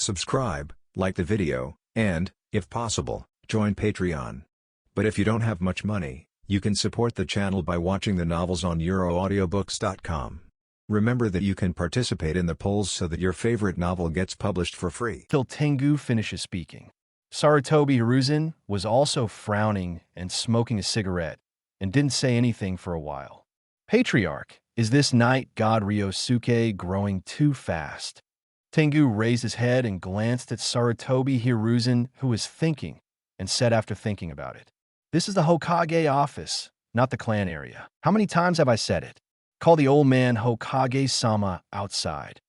subscribe, like the video, and, if possible, join Patreon. But if you don't have much money, you can support the channel by watching the novels on euroaudiobooks.com. Remember that you can participate in the polls so that your favorite novel gets published for free. Till Tengu finishes speaking. Sarutobi Hiruzen was also frowning and smoking a cigarette, and didn't say anything for a while. Patriarch, is this night god Ryosuke growing too fast? Tengu raised his head and glanced at Sarutobi Hiruzen, who was thinking, and said after thinking about it, "This is the Hokage office, not the clan area. How many times have I said it? Call the old man Hokage-sama outside."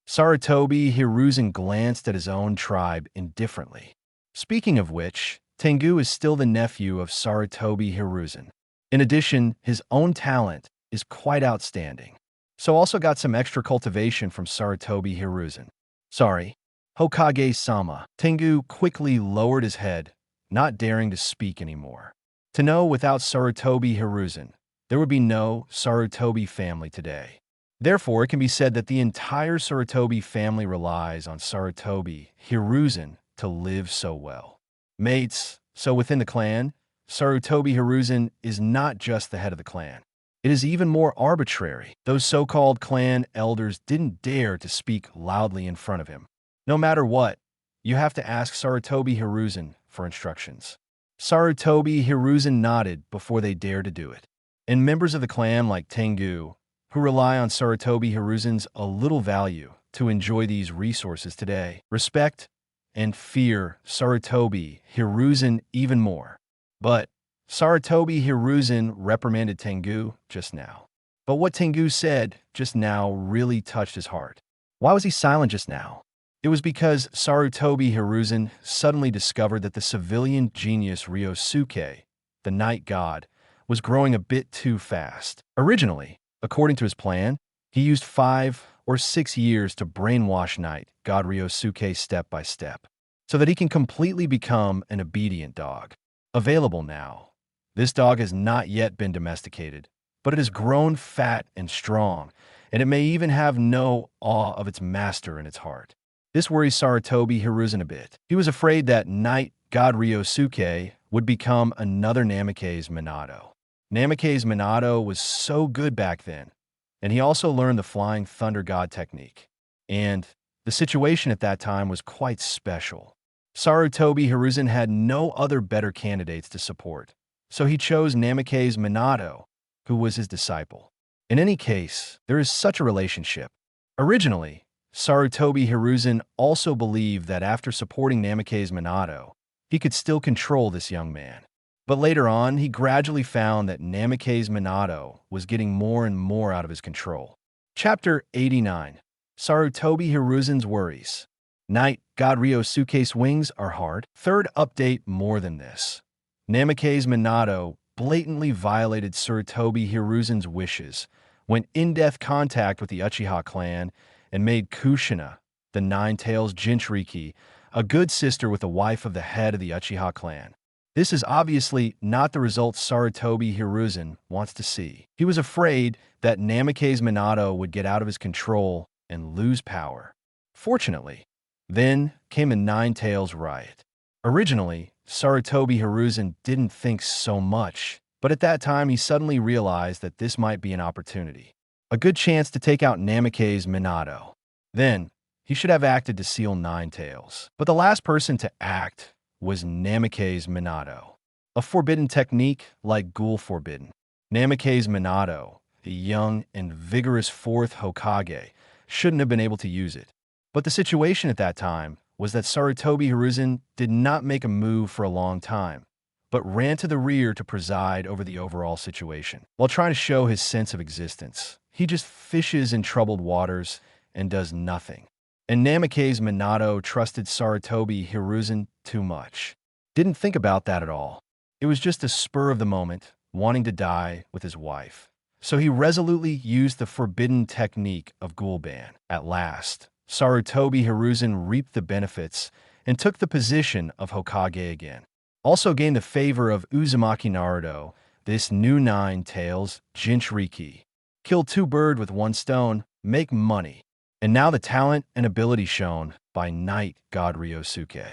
Sarutobi Hiruzen glanced at his own tribe indifferently. Speaking of which, Tengu is still the nephew of Sarutobi Hiruzen. In addition, his own talent is quite outstanding. So also got some extra cultivation from Sarutobi Hiruzen. Sorry, Hokage-sama. Tengu quickly lowered his head, not daring to speak anymore. To know without Sarutobi Hiruzen, there would be no Sarutobi family today. Therefore, it can be said that the entire Sarutobi family relies on Sarutobi Hiruzen to live so well. Mates, so within the clan, Sarutobi Hiruzen is not just the head of the clan. It is even more arbitrary. Those so-called clan elders didn't dare to speak loudly in front of him. No matter what, you have to ask Sarutobi Hiruzen for instructions. Sarutobi Hiruzen nodded before they dared to do it. And members of the clan like Tengu, who rely on Sarutobi Hiruzen's a little value to enjoy these resources today, respect and fear Sarutobi Hiruzen even more. But Sarutobi Hiruzen reprimanded Tengu just now. But what Tengu said just now really touched his heart. Why was he silent just now? It was because Sarutobi Hiruzen suddenly discovered that the civilian genius Ryosuke, the night god, was growing a bit too fast. Originally, according to his plan, he used 5 or 6 years to brainwash night god Ryosuke step by step, so that he can completely become an obedient dog. Available now. This dog has not yet been domesticated, but it has grown fat and strong, and it may even have no awe of its master in its heart. This worries Sarutobi Hiruzen a bit. He was afraid that night god Ryosuke would become another Namake's Minato. Namake's Minato was so good back then, and he also learned the Flying Thunder God technique. And the situation at that time was quite special. Sarutobi Hiruzen had no other better candidates to support, so he chose Namake's Minato, who was his disciple. In any case, there is such a relationship. Originally, Sarutobi Hiruzen also believed that after supporting Namake's Minato, he could still control this young man. But later on, he gradually found that Namake's Minato was getting more and more out of his control. Chapter 89. Sarutobi Hiruzen's Worries. Night god Ryosuke's wings are hard. Third update more than this. Namake's Minato blatantly violated Sarutobi Hiruzen's wishes, went in-depth contact with the Uchiha clan, and made Kushina, the Nine-Tails Jinchuriki, a good sister with the wife of the head of the Uchiha clan. This is obviously not the result Sarutobi Hiruzen wants to see. He was afraid that Namake's Minato would get out of his control and lose power. Fortunately, then came a Nine-Tails riot. Originally, Sarutobi Hiruzen didn't think so much, but at that time he suddenly realized that this might be an opportunity. A good chance to take out Namake's Minato. Then, he should have acted to seal Nine-Tails. But the last person to act was Namake's Minato. A forbidden technique like Ghoul Forbidden. Namake's Minato, the young and vigorous 4th Hokage, shouldn't have been able to use it. But the situation at that time was that Sarutobi Hiruzen did not make a move for a long time, but ran to the rear to preside over the overall situation. While trying to show his sense of existence, he just fishes in troubled waters and does nothing. And Namake's Minato trusted Sarutobi Hiruzen too much. Didn't think about that at all. It was just a spur of the moment, wanting to die with his wife. So he resolutely used the forbidden technique of Ghoulban. At last, Sarutobi Hiruzen reaped the benefits and took the position of Hokage again. Also gained the favor of Uzumaki Naruto, this new Nine-Tails Jinchuriki. Kill 2 birds with 1 stone, make money. And now the talent and ability shown by Knight God Ryosuke.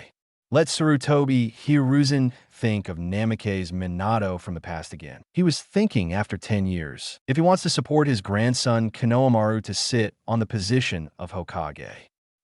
Let Sarutobi Hiruzen think of Namikaze's Minato from the past again. He was thinking after 10 years if he wants to support his grandson Konohamaru to sit on the position of Hokage.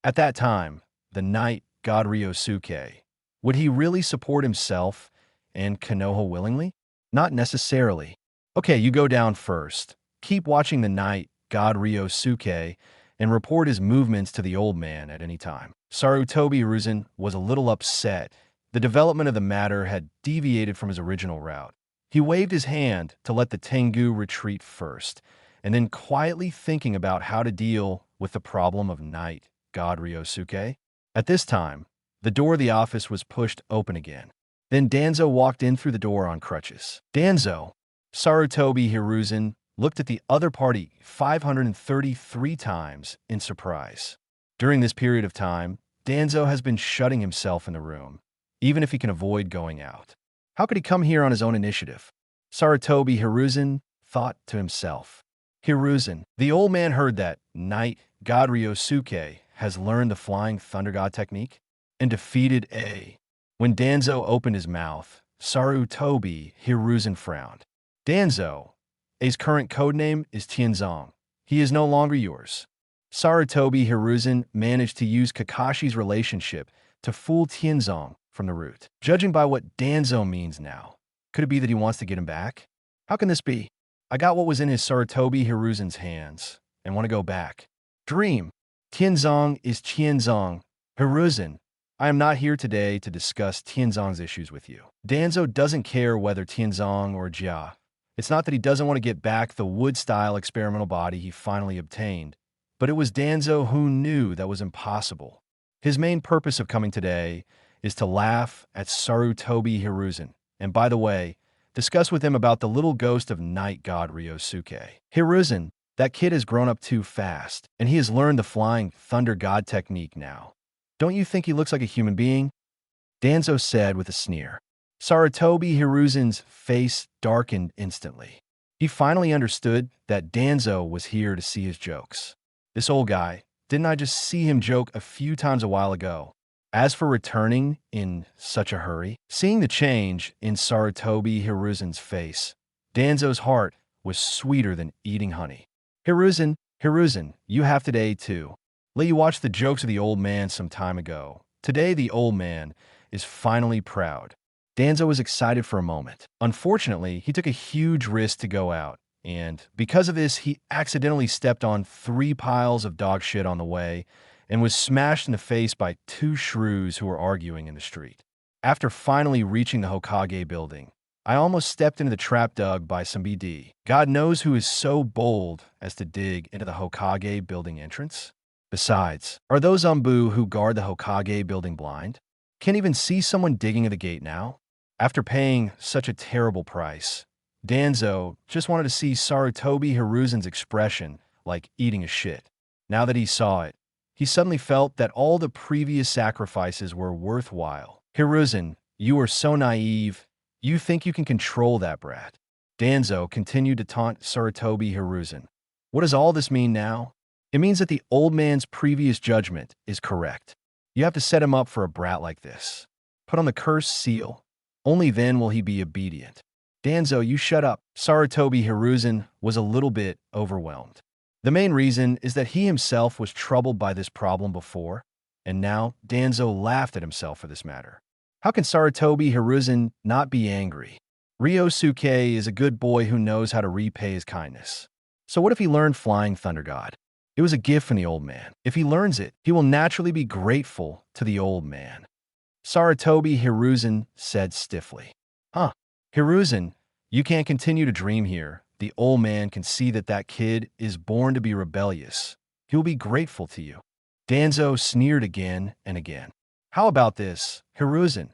At that time, the Knight God Ryosuke, would he really support himself and Konoha willingly? Not necessarily. Okay, you go down first. Keep watching the Knight God Ryosuke and report his movements to the old man at any time. Sarutobi Hiruzen was a little upset. The development of the matter had deviated from his original route. He waved his hand to let the Tengu retreat first, and then quietly thinking about how to deal with the problem of Knight God Ryosuke. At this time, the door of the office was pushed open again. Then Danzo walked in through the door on crutches. Danzo, Sarutobi Hiruzen looked at the other party 533 times in surprise. During this period of time, Danzo has been shutting himself in the room, even if he can avoid going out. How could he come here on his own initiative? Sarutobi Hiruzen thought to himself. Hiruzen, the old man heard that Knight God Ryosuke has learned the Flying Thunder God technique and defeated A. When Danzo opened his mouth, Sarutobi Hiruzen frowned. Danzo, A's current codename is Tianzong. He is no longer yours. Sarutobi Hiruzen managed to use Kakashi's relationship to fool Tianzong from the root. Judging by what Danzo means now, could it be that he wants to get him back? How can this be? I got what was in his Sarutobi Hiruzen's hands and want to go back. Dream. Tianzong is Tianzong. Hiruzen, I am not here today to discuss Tianzong's issues with you. Danzo doesn't care whether Tianzong or Jia. It's not that he doesn't want to get back the wood-style experimental body he finally obtained, but it was Danzo who knew that was impossible. His main purpose of coming today is to laugh at Sarutobi Hiruzen, and by the way, discuss with him about the little ghost of Knight God Ryosuke. Hiruzen, that kid has grown up too fast, and he has learned the Flying Thunder God technique now. Don't you think he looks like a human being? Danzo said with a sneer. Sarutobi Hiruzen's face darkened instantly. He finally understood that Danzo was here to see his jokes. This old guy, didn't I just see him joke a few times a while ago? As for returning in such a hurry, seeing the change in Sarutobi Hiruzen's face, Danzo's heart was sweeter than eating honey. Hiruzen, you have today too. Let you watch the jokes of the old man some time ago. Today the old man is finally proud. Danzo was excited for a moment. Unfortunately, he took a huge risk to go out, and because of this, he accidentally stepped on 3 piles of dog shit on the way and was smashed in the face by 2 shrews who were arguing in the street. After finally reaching the Hokage building, I almost stepped into the trap dug by some BD. God knows who is so bold as to dig into the Hokage building entrance. Besides, are those Umbu who guard the Hokage building blind? Can't even see someone digging at the gate now? After paying such a terrible price, Danzo just wanted to see Sarutobi Hiruzen's expression like eating a shit. Now that he saw it, he suddenly felt that all the previous sacrifices were worthwhile. Hiruzen, you are so naive. You think you can control that brat. Danzo continued to taunt Sarutobi Hiruzen. What does all this mean now? It means that the old man's previous judgment is correct. You have to set him up for a brat like this. Put on the cursed seal. Only then will he be obedient. Danzo, you shut up. Sarutobi Hiruzen was a little bit overwhelmed. The main reason is that he himself was troubled by this problem before, and now Danzo laughed at himself for this matter. How can Sarutobi Hiruzen not be angry? Ryosuke is a good boy who knows how to repay his kindness. So what if he learned Flying Thunder God? It was a gift from the old man. If he learns it, he will naturally be grateful to the old man. Sarutobi Hiruzen said stiffly. Hiruzen, you can't continue to dream here. The old man can see that that kid is born to be rebellious. He'll be grateful to you. Danzo sneered again and again. How about this, Hiruzen?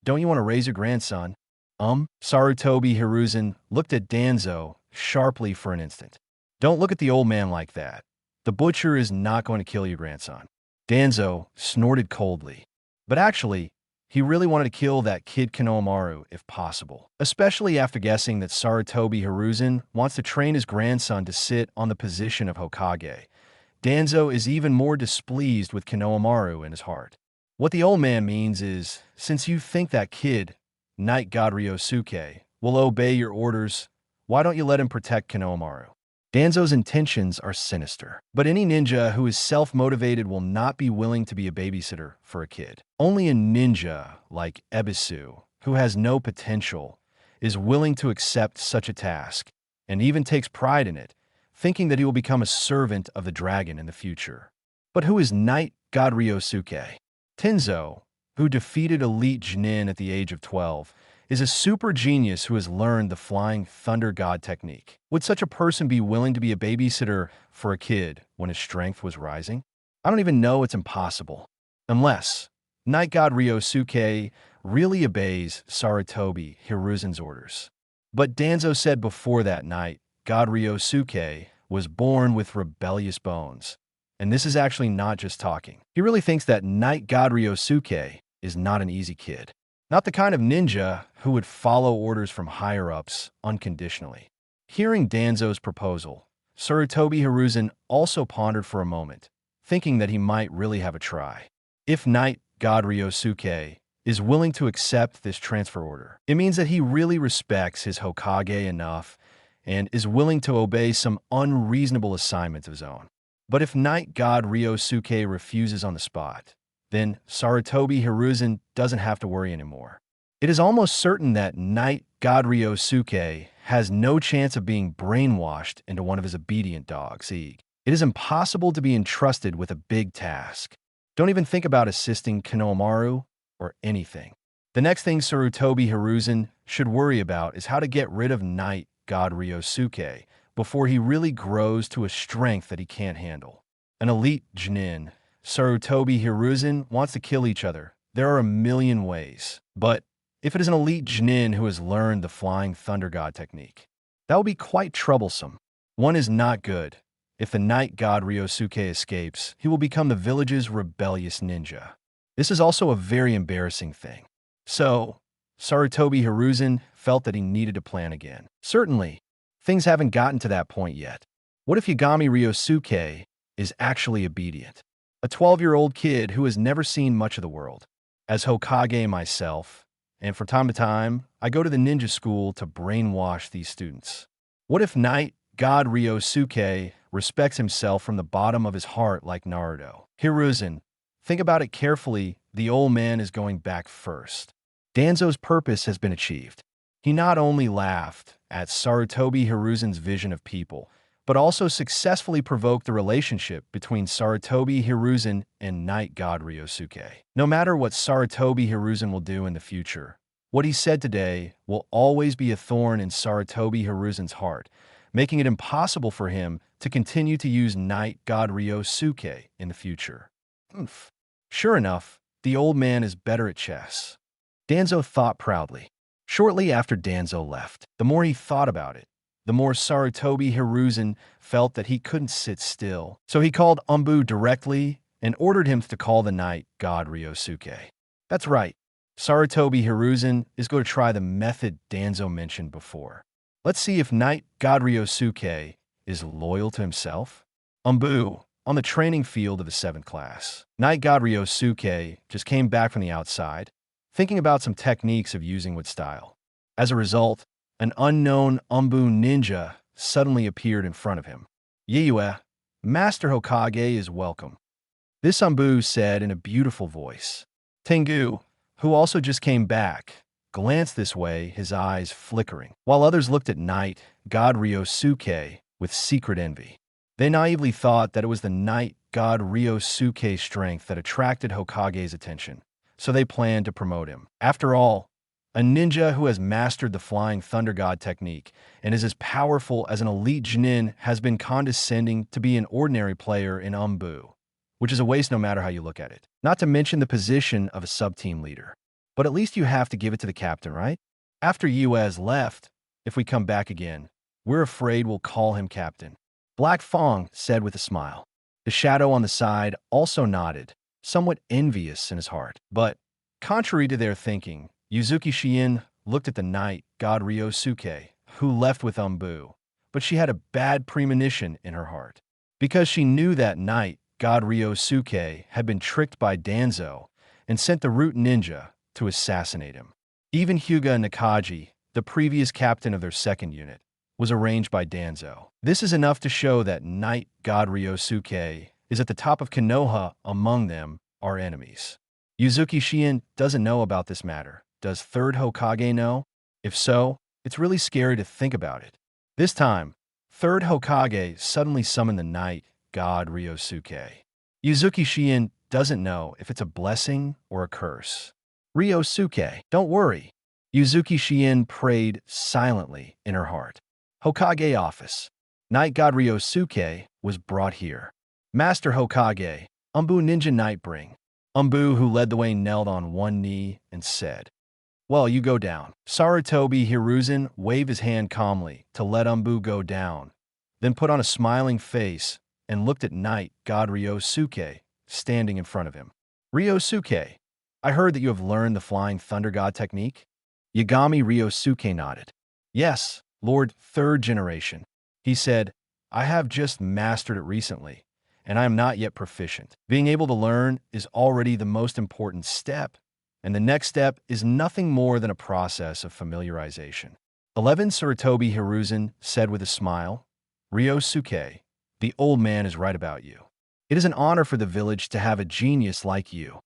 Don't you want to raise your grandson? Sarutobi Hiruzen looked at Danzo sharply for an instant. Don't look at the old man like that. The butcher is not going to kill your grandson. Danzo snorted coldly. But actually, he really wanted to kill that kid Konohamaru if possible, especially after guessing that Sarutobi Hiruzen wants to train his grandson to sit on the position of Hokage. Danzo is even more displeased with Konohamaru in his heart. What the old man means is, since you think that kid, Night God Ryosuke, will obey your orders, why don't you let him protect Konohamaru? Danzo's intentions are sinister, but any ninja who is self-motivated will not be willing to be a babysitter for a kid. Only a ninja like Ebisu, who has no potential, is willing to accept such a task, and even takes pride in it, thinking that he will become a servant of the dragon in the future. But who is Night God Ryosuke? Tenzo, who defeated elite Jnin at the age of 12, is a super genius who has learned the Flying Thunder God technique. Would such a person be willing to be a babysitter for a kid when his strength was rising? I don't even know, it's impossible. Unless Night God Ryosuke really obeys Sarutobi Hiruzen's orders. But Danzo said before that night, God Ryosuke was born with rebellious bones. And this is actually not just talking. He really thinks that Night God Ryosuke is not an easy kid. Not the kind of ninja who would follow orders from higher-ups unconditionally. Hearing Danzo's proposal, Sarutobi Hiruzen also pondered for a moment, thinking that he might really have a try. If Night God Ryosuke is willing to accept this transfer order, it means that he really respects his Hokage enough and is willing to obey some unreasonable assignment of his own. But if Night God Ryosuke refuses on the spot, then Sarutobi Hiruzen doesn't have to worry anymore. It is almost certain that Night God Ryosuke has no chance of being brainwashed into one of his obedient dogs. It is impossible to be entrusted with a big task. Don't even think about assisting Konohamaru or anything. The next thing Sarutobi Hiruzen should worry about is how to get rid of Night God Ryosuke before he really grows to a strength that he can't handle. An elite Jnin, Sarutobi Hiruzen wants to kill each other. There are a million ways. But if it is an elite Jnin who has learned the Flying Thunder God technique, that will be quite troublesome. One is not good. If the Night God Ryosuke escapes, he will become the village's rebellious ninja. This is also a very embarrassing thing. So, Sarutobi Hiruzen felt that he needed to plan again. Certainly, things haven't gotten to that point yet. What if Yagami Ryosuke is actually obedient? A 12-year-old kid who has never seen much of the world. As Hokage myself, and from time to time, I go to the ninja school to brainwash these students. What if Night God Ryosuke respects himself from the bottom of his heart like Naruto? Hiruzen, think about it carefully, the old man is going back first. Danzo's purpose has been achieved. He not only laughed at Sarutobi Hiruzen's vision of people, but also successfully provoked the relationship between Sarutobi Hiruzen and Night God Ryosuke. No matter what Sarutobi Hiruzen will do in the future, what he said today will always be a thorn in Sarutobi Hiruzen's heart, making it impossible for him to continue to use Night God Ryosuke in the future. Sure enough, the old man is better at chess. Danzo thought proudly. Shortly after Danzo left, the more he thought about it, the more Sarutobi Hiruzen felt that he couldn't sit still. So he called Umbu directly and ordered him to call the Night God Ryosuke. That's right. Sarutobi Hiruzen is going to try the method Danzo mentioned before. Let's see if Night God Ryosuke is loyal to himself. Umbu, on the training field of the 7th class. Night God Ryosuke just came back from the outside, thinking about some techniques of using with style. As a result, an unknown Umbu ninja suddenly appeared in front of him. Yeyue, Master Hokage is welcome. This Umbu said in a beautiful voice. Tengu, who also just came back, glanced this way, his eyes flickering, while others looked at Night God Ryosuke with secret envy. They naively thought that it was the Night God Ryosuke's strength that attracted Hokage's attention, so they planned to promote him. After all, a ninja who has mastered the Flying Thunder God technique and is as powerful as an elite Jnin has been condescending to be an ordinary player in Umbu, which is a waste no matter how you look at it. Not to mention the position of a sub-team leader. But at least you have to give it to the captain, right? After Yuez left, if we come back again, we're afraid we'll call him captain. Black Fong said with a smile. The shadow on the side also nodded, somewhat envious in his heart. But, contrary to their thinking, Yuzuki Shien looked at the Night God Ryosuke, who left with Umbu, but she had a bad premonition in her heart. because she knew that night God Ryosuke had been tricked by Danzo and sent the root ninja to assassinate him. Even Hyuga Nakaji, the previous captain of their second unit, was arranged by Danzo. This is enough to show that Night God Ryosuke is at the top of Konoha. Among them are enemies. Uzuki Shien doesn't know about this matter. Does third Hokage know? If so, it's really scary to think about it. This time, third Hokage suddenly summoned the Night God Ryosuke. Uzuki Shien doesn't know if it's a blessing or a curse. Ryosuke, don't worry. Uzuki Shien prayed silently in her heart. Hokage office. Night God Ryosuke was brought here. Master Hokage, Umbu Ninja Knight bring. Umbu, who led the way, knelt on one knee and said, "Well, you go down." Sarutobi Hiruzen waved his hand calmly to let Umbu go down, then put on a smiling face and looked at Night God Ryosuke standing in front of him. "Ryosuke, I heard that you have learned the Flying Thunder God technique?" Yagami Ryosuke nodded. "Yes, Lord, third generation." He said, "I have just mastered it recently, and I am not yet proficient. Being able to learn is already the most important step, and the next step is nothing more than a process of familiarization." 11 Sarutobi Hiruzen said with a smile, "Ryosuke, the old man is right about you. It is an honor for the village to have a genius like you."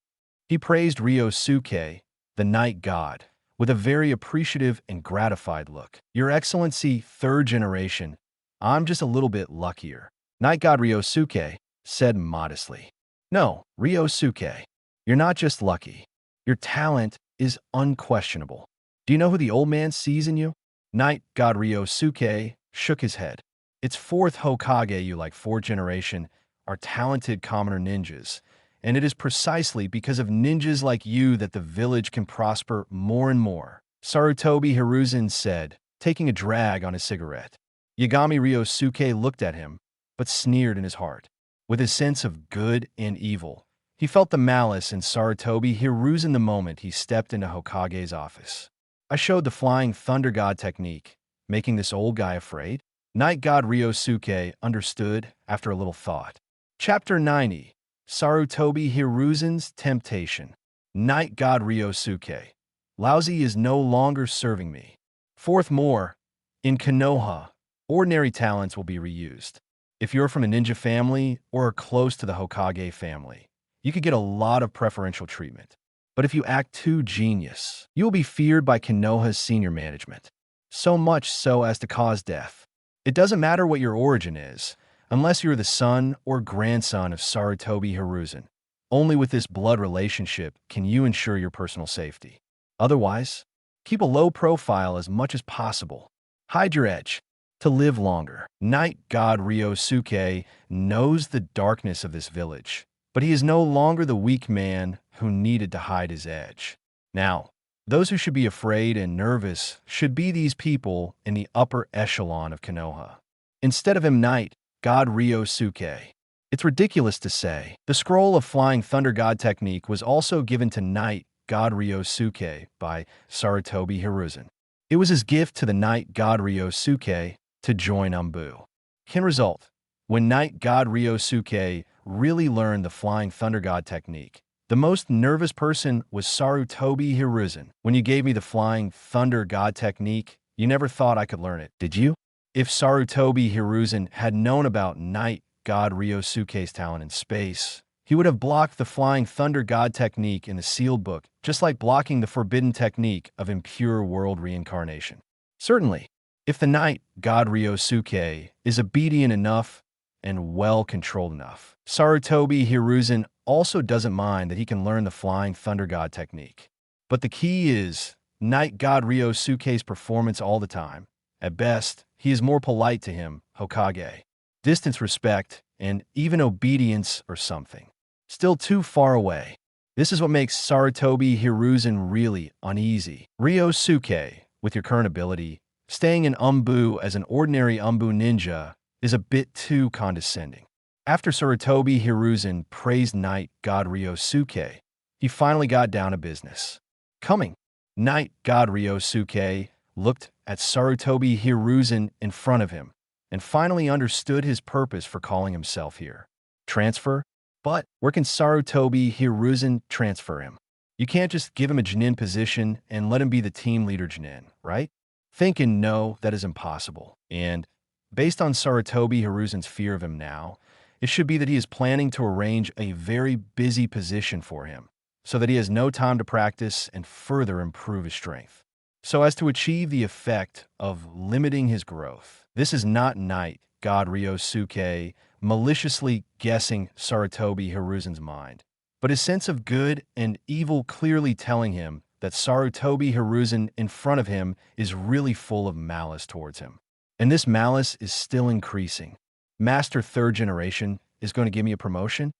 He praised Ryosuke, the night god, with a very appreciative and gratified look. "Your Excellency, third generation, I'm just a little bit luckier." Night god Ryosuke said modestly. "No, Ryosuke, you're not just lucky. Your talent is unquestionable. Do you know who the old man sees in you?" Night god Ryosuke shook his head. "It's fourth Hokage you like fourth generation are talented commoner ninjas, and it is precisely because of ninjas like you that the village can prosper more and more," Sarutobi Hiruzen said, taking a drag on his cigarette. Yagami Ryosuke looked at him, but sneered in his heart. With his sense of good and evil, he felt the malice in Sarutobi Hiruzen the moment he stepped into Hokage's office. "I showed the Flying Thunder God technique, making this old guy afraid?" Night God Ryosuke understood after a little thought. Chapter 90. Sarutobi Hiruzen's Temptation. Night God Ryosuke. Lousy is no longer serving me. Fourth more, in Konoha, ordinary talents will be reused. If you're from a ninja family or are close to the Hokage family, you could get a lot of preferential treatment. But if you act too genius, you will be feared by Konoha's senior management. So much so as to cause death. It doesn't matter what your origin is, unless you're the son or grandson of Sarutobi Hiruzen. Only with this blood relationship can you ensure your personal safety. Otherwise, keep a low profile as much as possible. Hide your edge to live longer. Night God Ryosuke knows the darkness of this village, but he is no longer the weak man who needed to hide his edge. Now, those who should be afraid and nervous should be these people in the upper echelon of Konoha. Instead of him, Night God Ryosuke. It's ridiculous to say. The scroll of Flying Thunder God technique was also given to Night God Ryosuke by Sarutobi Hiruzen. It was his gift to the Night God Ryosuke to join Umbu. Can result, when Night God Ryosuke really learned the Flying Thunder God technique, the most nervous person was Sarutobi Hiruzen. "When you gave me the Flying Thunder God technique, you never thought I could learn it, did you?" If Sarutobi Hiruzen had known about Night God Ryosuke's talent in space, he would have blocked the Flying Thunder God technique in the sealed book, just like blocking the forbidden technique of impure world reincarnation. Certainly, if the Night God Ryosuke is obedient enough and well-controlled enough, Sarutobi Hiruzen also doesn't mind that he can learn the Flying Thunder God technique. But the key is Night God Ryosuke's performance all the time. At best, he is more polite to him, Hokage. Distance, respect, and even obedience or something. Still too far away. This is what makes Sarutobi Hiruzen really uneasy. Ryosuke, with your current ability, staying in Umbu as an ordinary Umbu ninja is a bit too condescending. After Sarutobi Hiruzen praised Night God Ryosuke, he finally got down to business. Coming, Night God Ryosuke looked at Sarutobi Hiruzen in front of him and finally understood his purpose for calling himself here. Transfer? But where can Sarutobi Hiruzen transfer him? You can't just give him a Jonin position and let him be the team leader Jonin, right? Think and know that is impossible. And based on Sarutobi Hiruzen's fear of him now, it should be that he is planning to arrange a very busy position for him, so that he has no time to practice and further improve his strength, so as to achieve the effect of limiting his growth. This is not Night God Ryosuke maliciously guessing Sarutobi Hiruzen's mind, but his sense of good and evil clearly telling him that Sarutobi Hiruzen in front of him is really full of malice towards him. And this malice is still increasing. Master Third Generation is going to give me a promotion?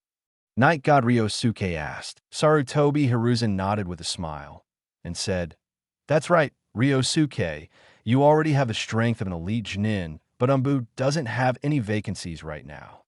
Night God Ryosuke asked. Sarutobi Hiruzen nodded with a smile and said, "That's right, Ryosuke. You already have the strength of an elite Jonin, but Umbu doesn't have any vacancies right now.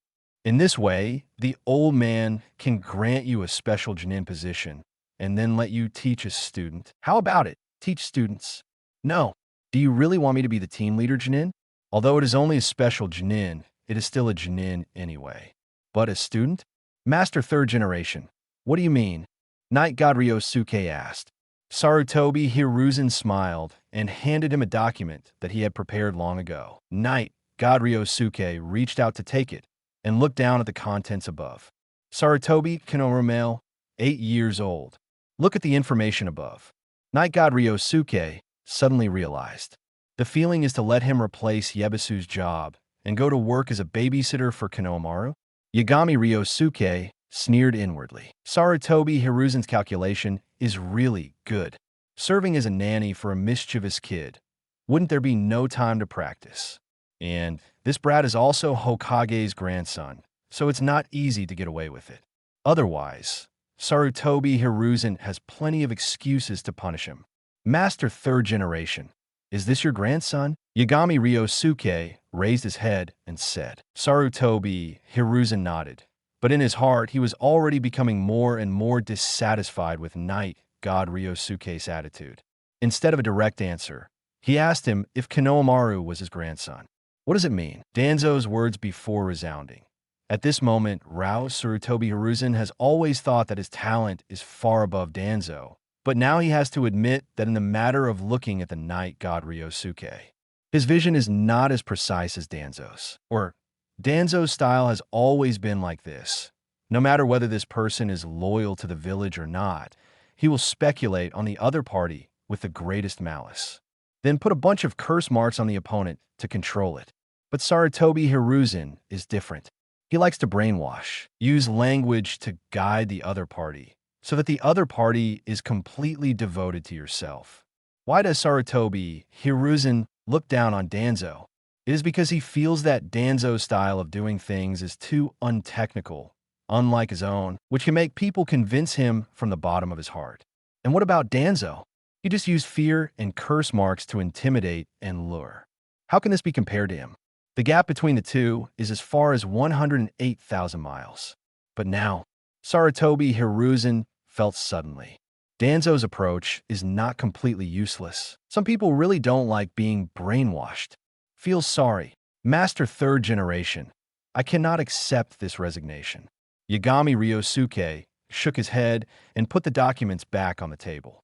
In this way, the old man can grant you a special Jonin position and then let you teach a student. How about it? Teach students." "No. Do you really want me to be the team leader Jonin? Although it is only a special Jonin, it is still a Jonin anyway. But a student?" "Master Third Generation. What do you mean?" Night God Ryosuke asked. Sarutobi Hiruzen smiled and handed him a document that he had prepared long ago. Night God Ryosuke reached out to take it and looked down at the contents above. Sarutobi Konoha male, 8 years old. Look at the information above. Night God Ryosuke suddenly realized. The feeling is to let him replace Yebasu's job and go to work as a babysitter for Konohamaru? Yagami Ryosuke sneered inwardly. Sarutobi Hiruzen's calculation is really good. Serving as a nanny for a mischievous kid. Wouldn't there be no time to practice? And this brat is also Hokage's grandson, so it's not easy to get away with it. Otherwise, Sarutobi Hiruzen has plenty of excuses to punish him. Master Third Generation. Is this your grandson? Yagami Ryosuke raised his head and said. Sarutobi Hiruzen nodded, but in his heart he was already becoming more and more dissatisfied with Night God Ryosuke's attitude. Instead of a direct answer, he asked him if Konohamaru was his grandson. What does it mean? Danzo's words before resounding. At this moment, Sarutobi Hiruzen has always thought that his talent is far above Danzo, but now he has to admit that in the matter of looking at the Night God Ryosuke, his vision is not as precise as Danzo's. Or, Danzo's style has always been like this. No matter whether this person is loyal to the village or not, he will speculate on the other party with the greatest malice. Then put a bunch of curse marks on the opponent to control it. But Sarutobi Hiruzen is different. He likes to brainwash, use language to guide the other party, so that the other party is completely devoted to yourself. Why does Sarutobi Hiruzen look down on Danzo? It is because he feels that Danzo's style of doing things is too untechnical, unlike his own, which can make people convince him from the bottom of his heart. And what about Danzo? He just used fear and curse marks to intimidate and lure. How can this be compared to him? The gap between the two is as far as 108,000 miles. But now, Sarutobi Hiruzen felt suddenly. Danzo's approach is not completely useless. Some people really don't like being brainwashed. Feel sorry. Master Third Generation. I cannot accept this resignation. Yagami Ryosuke shook his head and put the documents back on the table.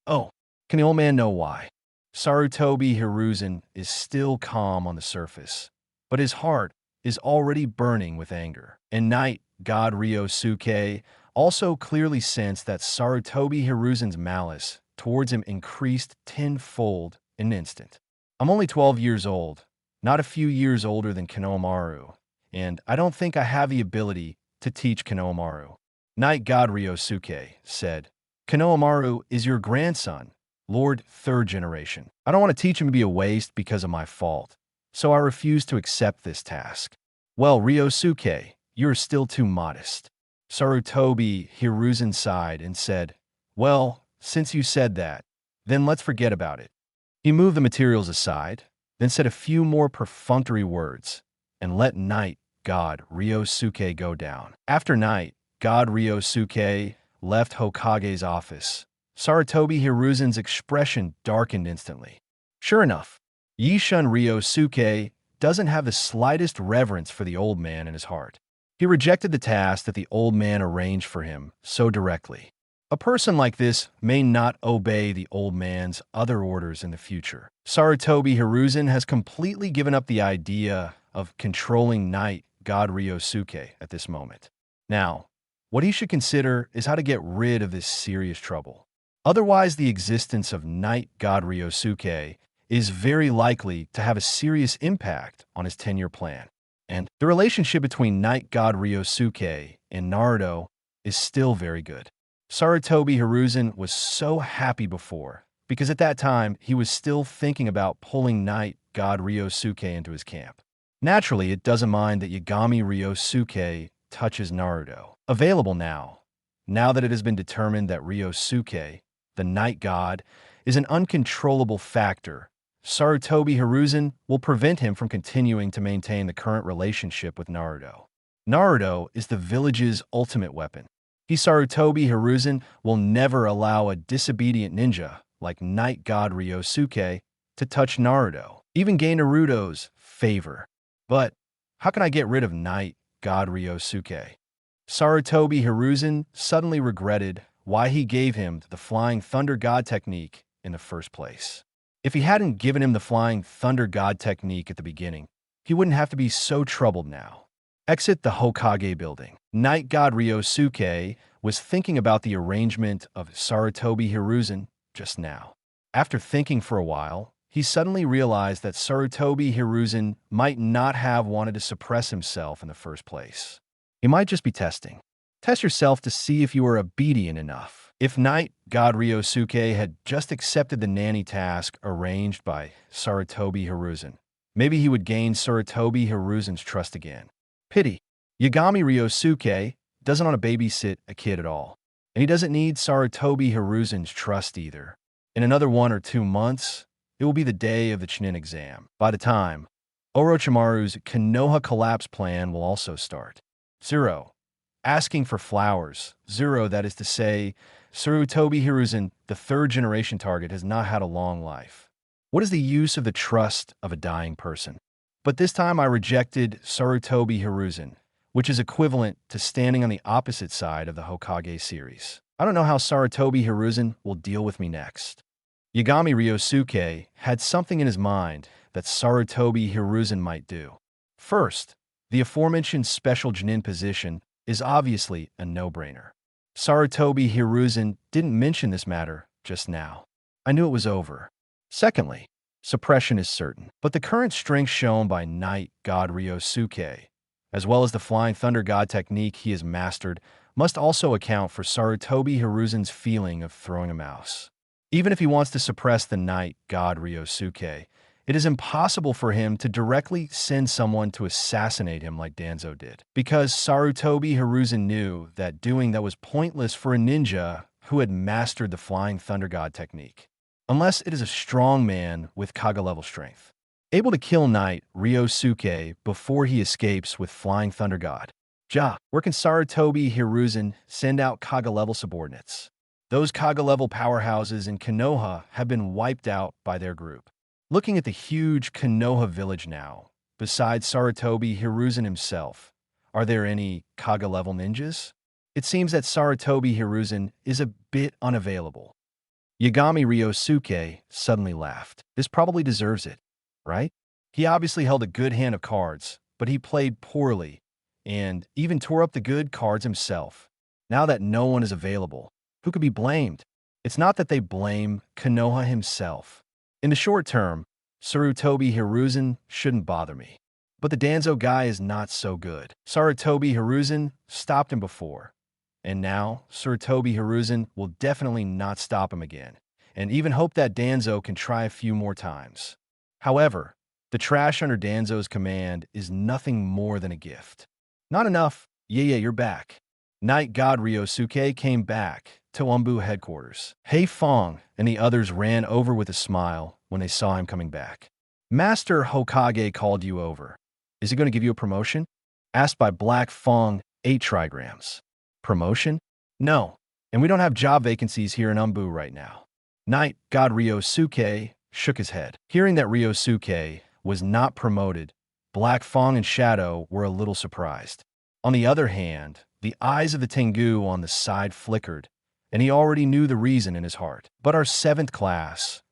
Oh, can the old man know why? Sarutobi Hiruzen is still calm on the surface, but his heart is already burning with anger. And Night God Ryosuke also clearly sensed that Sarutobi Hiruzen's malice towards him increased tenfold in an instant. I'm only 12 years old, not a few years older than Konohamaru, and I don't think I have the ability to teach Konohamaru. Night God Ryosuke said, Konohamaru is your grandson, Lord Third Generation. I don't want to teach him to be a waste because of my fault, so I refuse to accept this task. Well, Ryosuke, you're still too modest. Sarutobi Hiruzen sighed and said, well, since you said that, then let's forget about it. He moved the materials aside, then said a few more perfunctory words, and let Night God Ryosuke go down. After Night God Ryosuke left Hokage's office, Sarutobi Hiruzen's expression darkened instantly. Sure enough, Yishun Ryosuke doesn't have the slightest reverence for the old man in his heart. He rejected the task that the old man arranged for him so directly. A person like this may not obey the old man's other orders in the future. Sarutobi Hiruzen has completely given up the idea of controlling Night God Ryosuke at this moment. Now, what he should consider is how to get rid of this serious trouble. Otherwise, the existence of Night God Ryosuke is very likely to have a serious impact on his 10-year plan. And the relationship between Night God Ryosuke and Naruto is still very good. Sarutobi Hiruzen was so happy before, because at that time, he was still thinking about pulling Night God Ryosuke into his camp. Naturally, it doesn't mind that Yagami Ryosuke touches Naruto. Available now that it has been determined that Ryosuke, the Night God, is an uncontrollable factor, Sarutobi Hiruzen will prevent him from continuing to maintain the current relationship with Naruto. Naruto is the village's ultimate weapon. Sarutobi Hiruzen will never allow a disobedient ninja like Night God Ryosuke to touch Naruto, even gain Naruto's favor. But how can I get rid of Night God Ryosuke? Sarutobi Hiruzen suddenly regretted why he gave him the Flying Thunder God technique in the first place. If he hadn't given him the Flying Thunder God technique at the beginning, he wouldn't have to be so troubled now. Exit the Hokage building. Night God Ryosuke was thinking about the arrangement of Sarutobi Hiruzen just now. After thinking for a while, he suddenly realized that Sarutobi Hiruzen might not have wanted to suppress himself in the first place. He might just be testing. Test yourself to see if you are obedient enough. If Night God Ryosuke had just accepted the nanny task arranged by Sarutobi Hiruzen, maybe he would gain Sarutobi Hiruzen's trust again. Pity. Yagami Ryosuke doesn't want to babysit a kid at all, and he doesn't need Sarutobi Hiruzen's trust either. In another 1 or 2 months, it will be the day of the Chunin exam. By the time, Orochimaru's Konoha collapse plan will also start. 0. Asking for flowers. 0, that is to say, Sarutobi Hiruzen, the third-generation target, has not had a long life. What is the use of the trust of a dying person? But this time I rejected Sarutobi Hiruzen, which is equivalent to standing on the opposite side of the Hokage series. I don't know how Sarutobi Hiruzen will deal with me next. Yagami Ryosuke had something in his mind that Sarutobi Hiruzen might do. First, the aforementioned special Chunin position is obviously a no-brainer. Sarutobi Hiruzen didn't mention this matter just now. I knew it was over. Secondly, suppression is certain, but the current strength shown by Night God Ryosuke, as well as the Flying Thunder God technique he has mastered, must also account for Sarutobi Hiruzen's feeling of throwing a mouse. Even if he wants to suppress the Night God Ryosuke, it is impossible for him to directly send someone to assassinate him like Danzo did, because Sarutobi Hiruzen knew that doing that was pointless for a ninja who had mastered the Flying Thunder God technique, unless it is a strong man with Kage-level strength, able to kill Night Ryosuke before he escapes with Flying Thunder God. Where can Sarutobi Hiruzen send out Kage-level subordinates? Those Kage-level powerhouses in Konoha have been wiped out by their group. Looking at the huge Konoha village now, besides Sarutobi Hiruzen himself, are there any Kage-level ninjas? It seems that Sarutobi Hiruzen is a bit unavailable. Yagami Ryosuke suddenly laughed. This probably deserves it, right? He obviously held a good hand of cards, but he played poorly, and even tore up the good cards himself. Now that no one is available, who could be blamed? It's not that they blame Konoha himself. In the short term, Sarutobi Hiruzen shouldn't bother me. But the Danzo guy is not so good. Sarutobi Hiruzen stopped him before, and now Sarutobi Hiruzen will definitely not stop him again, and even hope that Danzo can try a few more times. However, the trash under Danzo's command is nothing more than a gift. Not enough. Yeah, you're back. Night God Ryosuke came back to Umbu headquarters. Hei Fong and the others ran over with a smile when they saw him coming back. Master Hokage called you over. Is he going to give you a promotion? Asked by Black Fong 8 trigrams. Promotion? No, and we don't have job vacancies here in Umbu right now. Night God Ryosuke shook his head. Hearing that Ryosuke was not promoted, Black Fong and Shadow were a little surprised. On the other hand, the eyes of the Tengu on the side flickered, and he already knew the reason in his heart. But our 7th class.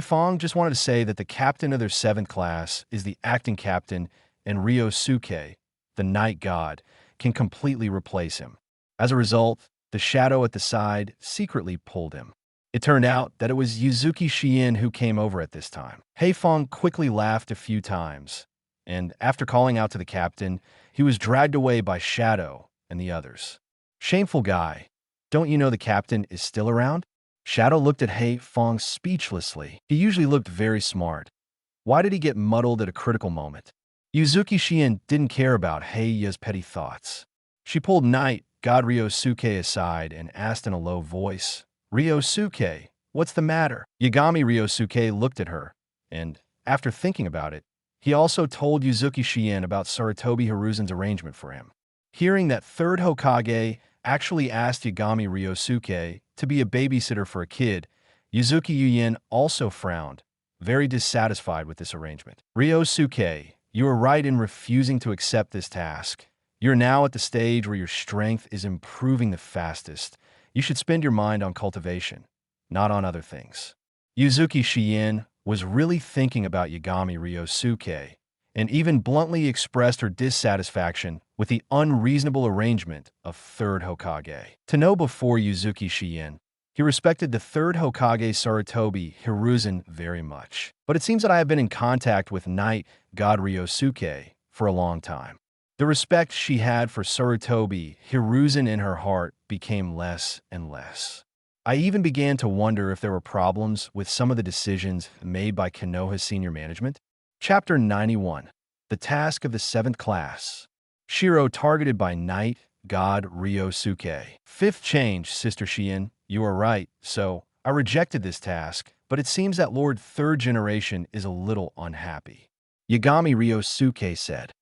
Fong just wanted to say that the captain of their 7th class is the acting captain, and Ryosuke, the night god, can completely replace him. As a result, the shadow at the side secretly pulled him. It turned out that it was Yuzuki Shien who came over at this time. Fong quickly laughed a few times, and after calling out to the captain, he was dragged away by Shadow and the others. Shameful guy, don't you know the captain is still around? Shadow looked at Fong speechlessly. He usually looked very smart. Why did he get muddled at a critical moment? Yuzuki Shien didn't care about Heiya's petty thoughts. She pulled Night God Ryosuke aside and asked in a low voice, "Ryosuke, what's the matter?" Yagami Ryosuke looked at her, and, after thinking about it, he also told Yuzuki Shien about Sarutobi Hiruzen's arrangement for him. Hearing that 3rd Hokage actually asked Yagami Ryosuke to be a babysitter for a kid, Yuzuki Yuyin also frowned, very dissatisfied with this arrangement. "Ryosuke, you were right in refusing to accept this task. You're now at the stage where your strength is improving the fastest. You should spend your mind on cultivation, not on other things." Yuzuki Shien was really thinking about Yagami Ryosuke, and even bluntly expressed her dissatisfaction with the unreasonable arrangement of 3rd Hokage. To know before Yuzuki Shien, he respected the 3rd Hokage Sarutobi Hiruzen very much. But it seems that I have been in contact with Night God Ryosuke for a long time. The respect she had for Sarutobi Hiruzen in her heart became less and less. I even began to wonder if there were problems with some of the decisions made by Konoha's senior management. Chapter 91. The Task of the 7th Class. Shiro targeted by Night God Ryosuke. 5th change, Sister Shien. You are right, so I rejected this task, but it seems that Lord 3rd Generation is a little unhappy. Yagami Ryosuke said.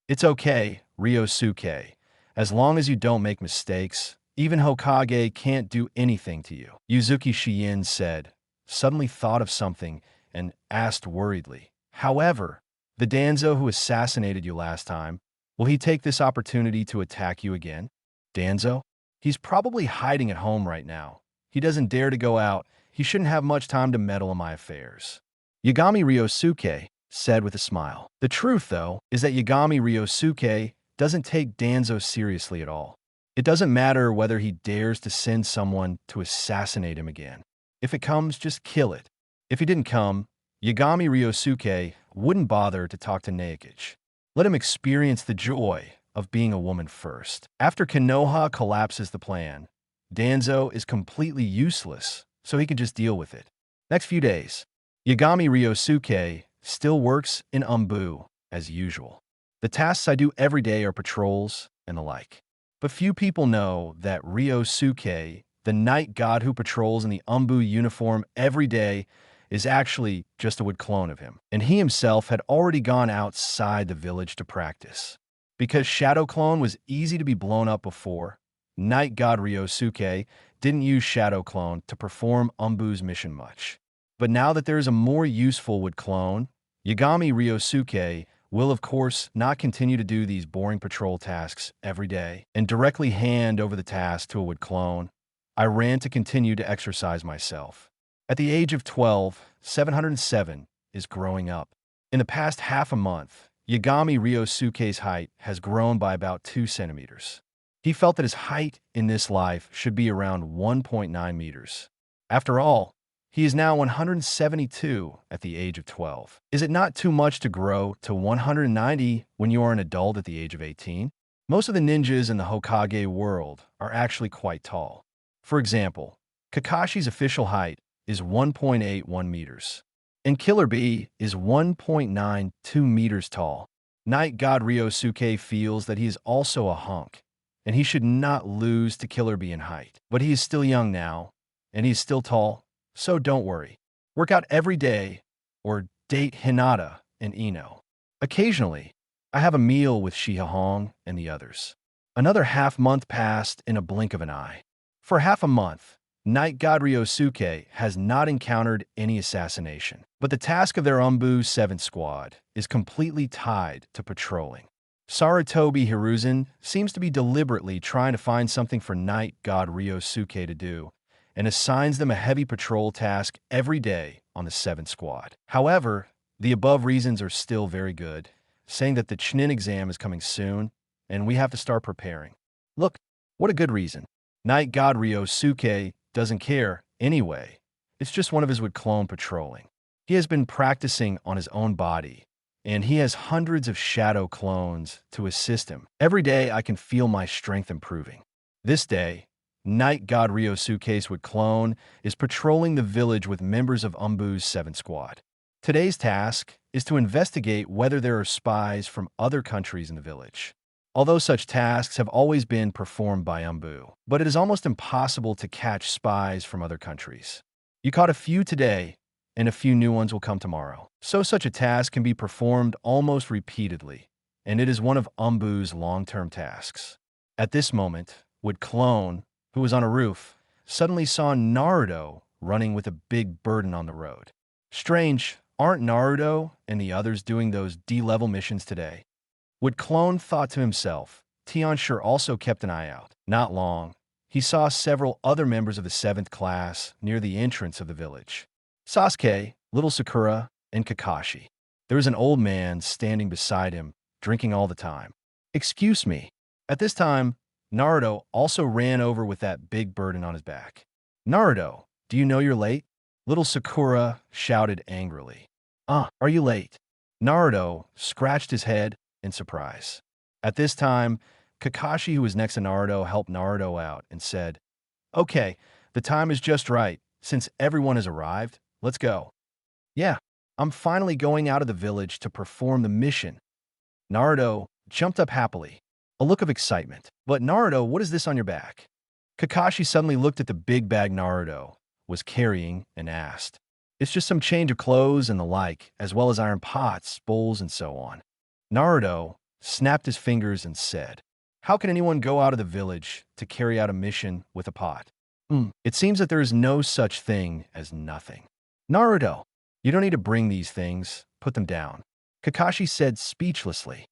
It's okay, Ryosuke. As long as you don't make mistakes, even Hokage can't do anything to you. Yuzuki Shien said, suddenly thought of something, and asked worriedly. However, the Danzo who assassinated you last time, will he take this opportunity to attack you again? Danzo? He's probably hiding at home right now. He doesn't dare to go out. He shouldn't have much time to meddle in my affairs. Yagami Ryosuke said with a smile. The truth, though, is that Yagami Ryosuke doesn't take Danzo seriously at all. It doesn't matter whether he dares to send someone to assassinate him again. If it comes, just kill it. If he didn't come, Yagami Ryosuke wouldn't bother to talk to Hokage. Let him experience the joy of being a woman first. After Konoha collapses the plan, Danzo is completely useless, so he can just deal with it. Next few days, Yagami Ryosuke still works in Umbu as usual. The tasks I do every day are patrols and the like. But few people know that Ryosuke, the night god who patrols in the Umbu uniform every day, is actually just a wood clone of him. And he himself had already gone outside the village to practice. Because Shadow Clone was easy to be blown up before, Night God Ryosuke didn't use Shadow Clone to perform Umbu's mission much. But now that there is a more useful wood clone, Yagami Ryosuke will of course not continue to do these boring patrol tasks every day and directly hand over the task to a wood clone. I ran to continue to exercise myself. At the age of 12, 707 is growing up. In the past half a month, Yagami Ryosuke's height has grown by about 2 centimeters. He felt that his height in this life should be around 1.9 meters. After all, he is now 172 at the age of 12. Is it not too much to grow to 190 when you are an adult at the age of 18? Most of the ninjas in the Hokage world are actually quite tall. For example, Kakashi's official height is 1.81 meters, and Killer Bee is 1.92 meters tall. Night God Ryosuke feels that he is also a hunk, and he should not lose to Killer Bee in height. But he is still young now, and he is still tall, so don't worry. Work out every day, or date Hinata and Ino. Occasionally, I have a meal with Shihahong and the others. Another half month passed in a blink of an eye. For half a month, Night God Ryosuke has not encountered any assassination, but the task of their Umbu 7th Squad is completely tied to patrolling. Sarutobi Hiruzen seems to be deliberately trying to find something for Night God Ryosuke to do, and assigns them a heavy patrol task every day on the 7th Squad. However, the above reasons are still very good, saying that the Chunin exam is coming soon, and we have to start preparing. Look, what a good reason. Night God Ryosuke doesn't care anyway. It's just one of his would clone patrolling. He has been practicing on his own body, and he has hundreds of shadow clones to assist him. Every day I can feel my strength improving. This day, Night God Ryosuke's would clone is patrolling the village with members of Umbu's 7th Squad. Today's task is to investigate whether there are spies from other countries in the village. Although such tasks have always been performed by Umbu, but it is almost impossible to catch spies from other countries. You caught a few today, and a few new ones will come tomorrow. So such a task can be performed almost repeatedly, and it is one of Umbu's long-term tasks. At this moment, would clone, who was on a roof, suddenly saw Naruto running with a big burden on the road. Strange, aren't Naruto and the others doing those D-level missions today? Would clone thought to himself. Tion sure also kept an eye out. Not long, he saw several other members of the 7th class near the entrance of the village. Sasuke, little Sakura, and Kakashi. There was an old man standing beside him, drinking all the time. Excuse me. At this time, Naruto also ran over with that big burden on his back. Naruto, do you know you're late? Little Sakura shouted angrily. Are you late? Naruto scratched his head in surprise. At this time, Kakashi, who was next to Naruto, helped Naruto out and said, "Okay, the time is just right. Since everyone has arrived, let's go." "Yeah, I'm finally going out of the village to perform the mission." Naruto jumped up happily, a look of excitement. "But Naruto, what is this on your back?" Kakashi suddenly looked at the big bag Naruto was carrying and asked. "It's just some change of clothes and the like, as well as iron pots, bowls, and so on." Naruto snapped his fingers and said, "How can anyone go out of the village to carry out a mission with a pot? It seems that there is no such thing as nothing." "Naruto, you don't need to bring these things. Put them down," Kakashi said speechlessly.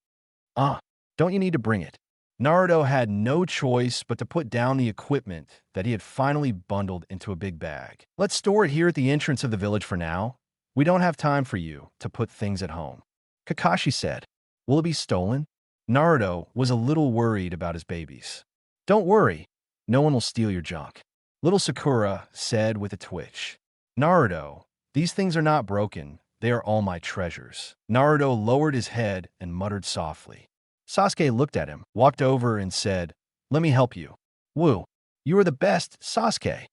Don't you need to bring it?" Naruto had no choice but to put down the equipment that he had finally bundled into a big bag. "Let's store it here at the entrance of the village for now. We don't have time for you to put things at home," Kakashi said. "Will it be stolen?" Naruto was a little worried about his babies. "Don't worry. No one will steal your junk," little Sakura said with a twitch. "Naruto, these things are not broken. They are all my treasures." Naruto lowered his head and muttered softly. Sasuke looked at him, walked over, and said, "Let me help you." "Woo, you are the best, Sasuke."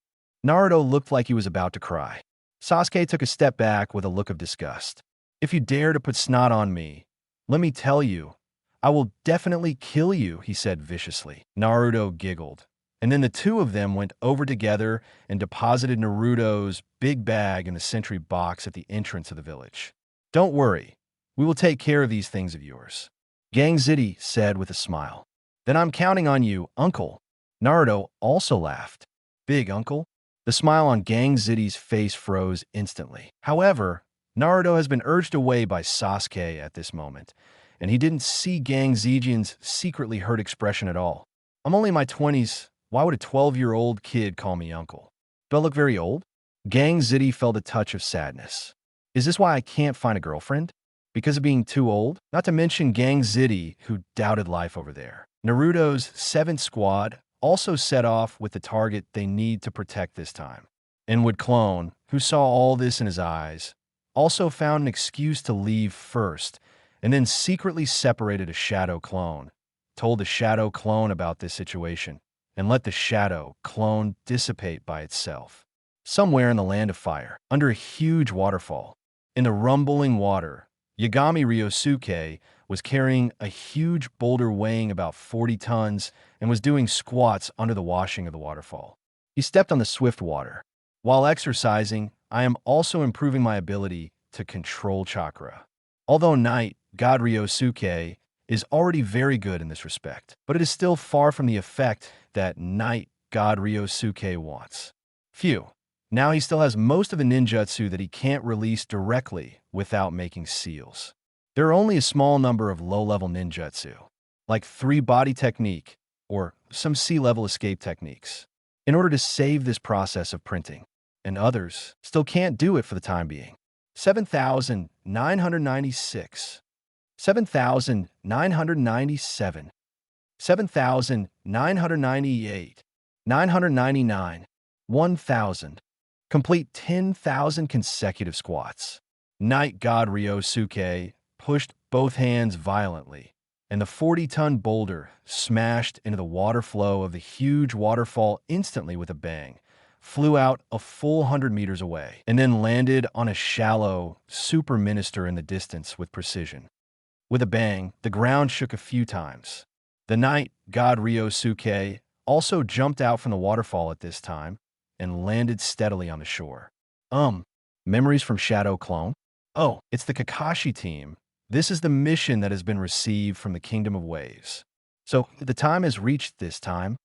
Naruto looked like he was about to cry. Sasuke took a step back with a look of disgust. "If you dare to put snot on me, let me tell you, I will definitely kill you," he said viciously. Naruto giggled, and then the two of them went over together and deposited Naruto's big bag in the sentry box at the entrance of the village. "Don't worry, we will take care of these things of yours," Gang Ziti said with a smile. "Then I'm counting on you, Uncle." Naruto also laughed. "Big Uncle?" The smile on Gang Ziti's face froze instantly. However, Naruto has been urged away by Sasuke at this moment, and he didn't see Gang Zijin's secretly hurt expression at all. "I'm only in my 20s. Why would a 12-year-old kid call me uncle? Do I look very old?" Gang Ziti felt a touch of sadness. "Is this why I can't find a girlfriend? Because of being too old?" Not to mention Gang Ziti, who doubted life over there. Naruto's 7th Squad also set off with the target they need to protect this time. And Wood Clone, who saw all this in his eyes, also found an excuse to leave first, and then secretly separated a shadow clone, told the shadow clone about this situation, and let the shadow clone dissipate by itself. Somewhere in the land of fire, under a huge waterfall, in the rumbling water, Yagami Ryosuke was carrying a huge boulder weighing about 40 tons and was doing squats under the washing of the waterfall. He stepped on the swift water. "While exercising, I am also improving my ability to control chakra." Although Night God Ryosuke is already very good in this respect, but it is still far from the effect that Night God Ryosuke wants. Phew. Now he still has most of the ninjutsu that he can't release directly without making seals. There are only a small number of low-level ninjutsu, like 3 body technique or some sea-level escape techniques, in order to save this process of printing, and others still can't do it for the time being. 7,996, 7,997, 7,998, 999, 1,000. Complete 10,000 consecutive squats. Night God Ryosuke pushed both hands violently, and the 40-ton boulder smashed into the water flow of the huge waterfall instantly with a bang, flew out a full 100 meters away, and then landed on a shallow super minister in the distance with precision. With a bang, the ground shook a few times. The Night God Ryosuke also jumped out from the waterfall at this time and landed steadily on the shore. Memories from Shadow Clone? Oh, it's the Kakashi team. This is the mission that has been received from the Kingdom of Waves. So, the time has reached this time.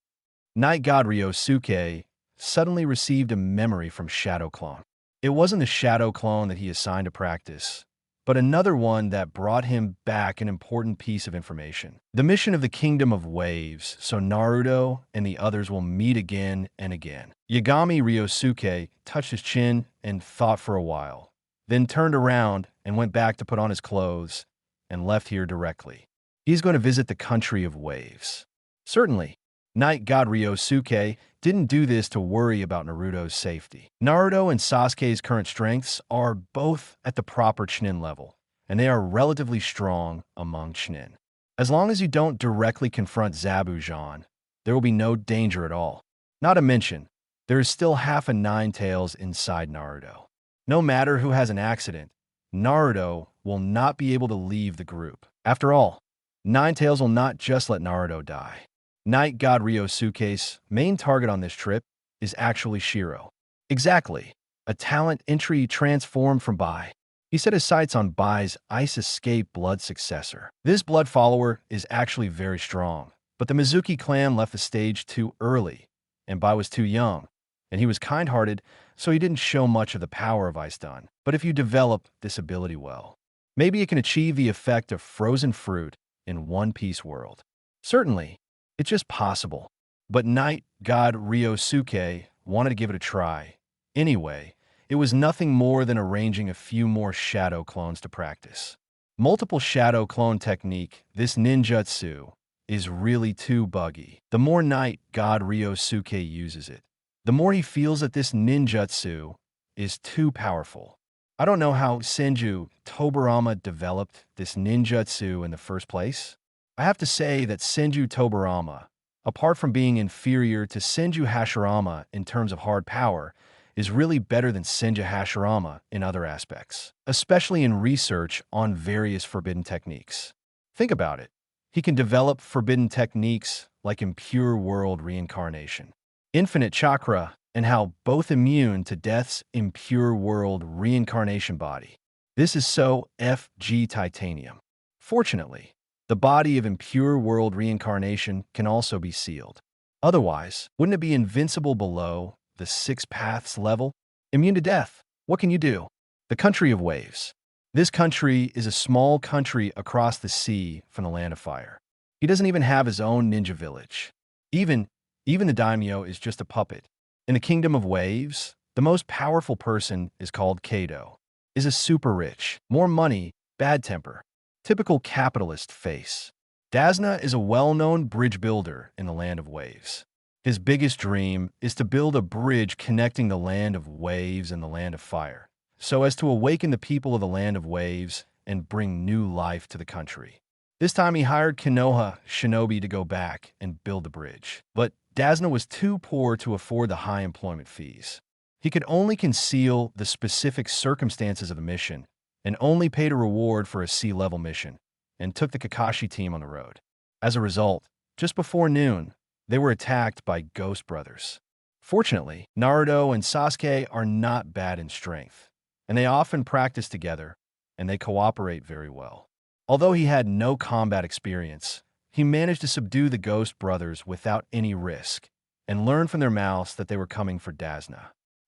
Night God Ryosuke suddenly received a memory from Shadow Clone. It wasn't the Shadow Clone that he assigned to practice, but another one that brought him back an important piece of information. The mission of the Kingdom of Waves, so Naruto and the others will meet again and again. Yagami Ryosuke touched his chin and thought for a while, then turned around and went back to put on his clothes and left here directly. He's going to visit the country of waves. Certainly, Night God Ryosuke didn't do this to worry about Naruto's safety. Naruto and Sasuke's current strengths are both at the proper Chunin level, and they are relatively strong among Chunin. As long as you don't directly confront Zabujan, there will be no danger at all. Not to mention, there is still half a Nine Tails inside Naruto. No matter who has an accident, Naruto will not be able to leave the group. After all, Nine Tails will not just let Naruto die. Night God Ryosuke's main target on this trip is actually Shiro. Exactly, a talent entry transformed from Bai. He set his sights on Bai's Ice Escape Blood successor. This blood follower is actually very strong, but the Mizuki clan left the stage too early, and Bai was too young, and he was kind-hearted, so he didn't show much of the power of Ice Dun. But if you develop this ability well, maybe it can achieve the effect of frozen fruit in One Piece world. Certainly, it's just possible. But Night God Ryosuke wanted to give it a try. Anyway, it was nothing more than arranging a few more shadow clones to practice. Multiple shadow clone technique, this ninjutsu, is really too buggy. The more Night God Ryosuke uses it, the more he feels that this ninjutsu is too powerful. I don't know how Senju Tobarama developed this ninjutsu in the first place. I have to say that Senju Tobarama, apart from being inferior to Senju Hashirama in terms of hard power, is really better than Senju Hashirama in other aspects, especially in research on various forbidden techniques. Think about it. He can develop forbidden techniques like impure world reincarnation, infinite chakra, and how both immune to death's impure world reincarnation body. This is so FG titanium. Fortunately, the body of impure world reincarnation can also be sealed. Otherwise, wouldn't it be invincible below the 6 paths level? Immune to death. What can you do? The country of waves. This country is a small country across the sea from the land of fire. He doesn't even have his own ninja village. Even the daimyo is just a puppet. In the kingdom of waves, the most powerful person is called Kado. Is a super rich, more money, bad temper. Typical capitalist face. Dasna is a well-known bridge builder in the land of waves. His biggest dream is to build a bridge connecting the land of waves and the land of fire, so as to awaken the people of the land of waves and bring new life to the country. This time he hired Konoha Shinobi to go back and build the bridge, but Dasna was too poor to afford the high employment fees. He could only conceal the specific circumstances of the mission and only paid a reward for a sea-level mission, and took the Kakashi team on the road. As a result, just before noon, they were attacked by Ghost Brothers. Fortunately, Naruto and Sasuke are not bad in strength, and they often practice together, and they cooperate very well. Although he had no combat experience, he managed to subdue the Ghost Brothers without any risk, and learned from their mouths that they were coming for Dasna.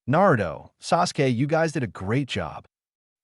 Naruto, Sasuke, you guys did a great job.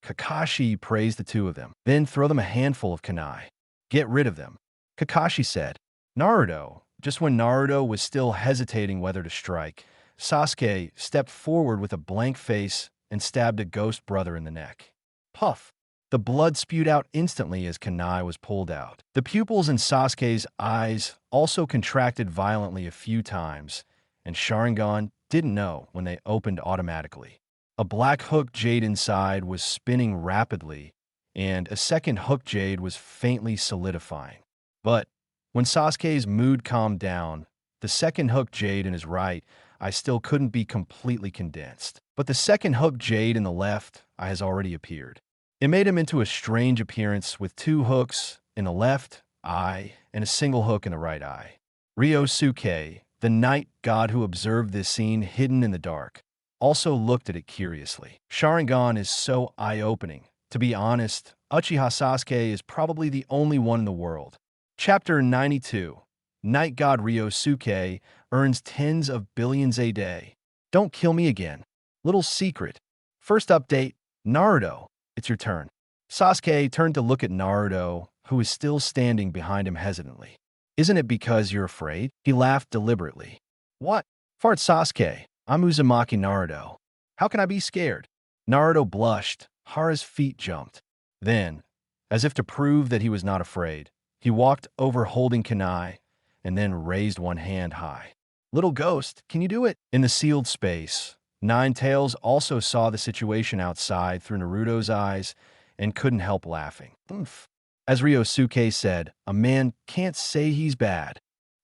Kakashi praised the two of them. Then throw them a handful of kunai. Get rid of them. Kakashi said. Naruto, just when Naruto was still hesitating whether to strike, Sasuke stepped forward with a blank face and stabbed a ghost brother in the neck. Puff. The blood spewed out instantly as kunai was pulled out. The pupils in Sasuke's eyes also contracted violently a few times, and Sharingan didn't know when they opened automatically. A black hook jade inside was spinning rapidly, and a second hook jade was faintly solidifying. But when Sasuke's mood calmed down, the second hook jade in his right eye still couldn't be completely condensed. But the second hook jade in the left eye has already appeared. It made him into a strange appearance with two hooks in the left eye and a single hook in the right eye. Ryosuke, the night god who observed this scene hidden in the dark, also looked at it curiously. Sharingan is so eye-opening. To be honest, Uchiha Sasuke is probably the only one in the world. Chapter 92. Night God Ryosuke earns tens of billions a day. Don't kill me again. Little secret. First update, Naruto. It's your turn. Sasuke turned to look at Naruto, who is still standing behind him hesitantly. Isn't it because you're afraid? He laughed deliberately. What? Fart Sasuke. I'm Uzumaki Naruto. How can I be scared? Naruto blushed. Hara's feet jumped. Then, as if to prove that he was not afraid, he walked over holding kunai and then raised one hand high. Little ghost, can you do it? In the sealed space, Ninetales also saw the situation outside through Naruto's eyes and couldn't help laughing. Oomph. As Ryosuke said, a man can't say he's bad.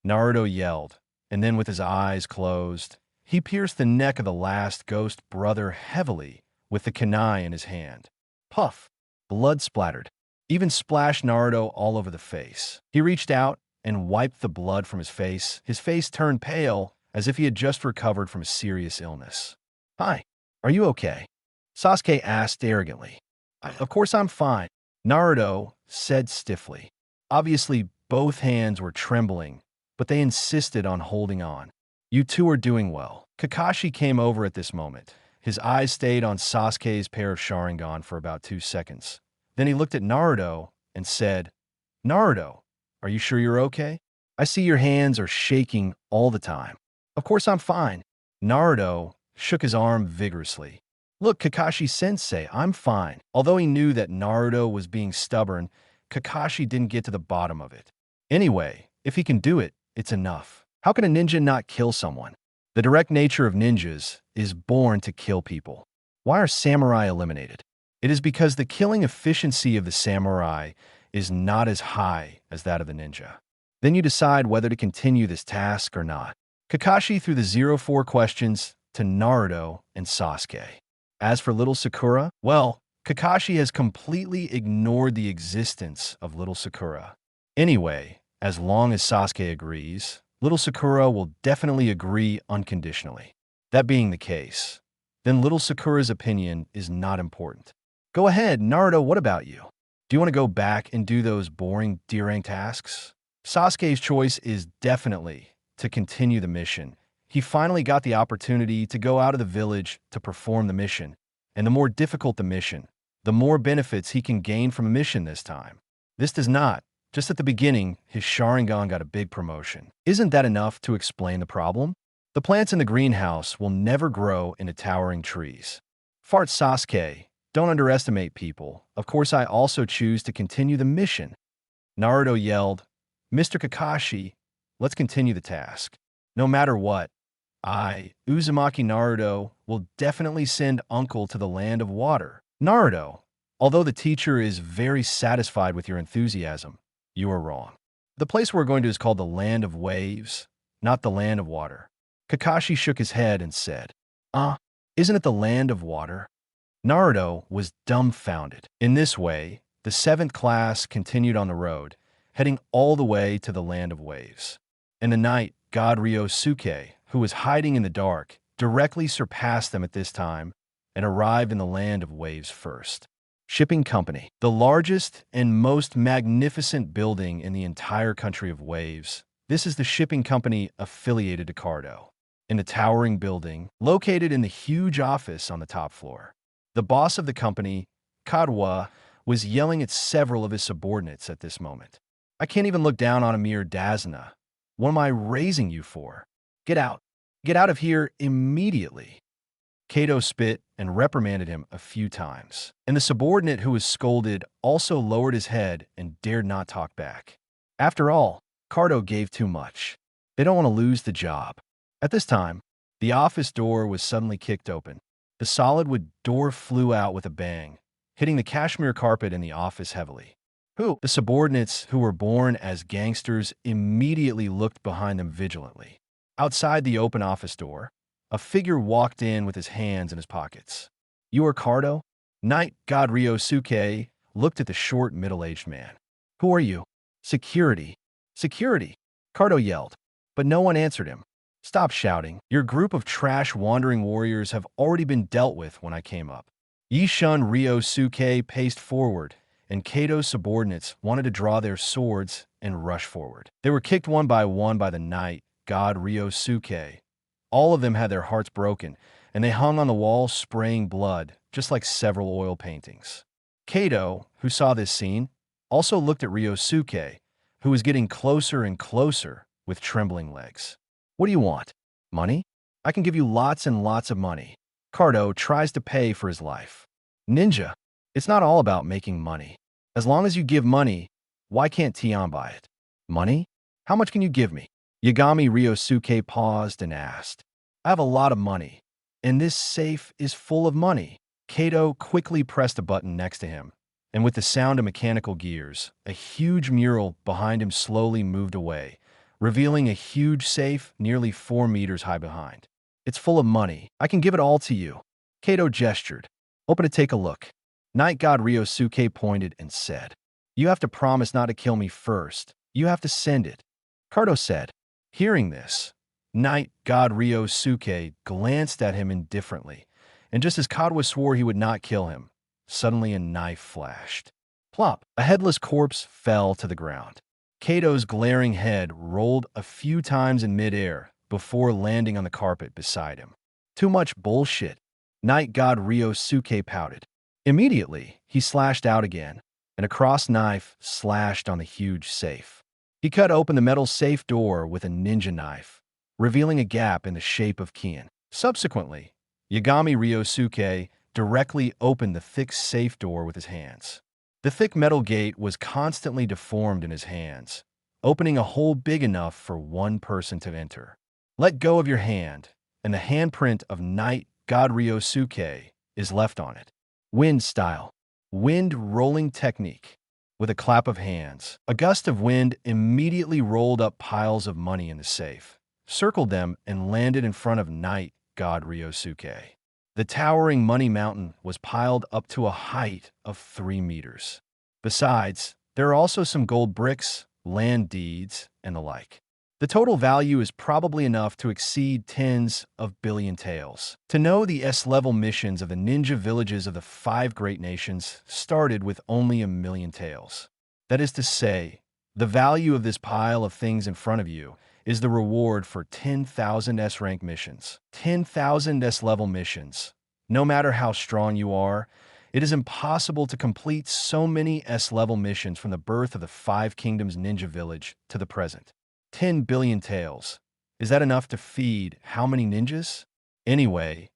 Naruto yelled, and then with his eyes closed, he pierced the neck of the last ghost brother heavily with the kunai in his hand. Puff. Blood splattered. Even splashed Naruto all over the face. He reached out and wiped the blood from his face. His face turned pale as if he had just recovered from a serious illness. Hi, are you okay? Sasuke asked arrogantly. Of course I'm fine, Naruto said stiffly. Obviously, both hands were trembling, but they insisted on holding on. You two are doing well. Kakashi came over at this moment. His eyes stayed on Sasuke's pair of Sharingan for about 2 seconds. Then he looked at Naruto and said, Naruto, are you sure you're okay? I see your hands are shaking all the time. Of course I'm fine. Naruto shook his arm vigorously. Look, Kakashi-sensei, I'm fine. Although he knew that Naruto was being stubborn, Kakashi didn't get to the bottom of it. Anyway, if he can do it, it's enough. How can a ninja not kill someone? The direct nature of ninjas is born to kill people. Why are samurai eliminated? It is because the killing efficiency of the samurai is not as high as that of the ninja. Then you decide whether to continue this task or not. Kakashi threw the 04 questions to Naruto and Sasuke. As for little Sakura, well, Kakashi has completely ignored the existence of little Sakura. Anyway, as long as Sasuke agrees, little Sakura will definitely agree unconditionally. That being the case, then little Sakura's opinion is not important. Go ahead, Naruto, what about you? Do you want to go back and do those boring D-rank tasks? Sasuke's choice is definitely to continue the mission. He finally got the opportunity to go out of the village to perform the mission, and the more difficult the mission, the more benefits he can gain from a mission this time. This does not. Just at the beginning, his Sharingan got a big promotion. Isn't that enough to explain the problem? The plants in the greenhouse will never grow into towering trees. Fart Sasuke, don't underestimate people. Of course, I also choose to continue the mission. Naruto yelled, Mr. Kakashi, let's continue the task. No matter what, I, Uzumaki Naruto, will definitely send Uncle to the land of water. Naruto, although the teacher is very satisfied with your enthusiasm, you are wrong. The place we're going to is called the land of waves, not the land of water. Kakashi shook his head and said, isn't it the land of water? Naruto was dumbfounded. In this way, the 7th class continued on the road, heading all the way to the land of waves. In the night, God Ryosuke, who was hiding in the dark, directly surpassed them at this time and arrived in the land of waves first. Shipping Company, the largest and most magnificent building in the entire country of waves. This is the shipping company affiliated to Cardo. in the towering building located in the huge office on the top floor. The boss of the company, Konoha, was yelling at several of his subordinates at this moment. I can't even look down on a mere Dazna. What am I raising you for? Get out. Get out of here immediately. Kato spit and reprimanded him a few times, and the subordinate who was scolded also lowered his head and dared not talk back. After all, Cardo gave too much. They don't want to lose the job. At this time, the office door was suddenly kicked open. The solid wood door flew out with a bang, hitting the cashmere carpet in the office heavily. The subordinates who were born as gangsters immediately looked behind them vigilantly. Outside the open office door, a figure walked in with his hands in his pockets. You are Cardo? Knight God Ryosuke looked at the short, middle-aged man. Who are you? Security. Security, Cardo yelled, but no one answered him. Stop shouting. Your group of trash wandering warriors have already been dealt with when I came up. Yishun Ryosuke paced forward, and Kato's subordinates wanted to draw their swords and rush forward. They were kicked one by the knight, God Ryosuke. All of them had their hearts broken, and they hung on the wall spraying blood, just like several oil paintings. Kato, who saw this scene, also looked at Ryosuke, who was getting closer and closer with trembling legs. What do you want? Money? I can give you lots and lots of money. Cardo tries to pay for his life. Ninja, it's not all about making money. As long as you give money, why can't Tian buy it? Money? How much can you give me? Yagami Ryosuke paused and asked. I have a lot of money, and this safe is full of money. Kato quickly pressed a button next to him, and with the sound of mechanical gears, a huge mural behind him slowly moved away, revealing a huge safe nearly 4 meters high behind. It's full of money. I can give it all to you. Kato gestured. Open to take a look. Knight God Ryosuke pointed and said, You have to promise not to kill me first. You have to send it. Cardo said. Hearing this, Knight God Ryosuke glanced at him indifferently, and just as Kadwa swore he would not kill him, suddenly a knife flashed. Plop! A headless corpse fell to the ground. Kato's glaring head rolled a few times in midair before landing on the carpet beside him. Too much bullshit. Knight God Ryosuke pouted. Immediately, he slashed out again, and a cross knife slashed on the huge safe. He cut open the metal safe door with a ninja knife, revealing a gap in the shape of Kian. Subsequently, Yagami Ryosuke directly opened the thick safe door with his hands. The thick metal gate was constantly deformed in his hands, opening a hole big enough for one person to enter. Let go of your hand, and the handprint of Knight God Ryosuke is left on it. Wind style. Wind rolling technique. With a clap of hands, a gust of wind immediately rolled up piles of money in the safe, circled them, and landed in front of Knight God Ryosuke. The towering money mountain was piled up to a height of 3 meters. Besides, there are also some gold bricks, land deeds, and the like. The total value is probably enough to exceed tens of billion taels. To know the S-level missions of the ninja villages of the 5 great nations started with only 1 million taels. That is to say, the value of this pile of things in front of you is the reward for 10,000 S-rank missions. 10,000 S-level missions. No matter how strong you are, it is impossible to complete so many S-level missions from the birth of the 5 Kingdoms Ninja Village to the present. 10 billion taels. Is that enough to feed how many ninjas? Anyway,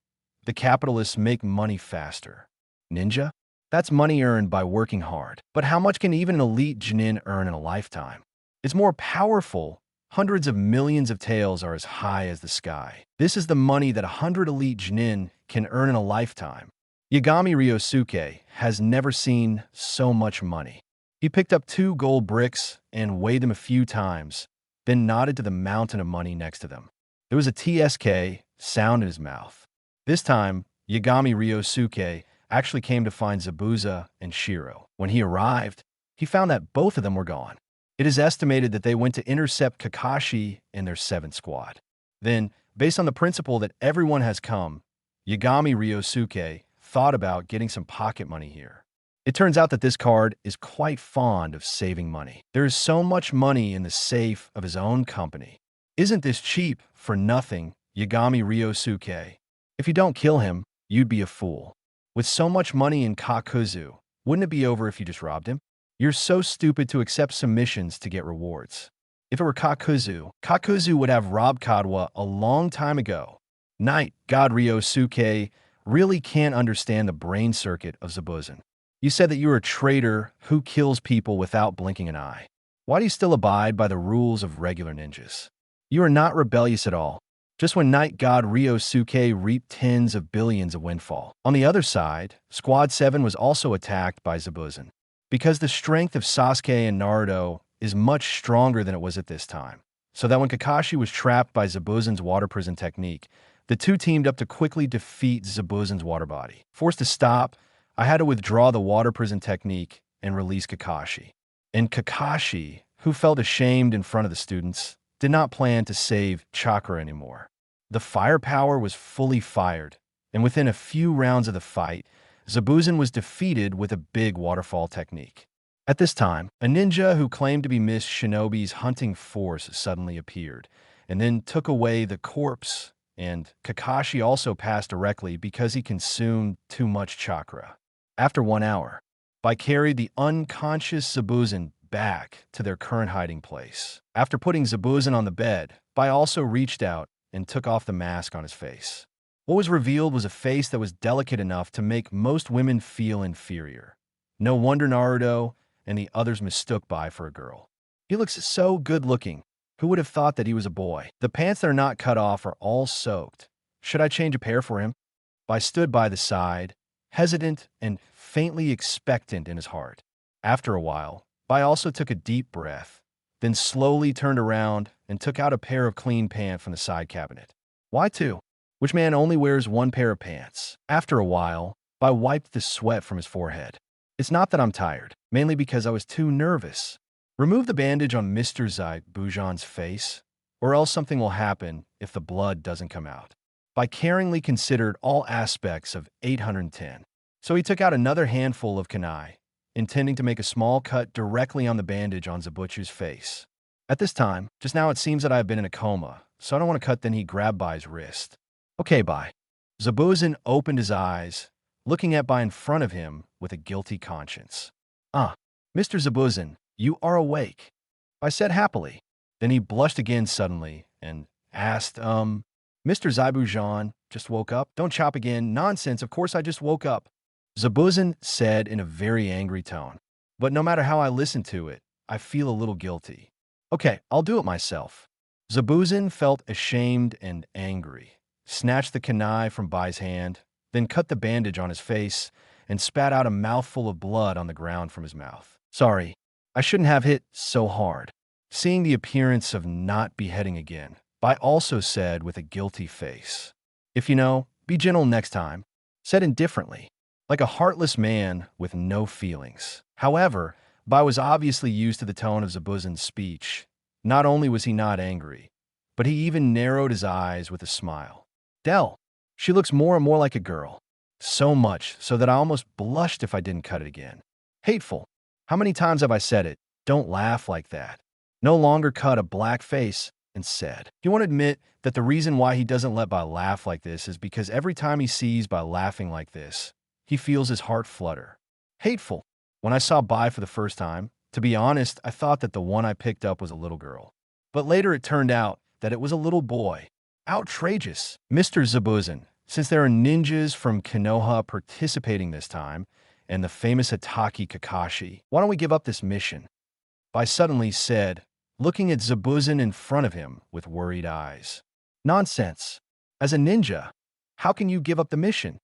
the capitalists make money faster. Ninja? That's money earned by working hard. But how much can even an elite genin earn in a lifetime? It's more powerful. Hundreds of millions of taels are as high as the sky. This is the money that 100 elite genin can earn in a lifetime. Yagami Ryosuke has never seen so much money. He picked up 2 gold bricks and weighed them a few times, then nodded to the mountain of money next to them. There was a TSK sound in his mouth. This time, Yagami Ryosuke actually came to find Zabuza and Shiro. When he arrived, he found that both of them were gone. It is estimated that they went to intercept Kakashi and their 7th squad. Then, based on the principle that everyone has come, Yagami Ryosuke thought about getting some pocket money here. It turns out that this card is quite fond of saving money. There is so much money in the safe of his own company. Isn't this cheap for nothing? Yagami Ryosuke. If you don't kill him, you'd be a fool. With so much money in Kakuzu, wouldn't it be over if you just robbed him? You're so stupid to accept submissions to get rewards. If it were Kakuzu, Kakuzu would have robbed Kadwa a long time ago. Knight God Ryosuke really can't understand the brain circuit of Zabuzen. You said that you were a traitor who kills people without blinking an eye. Why do you still abide by the rules of regular ninjas? You are not rebellious at all. Just when Knight God Ryosuke reaped tens of billions of windfall. On the other side, Squad 7 was also attacked by Zabuzen. Because the strength of Sasuke and Naruto is much stronger than it was at this time. So that when Kakashi was trapped by Zabuzen's water prison technique, the two teamed up to quickly defeat Zabuzen's water body. Forced to stop, I had to withdraw the water prison technique and release Kakashi. And Kakashi, who felt ashamed in front of the students, did not plan to save Chakra anymore. The firepower was fully fired, and within a few rounds of the fight, Zabuzen was defeated with a big waterfall technique. At this time, a ninja who claimed to be Miss Shinobi's hunting force suddenly appeared, and then took away the corpse, and Kakashi also passed directly because he consumed too much chakra. After 1 hour, Bai carried the unconscious Zabuzen back to their current hiding place. After putting Zabuzen on the bed, Bai also reached out and took off the mask on his face. What was revealed was a face that was delicate enough to make most women feel inferior. No wonder Naruto and the others mistook Bai for a girl. He looks so good-looking. Who would have thought that he was a boy? The pants that are not cut off are all soaked. Should I change a pair for him? Bai stood by the side, hesitant and faintly expectant in his heart. After a while, Bai also took a deep breath, then slowly turned around and took out a pair of clean pants from the side cabinet. Why two? Which man only wears one pair of pants? After a while, Bai wiped the sweat from his forehead. It's not that I'm tired, mainly because I was too nervous. Remove the bandage on Mr. Bujan's face, or else something will happen if the blood doesn't come out. Bai caringly considered all aspects of 810. So he took out another handful of kunai, intending to make a small cut directly on the bandage on Zabuchu's face. At this time, just now it seems that I have been in a coma, so I don't want to cut. Then he grabbed Bai's wrist. Okay, Bai. Zabuzen opened his eyes, looking at Bai in front of him with a guilty conscience. Mr. Zabuzen, you are awake, Bai said happily. Then he blushed again suddenly and asked, Mr. Zaibujan just woke up? Don't chop again. Nonsense, of course I just woke up. Zabuzen said in a very angry tone. But no matter how I listen to it, I feel a little guilty. Okay, I'll do it myself. Zabuzen felt ashamed and angry, snatched the kunai from Bai's hand, then cut the bandage on his face and spat out a mouthful of blood on the ground from his mouth. Sorry, I shouldn't have hit so hard. Seeing the appearance of not beheading again, Bai also said with a guilty face. If you know, be gentle next time, said indifferently, like a heartless man with no feelings. However, Bai was obviously used to the tone of Zabuzen's speech. Not only was he not angry, but he even narrowed his eyes with a smile. Dell, she looks more and more like a girl. So much so that I almost blushed if I didn't cut it again. Hateful. How many times have I said it? Don't laugh like that. No longer cut a black face and said. You want to admit that the reason why he doesn't let Bai laugh like this is because every time he sees Bai laughing like this, he feels his heart flutter. Hateful. When I saw Bai for the first time, to be honest, I thought that the one I picked up was a little girl. But later it turned out that it was a little boy. Outrageous. Mr. Zabuzen, since there are ninjas from Konoha participating this time, and the famous Hatake Kakashi, why don't we give up this mission? Bai suddenly said, looking at Zabuzen in front of him with worried eyes. Nonsense. As a ninja, how can you give up the mission?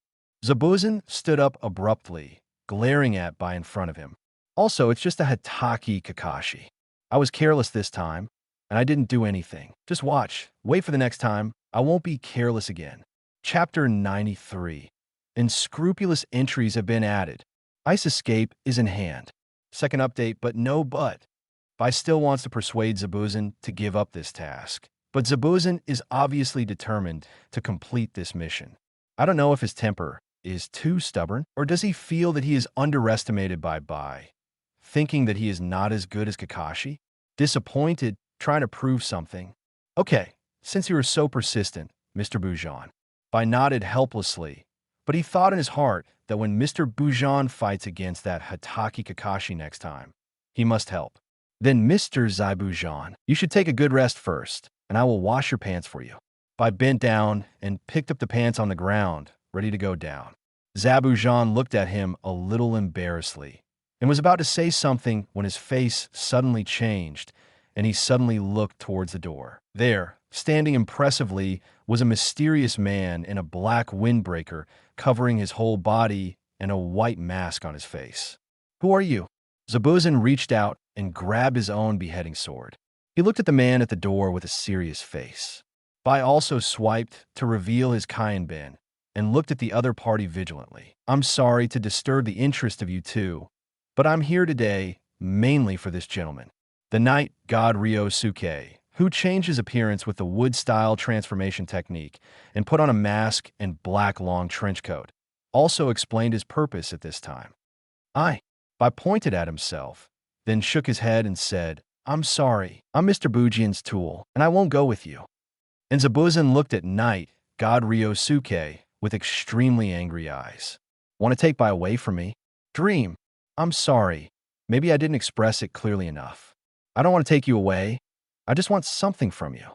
Zabuzen stood up abruptly, glaring at Bai in front of him. Also, it's just a Hatake Kakashi. I was careless this time, and I didn't do anything. Just watch. Wait for the next time. I won't be careless again. Chapter 93. Unscrupulous entries have been added. Ice escape is in hand. Second update, but no but. Bai still wants to persuade Zabuzen to give up this task. But Zabuzen is obviously determined to complete this mission. I don't know if his temper is too stubborn, or does he feel that he is underestimated by Bai, thinking that he is not as good as Kakashi? Disappointed, trying to prove something. Okay, since you are so persistent, Mr. Bujan. Bai nodded helplessly, but he thought in his heart that when Mr. Bujan fights against that Hatake Kakashi next time, he must help. Then Mr. Zaibujan, you should take a good rest first, and I will wash your pants for you. Bai bent down and picked up the pants on the ground, ready to go down. Zabujan looked at him a little embarrassedly and was about to say something when his face suddenly changed and he suddenly looked towards the door. There, standing impressively, was a mysterious man in a black windbreaker covering his whole body and a white mask on his face. Who are you? Zabujan reached out and grabbed his own beheading sword. He looked at the man at the door with a serious face. Bai also swiped to reveal his Kaienben and looked at the other party vigilantly. I'm sorry to disturb the interest of you two, but I'm here today mainly for this gentleman, the Night God Ryosuke, who changed his appearance with the wood-style transformation technique and put on a mask and black long trench coat. Also explained his purpose at this time. Bai pointed at himself, then shook his head and said, I'm sorry, I'm Mr. Bujian's tool, and I won't go with you. And Zabujan looked at Night God Ryosuke with extremely angry eyes. Want to take Bai away from me? Dream, I'm sorry. Maybe I didn't express it clearly enough. I don't want to take you away. I just want something from you.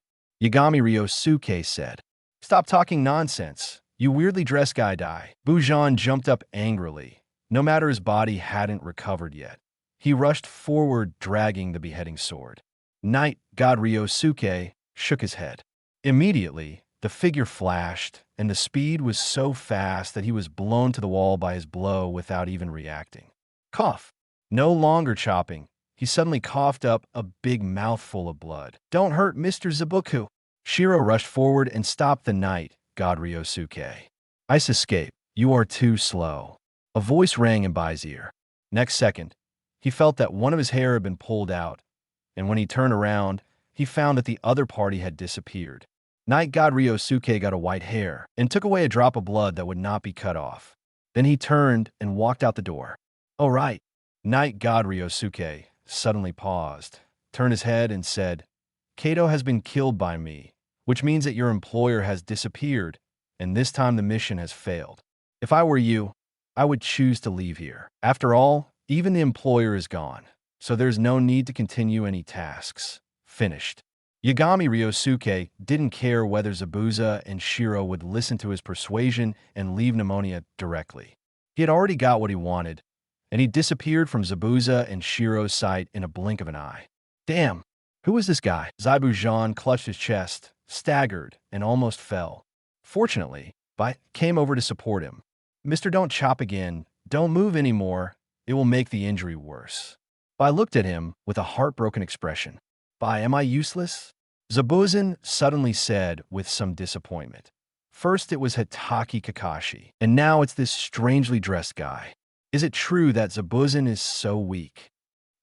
Yagami Ryosuke said. Stop talking nonsense, you weirdly dressed guy. Bujan jumped up angrily, no matter his body hadn't recovered yet. He rushed forward, dragging the beheading sword. Night God Ryosuke shook his head. Immediately, the figure flashed, and the speed was so fast that he was blown to the wall by his blow without even reacting. Cough. No longer chopping, he suddenly coughed up a big mouthful of blood. Don't hurt Mr. Zabuku. Shiro rushed forward and stopped the Night God Ryosuke. Ice escape. You are too slow. A voice rang in Bai's ear. Next second, he felt that one of his hair had been pulled out, and when he turned around, he found that the other party had disappeared. Night God Ryosuke got a white hair and took away a drop of blood that would not be cut off. Then he turned and walked out the door. Oh right. Night God Ryosuke suddenly paused, turned his head and said, Kato has been killed by me, which means that your employer has disappeared, and this time the mission has failed. If I were you, I would choose to leave here. After all, even the employer is gone, so there's no need to continue any tasks. Finished. Yagami Ryosuke didn't care whether Zabuza and Shiro would listen to his persuasion and leave Pneumonia directly. He had already got what he wanted, and he disappeared from Zabuza and Shiro's sight in a blink of an eye. Damn, who was this guy? Zaibujan clutched his chest, staggered, and almost fell. Fortunately, Bai came over to support him. Mister, don't chop again. Don't move anymore. It will make the injury worse. Bai looked at him with a heartbroken expression. Bai, am I useless? Zabuza suddenly said with some disappointment. First it was Hatake Kakashi, and now it's this strangely dressed guy. Is it true that Zabuza is so weak?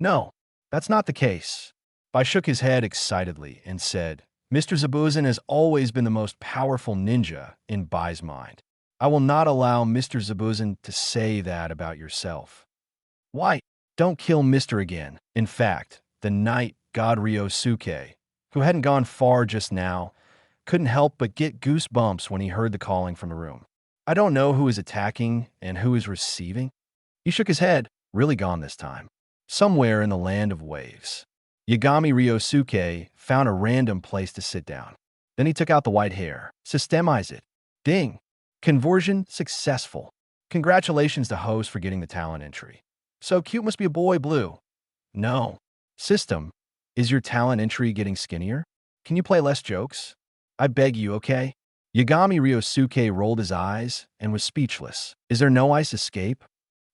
No, that's not the case. Bai shook his head excitedly and said, Mr. Zabuza has always been the most powerful ninja in Bai's mind. I will not allow Mr. Zabuza to say that about yourself. Why? Don't kill Mr. again. In fact, the Night God Ryosuke, who hadn't gone far just now, couldn't help but get goosebumps when he heard the calling from the room. I don't know who is attacking and who is receiving. He shook his head, really gone this time. Somewhere in the land of waves. Yagami Ryosuke found a random place to sit down. Then he took out the white hair. Systemize it. Ding. Conversion successful. Congratulations to host for getting the talent entry. So cute must be a boy blue. No. System, is your talent entry getting skinnier? Can you play less jokes? I beg you, okay? Yagami Ryosuke rolled his eyes and was speechless. Is there no ice escape?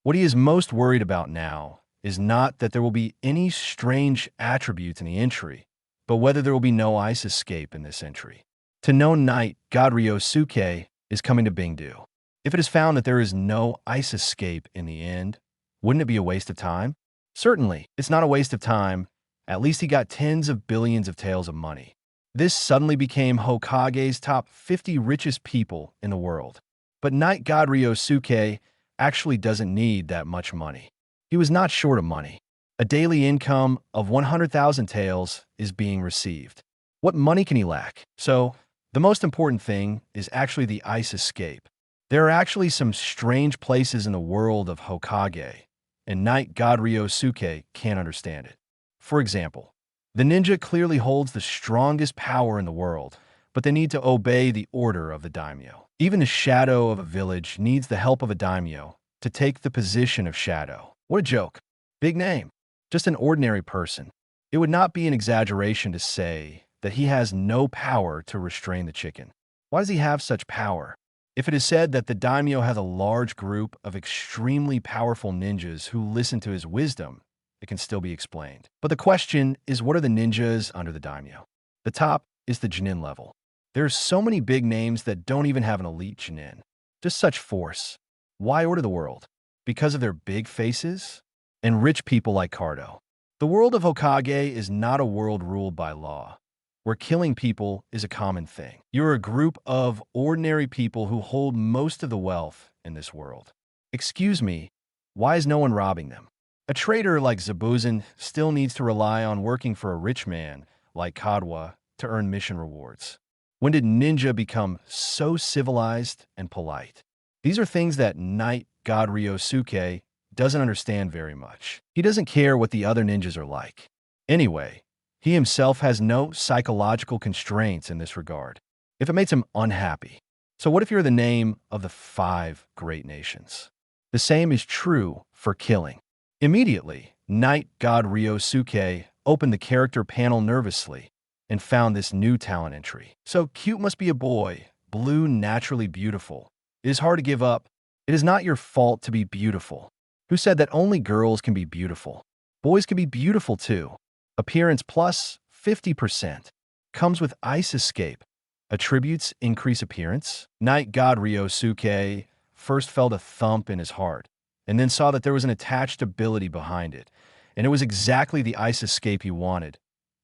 What he is most worried about now is not that there will be any strange attributes in the entry, but whether there will be no ice escape in this entry. To know Night God Ryosuke is coming to Bingdu. If it is found that there is no ice escape in the end, wouldn't it be a waste of time? Certainly, it's not a waste of time. At least he got tens of billions of taels of money. This suddenly became Hokage's top 50 richest people in the world. But Night God Ryosuke actually doesn't need that much money. He was not short of money. A daily income of 100,000 taels is being received. What money can he lack? So, The most important thing is actually the ice escape. There are actually some strange places in the world of Hokage, and Night God Ryosuke can't understand it. For example, the ninja clearly holds the strongest power in the world, but they need to obey the order of the daimyo. Even the shadow of a village needs the help of a daimyo to take the position of shadow. What a joke. Big name. Just an ordinary person. It would not be an exaggeration to say that he has no power to restrain the chicken. Why does he have such power? If it is said that the daimyo has a large group of extremely powerful ninjas who listen to his wisdom, it can still be explained. But the question is, what are the ninjas under the daimyo? The top is the genin level. There's so many big names that don't even have an elite genin. Just such force. Why order the world? Because of their big faces? And rich people like Cardo. The world of Hokage is not a world ruled by law, where killing people is a common thing. You're a group of ordinary people who hold most of the wealth in this world. Excuse me, why is no one robbing them? A trader like Zabuza still needs to rely on working for a rich man like Kadwa to earn mission rewards. When did ninja become so civilized and polite? These are things that Night God Ryosuke doesn't understand very much. He doesn't care what the other ninjas are like. Anyway, he himself has no psychological constraints in this regard, if it makes him unhappy. So what if you're the name of the 5 great nations? The same is true for killing. Immediately, Night God Ryosuke opened the character panel nervously and found this new talent entry. So cute must be a boy, blue naturally beautiful. It is hard to give up. It is not your fault to be beautiful. Who said that only girls can be beautiful? Boys can be beautiful too. Appearance plus 50%. Comes with ice escape. Attributes increase appearance. Night God Ryosuke first felt a thump in his heart, and then saw that there was an attached ability behind it, and it was exactly the ice escape he wanted,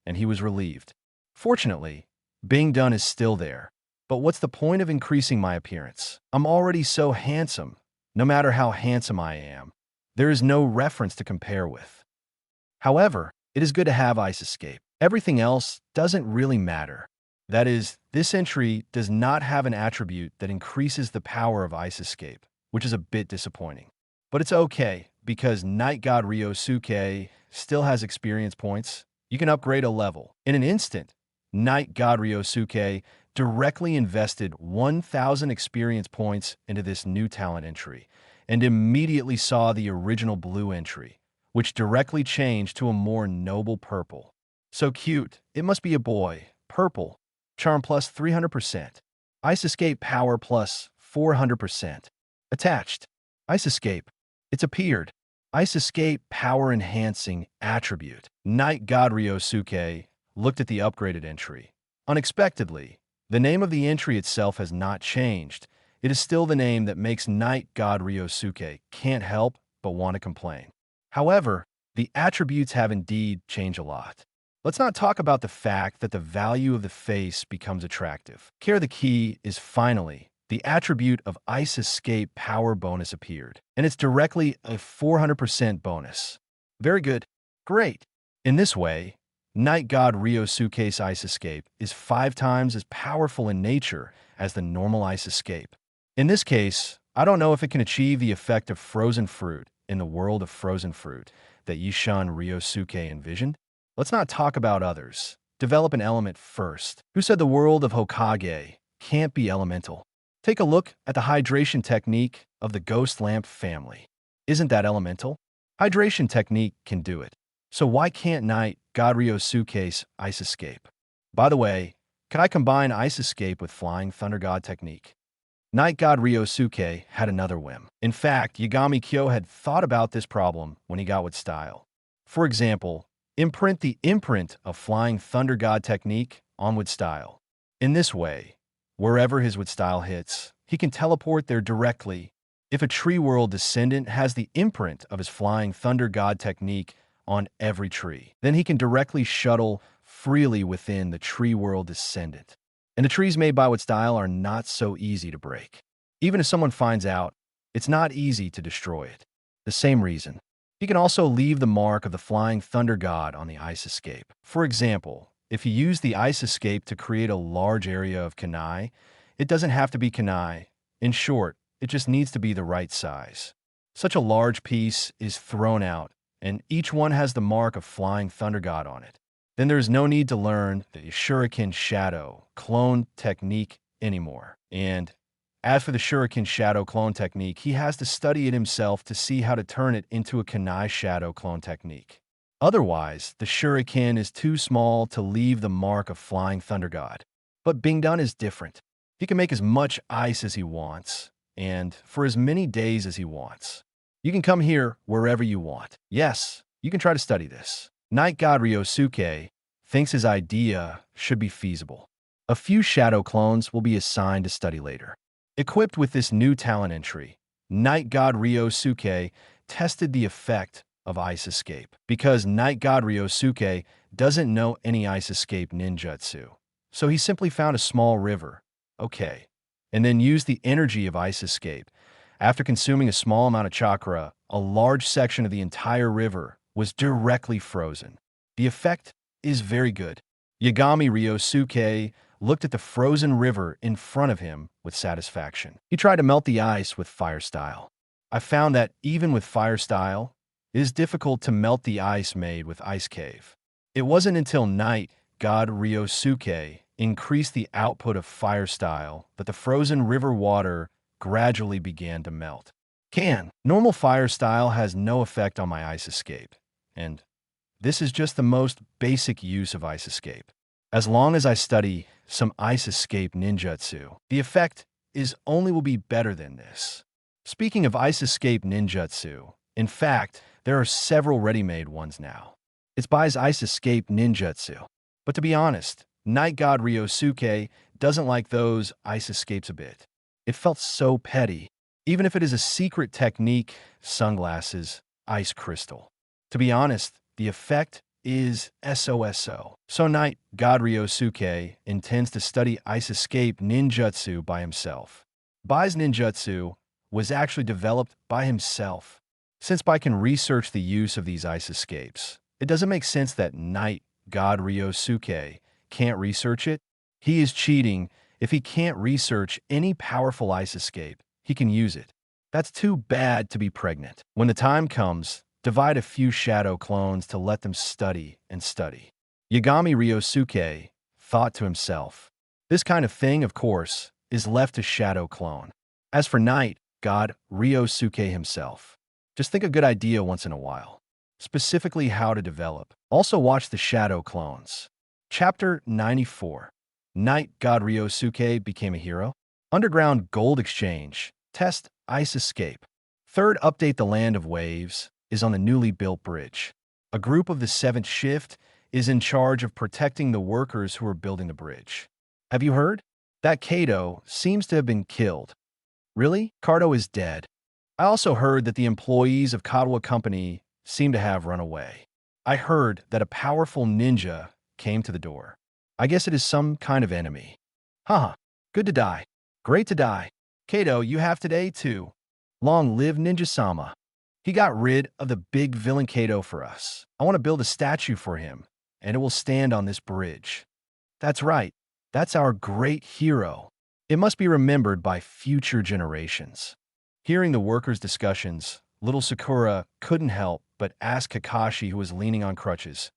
and he was relieved. Fortunately, being done is still there. But what's the point of increasing my appearance? I'm already so handsome. No matter how handsome I am, there is no reference to compare with. However, it is good to have ice escape. Everything else doesn't really matter. That is, this entry does not have an attribute that increases the power of ice escape, which is a bit disappointing. But it's okay, because Night God Ryosuke still has experience points. You can upgrade a level. In an instant, Night God Ryosuke directly invested 1,000 experience points into this new talent entry, and immediately saw the original blue entry, which directly changed to a more noble purple. So cute, it must be a boy. Purple. Charm plus 300%. Ice escape power plus 400%. Attached. Ice escape. It's appeared. Ice escape power enhancing attribute. Night God Ryosuke looked at the upgraded entry. Unexpectedly, the name of the entry itself has not changed. It is still the name that makes Night God Ryosuke can't help but want to complain. However, the attributes have indeed changed a lot. Let's not talk about the fact that the value of the face becomes attractive. Care the key is finally, the attribute of Ice Escape Power bonus appeared, and it's directly a 400% bonus. Very good. Great. In this way, Night God Ryosuke's Ice Escape is 5 times as powerful in nature as the normal Ice Escape. In this case, I don't know if it can achieve the effect of frozen fruit in the world of frozen fruit that Yishan Ryosuke envisioned. Let's not talk about others. Develop an element first. Who said the world of Hokage can't be elemental? Take a look at the hydration technique of the Ghost Lamp family. Isn't that elemental? Hydration technique can do it. So why can't Night God Ryosuke's Ice Escape? By the way, can I combine Ice Escape with Flying Thunder God technique? Night God Ryosuke had another whim. In fact, Yagami Kyo had thought about this problem when he got with style. For example, imprint the imprint of Flying Thunder God technique on wood style. In this way, wherever his wood style hits, he can teleport there directly. If a tree world descendant has the imprint of his Flying Thunder God technique on every tree, then he can directly shuttle freely within the tree world descendant. And the trees made by wood style are not so easy to break. Even if someone finds out, it's not easy to destroy it. The same reason. He can also leave the mark of the Flying Thunder God on the Ice Escape. For example, If you use the ice escape to create a large area of kunai, it doesn't have to be kunai. In short, it just needs to be the right size. Such a large piece is thrown out, and each one has the mark of Flying Thunder God on it. Then there is no need to learn the Shuriken Shadow clone technique anymore. And as for the Shuriken Shadow clone technique, he has to study it himself to see how to turn it into a kunai shadow clone technique. Otherwise, the Shuriken is too small to leave the mark of Flying Thunder God. But Bingdun is different. He can make as much ice as he wants, and for as many days as he wants. You can come here wherever you want. Yes, you can try to study this. Night God Ryosuke thinks his idea should be feasible. A few shadow clones will be assigned to study later. Equipped with this new talent entry, Night God Ryosuke tested the effect of ice escape. Because Night God Ryosuke doesn't know any ice escape ninjutsu, so he simply found a small river, and then used the energy of ice escape. After consuming a small amount of chakra, a large section of the entire river was directly frozen. The effect is very good. Yagami Ryosuke looked at the frozen river in front of him with satisfaction. He tried to melt the ice with fire style. I found that even with fire style, it is difficult to melt the ice made with ice cave. It wasn't until Night God Ryosuke increased the output of fire style that the frozen river water gradually began to melt. Normal fire style has no effect on my ice escape, and this is just the most basic use of ice escape. As long as I study some ice escape ninjutsu, the effect will be better than this. Speaking of ice escape ninjutsu, in fact, there are several ready-made ones now. It's by his ice escape ninjutsu. But to be honest, Night God Ryosuke doesn't like those ice escapes a bit. It felt so petty. Even if it is a secret technique, sunglasses, ice crystal. To be honest, the effect is SOSO. So Night God Ryosuke intends to study ice escape ninjutsu by himself. Bai's ninjutsu was actually developed by himself. Since Bai can research the use of these ice escapes, it doesn't make sense that Night God Ryosuke can't research it. He is cheating. If he can't research any powerful ice escape, he can use it. That's too bad to be pregnant. When the time comes, divide a few shadow clones to let them study and study. Yagami Ryosuke thought to himself. This kind of thing, of course, is left to shadow clone. As for Night God Ryosuke himself, just think a good idea once in a while. Specifically how to develop. Also watch the shadow clones. Chapter 94. Night God Ryosuke became a hero. Underground Gold Exchange. Test Ice Escape. Third update, the Land of Waves, is on the newly built bridge. A group of the 7th Shift is in charge of protecting the workers who are building the bridge. Have you heard? That Kato seems to have been killed. Really? Kato is dead. I also heard that the employees of Kadwa Company seem to have run away. I heard that a powerful ninja came to the door. I guess it is some kind of enemy. Haha, good to die. Great to die. Kato, you have today too. Long live Ninja-sama. He got rid of the big villain Kato for us. I want to build a statue for him, and it will stand on this bridge. That's right. That's our great hero. It must be remembered by future generations. Hearing the workers' discussions, little Sakura couldn't help but ask Kakashi, who was leaning on crutches.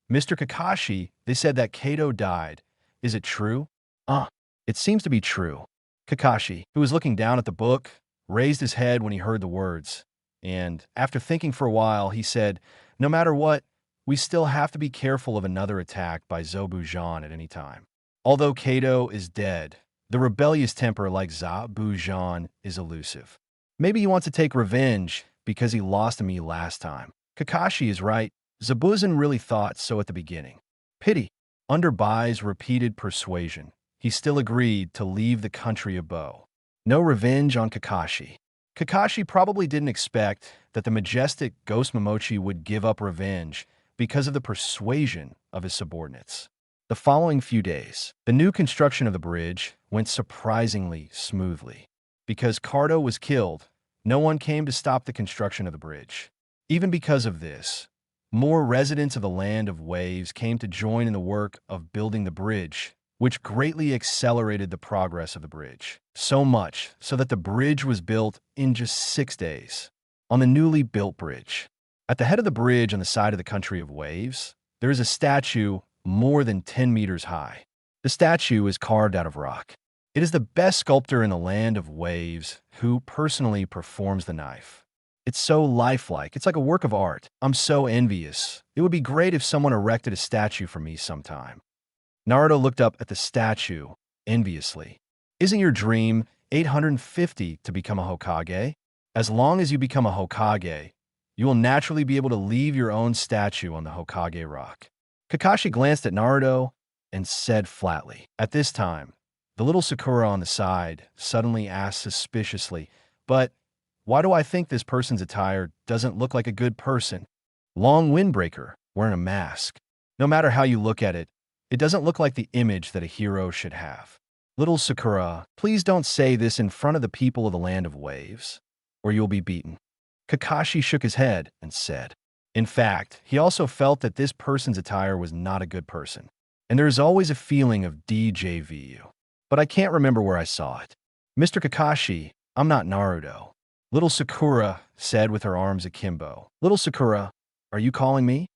Mr. Kakashi, they said that Kato died. Is it true? It seems to be true. Kakashi, who was looking down at the book, raised his head when he heard the words. And after thinking for a while, he said, no matter what, we still have to be careful of another attack by Zobujan at any time. Although Kato is dead, the rebellious temper like Zobujan is elusive. Maybe he wants to take revenge because he lost to me last time. Kakashi is right. Zabuza really thought so at the beginning. Pity. Under Bai's repeated persuasion, he still agreed to leave the country of Bo. No revenge on Kakashi. Kakashi probably didn't expect that the majestic Ghost Momochi would give up revenge because of the persuasion of his subordinates. The following few days, the new construction of the bridge went surprisingly smoothly. Because Kato was killed, no one came to stop the construction of the bridge. Even because of this, more residents of the Land of Waves came to join in the work of building the bridge, which greatly accelerated the progress of the bridge. So much so that the bridge was built in just 6 days. On the newly built bridge, at the head of the bridge on the side of the country of waves, there is a statue more than 10 meters high. The statue is carved out of rock. It is the best sculptor in the Land of Waves who personally performs the knife. It's so lifelike. It's like a work of art. I'm so envious. It would be great if someone erected a statue for me sometime. Naruto looked up at the statue enviously. Isn't your dream 850 to become a Hokage? As long as you become a Hokage, you will naturally be able to leave your own statue on the Hokage rock. Kakashi glanced at Naruto and said flatly. At this time, the little Sakura on the side suddenly asked suspiciously, "But why do I think this person's attire doesn't look like a good person? Long windbreaker, wearing a mask. No matter how you look at it, it doesn't look like the image that a hero should have. Little Sakura, please don't say this in front of the people of the Land of Waves, or you'll be beaten." Kakashi shook his head and said, in fact, he also felt that this person's attire was not a good person. And there is always a feeling of DJVU. But I can't remember where I saw it. Mr. Kakashi, I'm not Naruto. Little Sakura said with her arms akimbo. Little Sakura, are you calling me?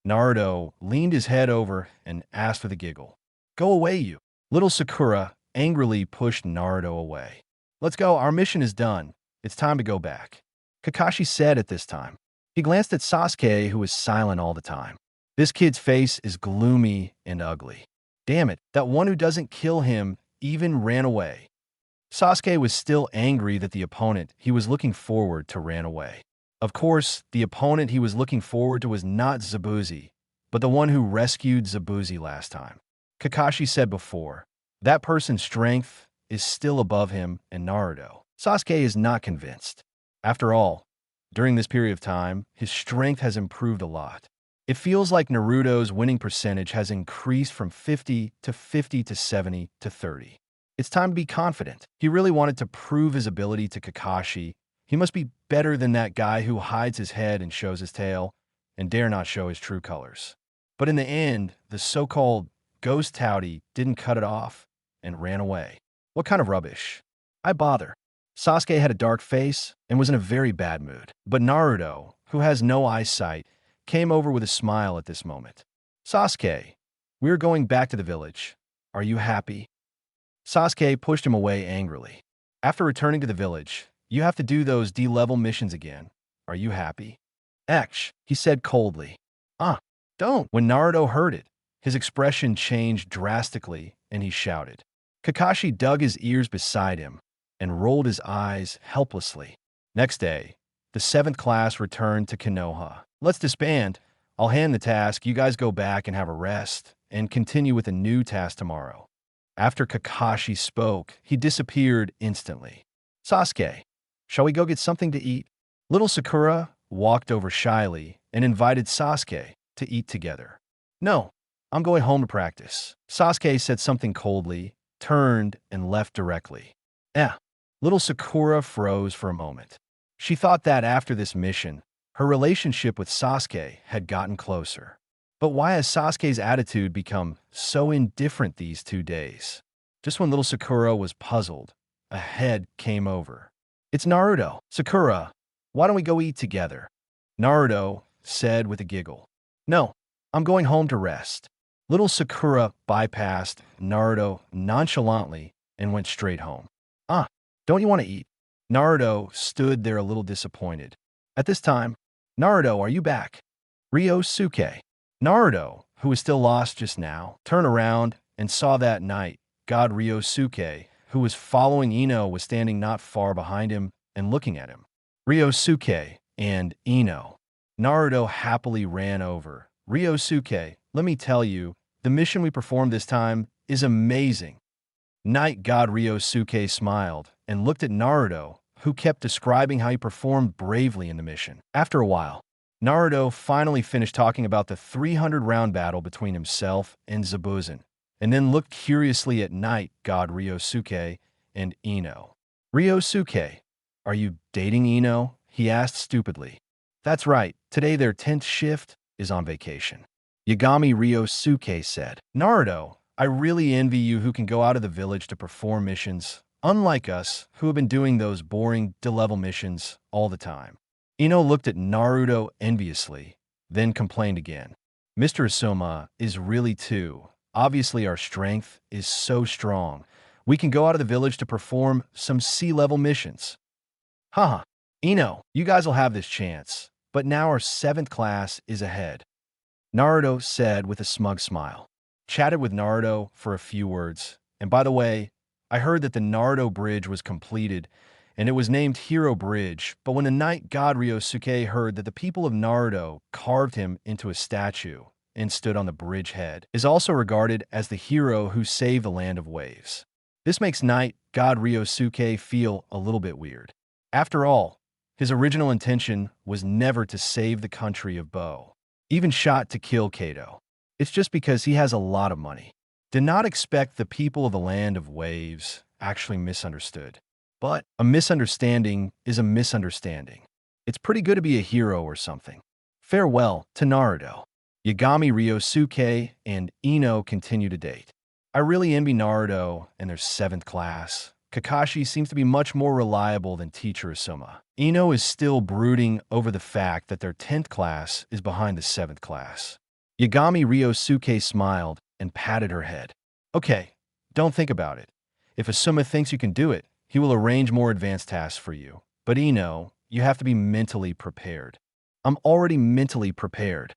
Naruto leaned his head over and asked with a giggle. Go away, you. Little Sakura angrily pushed Naruto away. Let's go, our mission is done. It's time to go back. Kakashi said at this time. He glanced at Sasuke, who was silent all the time. This kid's face is gloomy and ugly. Damn it, that one who doesn't kill him even ran away. Sasuke was still angry that the opponent he was looking forward to ran away. Of course, the opponent he was looking forward to was not Zabuzi, but the one who rescued Zabuzi last time. Kakashi said before, that person's strength is still above him and Naruto. Sasuke is not convinced. After all, during this period of time, his strength has improved a lot. It feels like Naruto's winning percentage has increased from 50 to 50 to 70 to 30. It's time to be confident. He really wanted to prove his ability to Kakashi. He must be better than that guy who hides his head and shows his tail and dare not show his true colors. But in the end, the so-called ghost touty didn't cut it off and ran away. What kind of rubbish? I bother. Sasuke had a dark face and was in a very bad mood. But Naruto, who has no eyesight, came over with a smile at this moment. Sasuke, we are going back to the village. Are you happy? Sasuke pushed him away angrily. After returning to the village, you have to do those D-level missions again. Are you happy? Eksh, he said coldly. Don't. When Naruto heard it, his expression changed drastically and he shouted. Kakashi dug his ears beside him and rolled his eyes helplessly. Next day, the 7th class returned to Konoha. Let's disband. I'll hand the task. You guys go back and have a rest and continue with a new task tomorrow. After Kakashi spoke, he disappeared instantly. Sasuke, shall we go get something to eat? Little Sakura walked over shyly and invited Sasuke to eat together. No, I'm going home to practice. Sasuke said something coldly, turned, and left directly. Little Sakura froze for a moment. She thought that after this mission, her relationship with Sasuke had gotten closer. But why has Sasuke's attitude become so indifferent these 2 days? Just when little Sakura was puzzled, a head came over. It's Naruto. Sakura, why don't we go eat together? Naruto said with a giggle. No, I'm going home to rest. Little Sakura bypassed Naruto nonchalantly and went straight home. Don't you want to eat? Naruto stood there a little disappointed. At this time, Naruto, are you back? Ryosuke. Naruto, who was still lost just now, turned around and saw that night God Ryosuke, who was following Ino, was standing not far behind him and looking at him. Ryosuke and Ino. Naruto happily ran over. Ryosuke, let me tell you, the mission we performed this time is amazing. Night God Ryosuke smiled and looked at Naruto, who kept describing how he performed bravely in the mission. After a while, Naruto finally finished talking about the 300-round battle between himself and Zabuza, and then looked curiously at Night God Ryosuke and Ino. Ryosuke, are you dating Ino? He asked stupidly. That's right, today their 10th shift is on vacation. Yagami Ryosuke said, Naruto, I really envy you who can go out of the village to perform missions, unlike us, who have been doing those boring D-level missions all the time. Ino looked at Naruto enviously, then complained again. Mr. Asoma is really too. Obviously our strength is so strong. We can go out of the village to perform some C-level missions. Haha, Ino, you guys will have this chance, but now our 7th class is ahead. Naruto said with a smug smile. Chatted with Naruto for a few words, and by the way, I heard that the Naruto Bridge was completed, and it was named Hero Bridge, but when the Night God Ryosuke heard that the people of Naruto carved him into a statue and stood on the bridge head, is also regarded as the hero who saved the land of waves. This makes Night God Ryosuke feel a little bit weird. After all, his original intention was never to save the country of Bo, even shot to kill Kato. It's just because he has a lot of money. Did not expect the people of the land of waves actually misunderstood. But a misunderstanding is a misunderstanding. It's pretty good to be a hero or something. Farewell to Naruto. Yagami Ryosuke and Ino continue to date. I really envy Naruto and their 7th class. Kakashi seems to be much more reliable than Teacher Asoma. Ino is still brooding over the fact that their 10th class is behind the 7th class. Yagami Ryosuke smiled and patted her head. Okay, don't think about it. If Asuma thinks you can do it, he will arrange more advanced tasks for you. But Ino, you have to be mentally prepared. I'm already mentally prepared.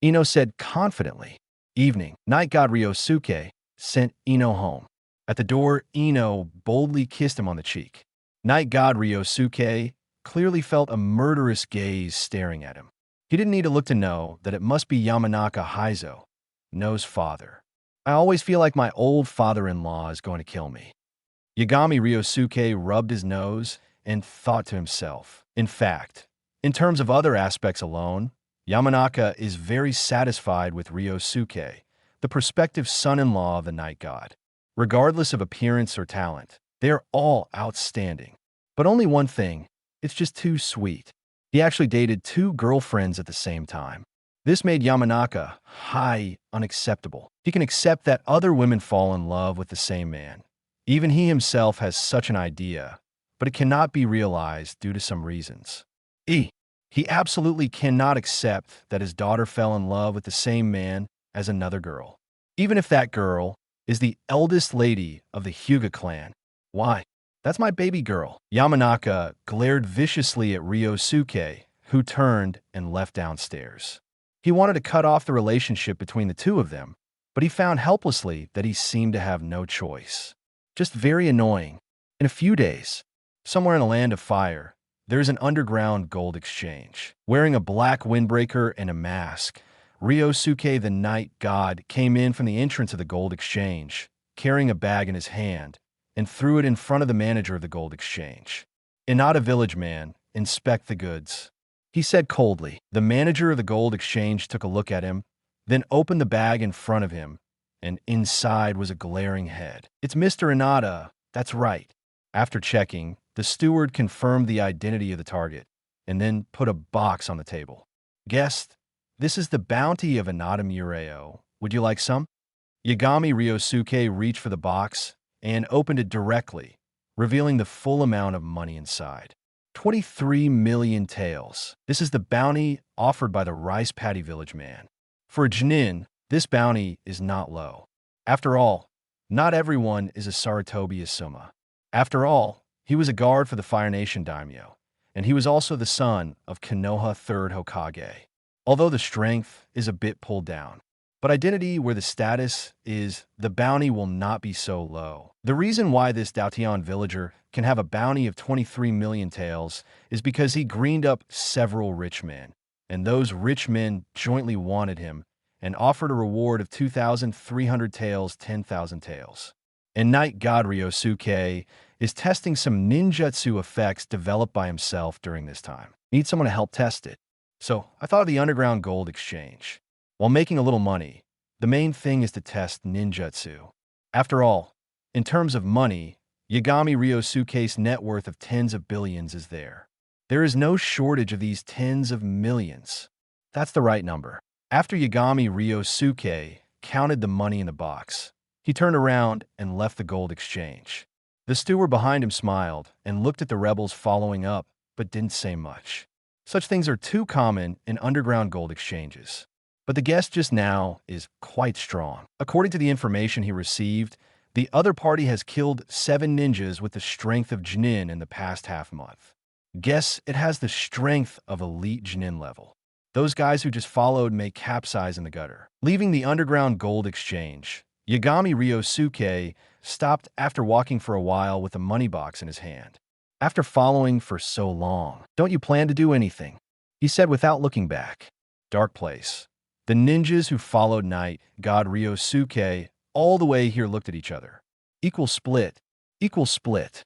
Ino said confidently. Evening, Night God Ryosuke sent Ino home. At the door, Ino boldly kissed him on the cheek. Night God Ryosuke clearly felt a murderous gaze staring at him. He didn't need to look to know that it must be Yamanaka Haizo, No's father. I always feel like my old father-in-law is going to kill me. Yagami Ryosuke rubbed his nose and thought to himself. In fact, in terms of other aspects alone, Yamanaka is very satisfied with Ryosuke, the prospective son-in-law of the Night God. Regardless of appearance or talent, they are all outstanding. But only one thing, it's just too sweet. He actually dated 2 girlfriends at the same time. This made Yamanaka unacceptable. He can accept that other women fall in love with the same man. Even he himself has such an idea, but it cannot be realized due to some reasons. He absolutely cannot accept that his daughter fell in love with the same man as another girl. Even if that girl is the eldest lady of the Hyuga clan. Why? That's my baby girl. Yamanaka glared viciously at Ryosuke, who turned and left downstairs. He wanted to cut off the relationship between the two of them, but he found helplessly that he seemed to have no choice. Just very annoying. In a few days, somewhere in a land of fire, there is an underground gold exchange. Wearing a black windbreaker and a mask, Ryosuke the Night God came in from the entrance of the gold exchange, carrying a bag in his hand, and threw it in front of the manager of the gold exchange. Inada village man, inspect the goods. He said coldly. The manager of the gold exchange took a look at him, then opened the bag in front of him, and inside was a glaring head. It's Mr. Inada, that's right. After checking, the steward confirmed the identity of the target, and then put a box on the table. Guest, this is the bounty of Inada Mureo. Would you like some? Yagami Ryosuke reached for the box and opened it directly, revealing the full amount of money inside. 23 million taels. This is the bounty offered by the rice paddy village man. For a Jnin, this bounty is not low. After all, not everyone is a Sarutobi Asuma. After all, he was a guard for the Fire Nation daimyo, and he was also the son of Konoha 3rd Hokage. Although the strength is a bit pulled down, but identity where the status is, the bounty will not be so low. The reason why this Daotian villager can have a bounty of 23 million taels is because he greened up several rich men, and those rich men jointly wanted him and offered a reward of 2,300 taels, 10,000 taels. And Night God Ryosuke is testing some ninjutsu effects developed by himself during this time. Need someone to help test it. So I thought of the underground gold exchange. While making a little money, the main thing is to test ninjutsu. After all, in terms of money, Yagami Ryosuke's net worth of tens of billions is there. There is no shortage of these tens of millions. That's the right number. After Yagami Ryosuke counted the money in the box, he turned around and left the gold exchange. The steward behind him smiled and looked at the rebels following up, but didn't say much. Such things are too common in underground gold exchanges. But the guest just now is quite strong. According to the information he received, the other party has killed 7 ninjas with the strength of Jnin in the past half-month. Guess it has the strength of elite Jnin level. Those guys who just followed may capsize in the gutter. Leaving the underground gold exchange, Yagami Ryosuke stopped after walking for a while with a money box in his hand. After following for so long, don't you plan to do anything? He said without looking back. Dark place. The ninjas who followed Night God Ryosuke all the way here looked at each other. Equal split. Equal split.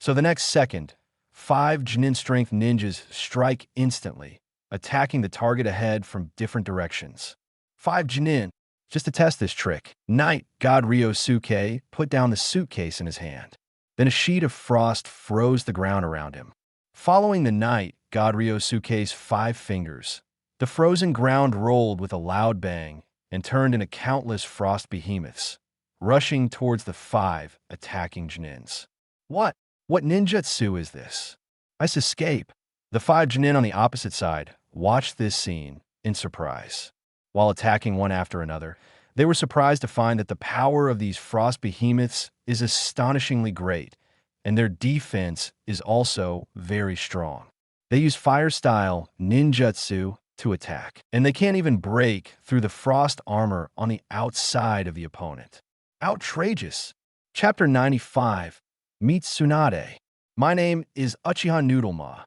So the next second, 5 Jnin strength ninjas strike instantly, attacking the target ahead from different directions. 5 Jnin. Just to test this trick, Night God Ryosuke put down the suitcase in his hand. Then a sheet of frost froze the ground around him. Following the Night God Ryosuke's 5 fingers, the frozen ground rolled with a loud bang and turned into countless frost behemoths, rushing towards the 5 attacking Jnins. What ninjutsu is this? Ice escape. The 5 Jnin on the opposite side watched this scene in surprise. While attacking one after another, they were surprised to find that the power of these frost behemoths is astonishingly great, and their defense is also very strong. They use fire-style ninjutsu to attack, and they can't even break through the frost armor on the outside of the opponent. Outrageous! Chapter 95, Meet Tsunade. My name is Uchiha Noodlema.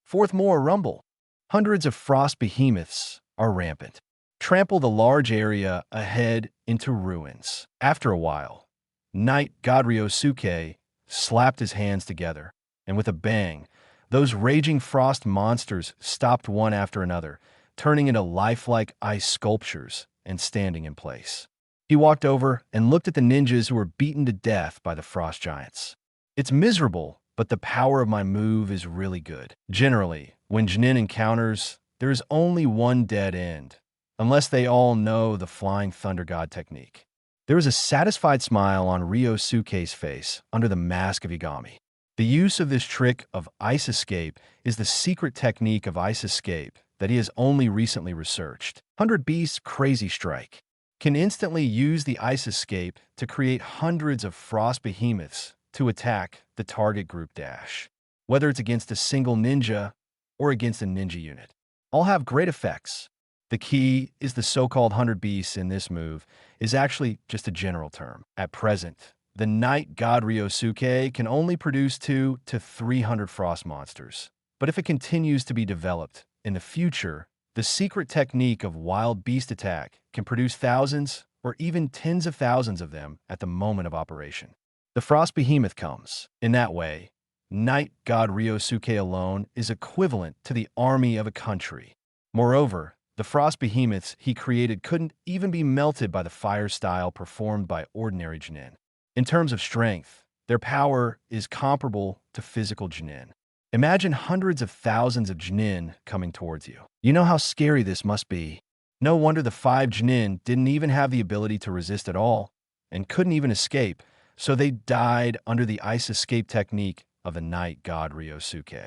Fourth more rumble. Hundreds of frost behemoths are rampant. Trample the large area ahead into ruins. After a while, Night God Ryosuke slapped his hands together, and with a bang, those raging frost monsters stopped one after another, turning into lifelike ice sculptures and standing in place. He walked over and looked at the ninjas who were beaten to death by the frost giants. It's miserable, but the power of my move is really good. Generally, when Jnin encounters, there is only one dead end, unless they all know the Flying Thunder God technique. There is a satisfied smile on Ryosuke's face under the mask of Yagami. The use of this trick of ice escape is the secret technique of ice escape that he has only recently researched. 100 Beast's Crazy Strike can instantly use the ice escape to create hundreds of frost behemoths to attack the target group dash, whether it's against a single ninja or against a ninja unit. All have great effects. The key is the so-called 100 Beasts in this move is actually just a general term. At present, the Night God Ryosuke can only produce 200 to 300 frost monsters. But if it continues to be developed in the future, the secret technique of wild beast attack can produce thousands or even tens of thousands of them at the moment of operation. The frost behemoth comes. In that way, Night God Ryosuke alone is equivalent to the army of a country. Moreover, the frost behemoths he created couldn't even be melted by the fire style performed by ordinary Jnin. In terms of strength, their power is comparable to physical Jnin. Imagine hundreds of thousands of Jnin coming towards you. You know how scary this must be. No wonder the 5 Jnin didn't even have the ability to resist at all, and couldn't even escape, so they died under the ice escape technique of the Night God Ryosuke.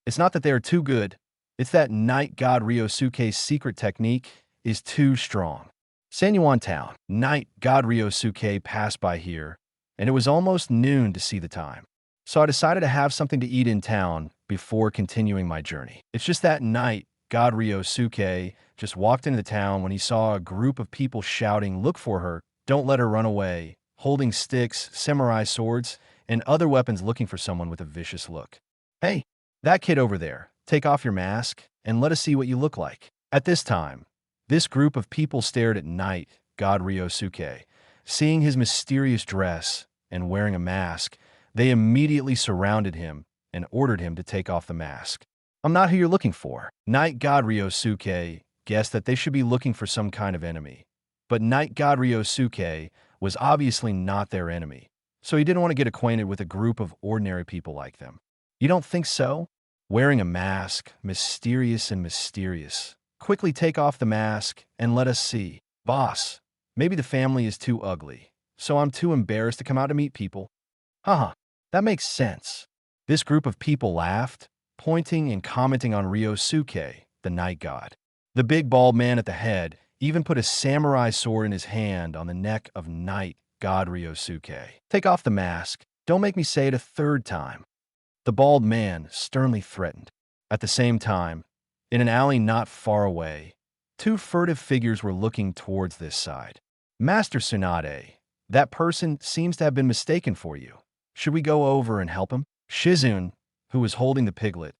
It's not that they are too good, it's that Night God Ryosuke's secret technique is too strong. Sanyuan Town. Night God Ryosuke passed by here, and it was almost noon to see the time. So I decided to have something to eat in town before continuing my journey. It's just that night, God Ryosuke just walked into the town when he saw a group of people shouting, "Look for her, don't let her run away," holding sticks, samurai swords, and other weapons looking for someone with a vicious look. "Hey, that kid over there. Take off your mask, and let us see what you look like." At this time, this group of people stared at Night God Ryosuke. Seeing his mysterious dress and wearing a mask, they immediately surrounded him and ordered him to take off the mask. "I'm not who you're looking for." Night God Ryosuke guessed that they should be looking for some kind of enemy. But Night God Ryosuke was obviously not their enemy, so he didn't want to get acquainted with a group of ordinary people like them. "You don't think so?" Wearing a mask, mysterious and mysterious, Quickly take off the mask and let us see. Boss, maybe the family is too ugly, so I'm too embarrassed to come out to meet people. Haha, that makes sense. This group of people laughed, pointing and commenting on Ryosuke, the night god. The big bald man at the head even put a samurai sword in his hand on the neck of night god Ryosuke. Take off the mask. Don't make me say it a third time. The bald man sternly threatened. At the same time, in an alley not far away, two furtive figures were looking towards this side. Master Tsunade, that person seems to have been mistaken for you. Should we go over and help him? Shizune, who was holding the piglet,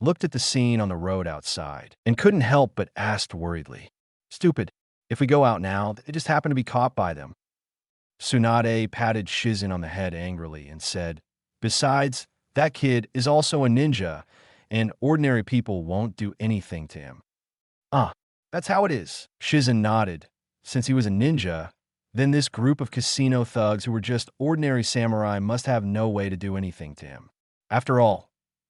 looked at the scene on the road outside and couldn't help but asked worriedly, "Stupid, if we go out now, they just happen to be caught by them." Tsunade patted Shizune on the head angrily and said, "Besides, that kid is also a ninja, and ordinary people won't do anything to him." "Ah, that's how it is." Shizune nodded. Since he was a ninja, then this group of casino thugs who were just ordinary samurai must have no way to do anything to him. After all,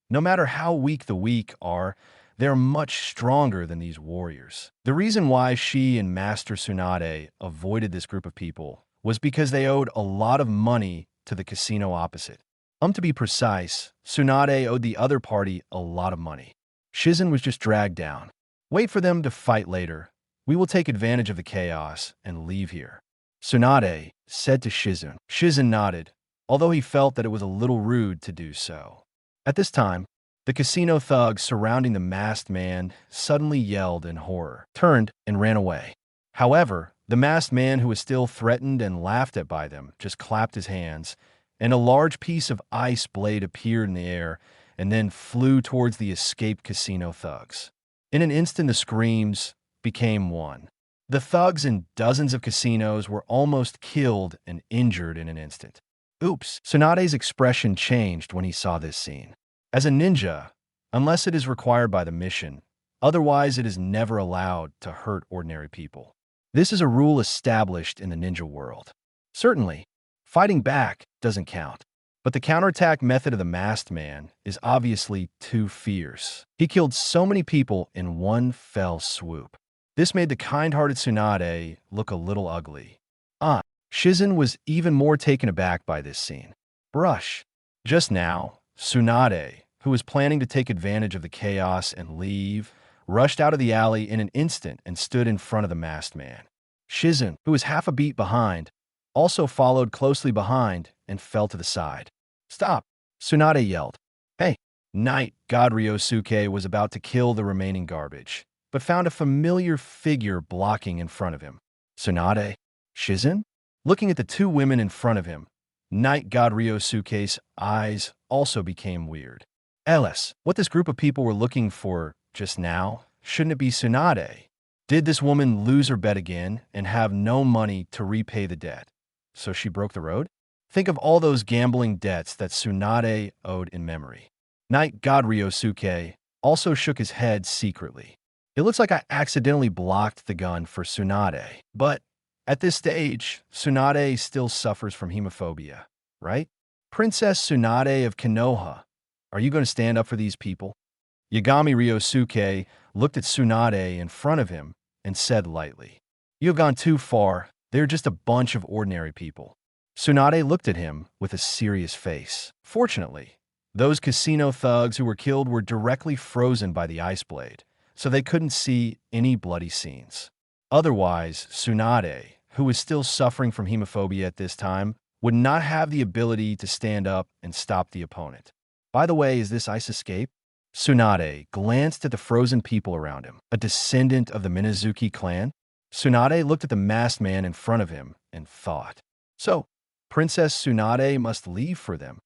no matter how weak the weak are, they're much stronger than these warriors. The reason why she and Master Tsunade avoided this group of people was because they owed a lot of money to the casino opposite. To be precise, Tsunade owed the other party a lot of money. Shizune was just dragged down. Wait for them to fight later. We will take advantage of the chaos and leave here. Tsunade said to Shizune. Shizune nodded, although he felt that it was a little rude to do so. At this time, the casino thugs surrounding the masked man suddenly yelled in horror, turned, and ran away. However, the masked man, who was still threatened and laughed at by them, just clapped his hands, and a large piece of ice blade appeared in the air and then flew towards the escaped casino thugs. In an instant, the screams became one. The thugs in dozens of casinos were almost killed and injured in an instant. Oops. Tsunade's expression changed when he saw this scene. As a ninja, unless it is required by the mission, otherwise it is never allowed to hurt ordinary people. This is a rule established in the ninja world. Certainly, fighting back doesn't count, but the counterattack method of the masked man is obviously too fierce. He killed so many people in one fell swoop. This made the kind-hearted Tsunade look a little ugly. Shizune was even more taken aback by this scene. Brush. Just now, Tsunade, who was planning to take advantage of the chaos and leave, rushed out of the alley in an instant and stood in front of the masked man. Shizune, who was half a beat behind, also followed closely behind and fell to the side. "Stop!" Tsunade yelled. "Hey!" Night God Ryosuke was about to kill the remaining garbage, but found a familiar figure blocking in front of him. Tsunade? Shizune? Looking at the two women in front of him, Night God Ryosuke's eyes also became weird. Ellis, what this group of people were looking for just now, shouldn't it be Tsunade? Did this woman lose her bet again and have no money to repay the debt? So she broke the road? Think of all those gambling debts that Tsunade owed in memory. Night God Ryosuke also shook his head secretly. It looks like I accidentally blocked the gun for Tsunade, but at this stage, Tsunade still suffers from hemophobia, right? Princess Tsunade of Konoha, are you going to stand up for these people? Yagami Ryosuke looked at Tsunade in front of him and said lightly, "You have gone too far. They're just a bunch of ordinary people." Tsunade looked at him with a serious face. Fortunately, those casino thugs who were killed were directly frozen by the ice blade, so they couldn't see any bloody scenes. Otherwise, Tsunade, who was still suffering from hemophobia at this time, would not have the ability to stand up and stop the opponent. By the way, is this ice escape? Tsunade glanced at the frozen people around him, a descendant of the Minazuki clan. Tsunade looked at the masked man in front of him and thought, "So, Princess Tsunade must leave for them."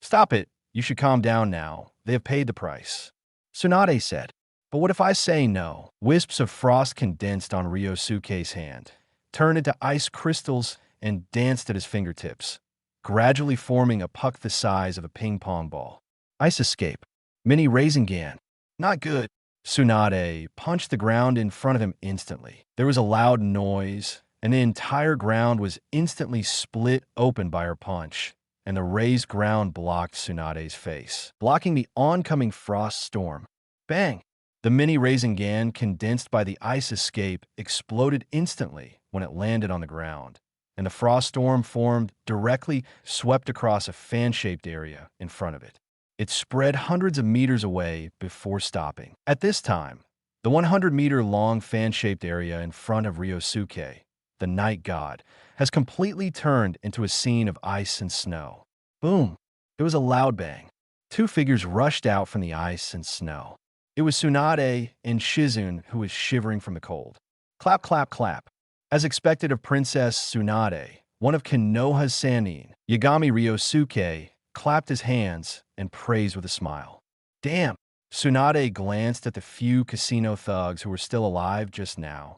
"Stop it. You should calm down now. They have paid the price." Tsunade said, "But what if I say no?" Wisps of frost condensed on Ryosuke's hand, turned into ice crystals, and danced at his fingertips, gradually forming a puck the size of a ping-pong ball. Ice escape. Mini Rasengan. Not good. Tsunade punched the ground in front of him instantly. There was a loud noise, and the entire ground was instantly split open by her punch, and the raised ground blocked Tsunade's face, blocking the oncoming frost storm. Bang! The mini Rasengan condensed by the ice escape exploded instantly when it landed on the ground, and the frost storm formed directly swept across a fan-shaped area in front of it. It spread hundreds of meters away before stopping. At this time, the 100-meter-long fan-shaped area in front of Ryosuke, the night god, has completely turned into a scene of ice and snow. Boom! There was a loud bang. Two figures rushed out from the ice and snow. It was Tsunade and Shizune who was shivering from the cold. Clap, clap, clap. As expected of Princess Tsunade, one of Konoha's Sannin, Yagami Ryosuke, clapped his hands and praised with a smile. Damn! Tsunade glanced at the few casino thugs who were still alive just now,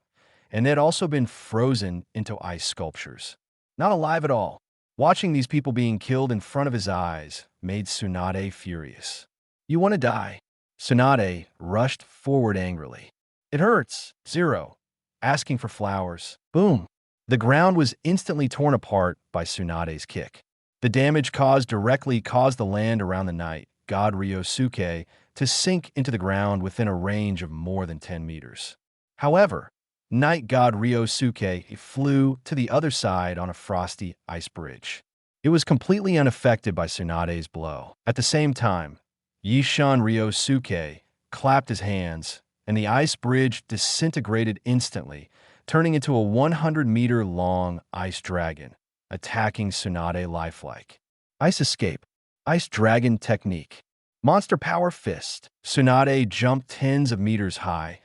and they had also been frozen into ice sculptures. Not alive at all. Watching these people being killed in front of his eyes made Tsunade furious. You want to die? Tsunade rushed forward angrily. It hurts. Zero. Asking for flowers. Boom. The ground was instantly torn apart by Tsunade's kick. The damage caused directly caused the land around the night god Ryosuke to sink into the ground within a range of more than 10 meters. However, night god Ryosuke flew to the other side on a frosty ice bridge. It was completely unaffected by Tsunade's blow. At the same time, Yishan Ryosuke clapped his hands, and the ice bridge disintegrated instantly, turning into a 100-meter-long ice dragon, attacking Tsunade lifelike. Ice escape. Ice dragon technique. Monster power fist. Tsunade jumped tens of meters high,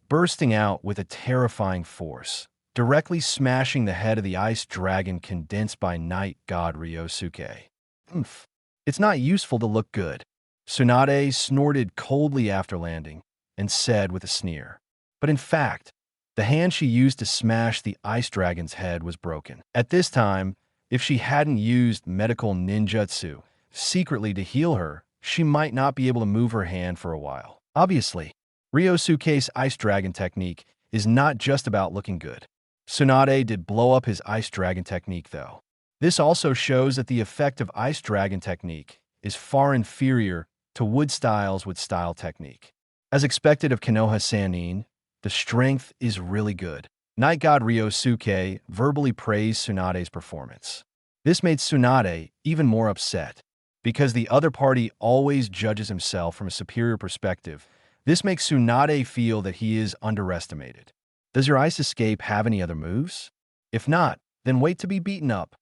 bursting out with a terrifying force, directly smashing the head of the ice dragon condensed by night god Ryosuke. Oomph. It's not useful to look good. Tsunade snorted coldly after landing and said with a sneer. But in fact, the hand she used to smash the ice dragon's head was broken. At this time, if she hadn't used medical ninjutsu secretly to heal her, she might not be able to move her hand for a while. Obviously, Ryosuke's ice dragon technique is not just about looking good. Tsunade did blow up his ice dragon technique though. This also shows that the effect of ice dragon technique is far inferior to wood styles with style technique. As expected of Konoha Sannin, the strength is really good. Night god Ryosuke verbally praised Tsunade's performance. This made Tsunade even more upset. Because the other party always judges himself from a superior perspective, this makes Tsunade feel that he is underestimated. Does your ice escape have any other moves? If not, then wait to be beaten up.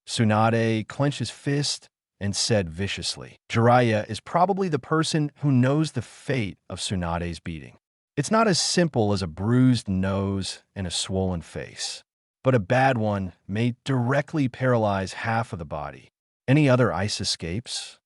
Tsunade clenched his fist and said viciously. Jiraiya is probably the person who knows the fate of Tsunade's beating. It's not as simple as a bruised nose and a swollen face, but a bad one may directly paralyze half of the body. Any other ice escapes?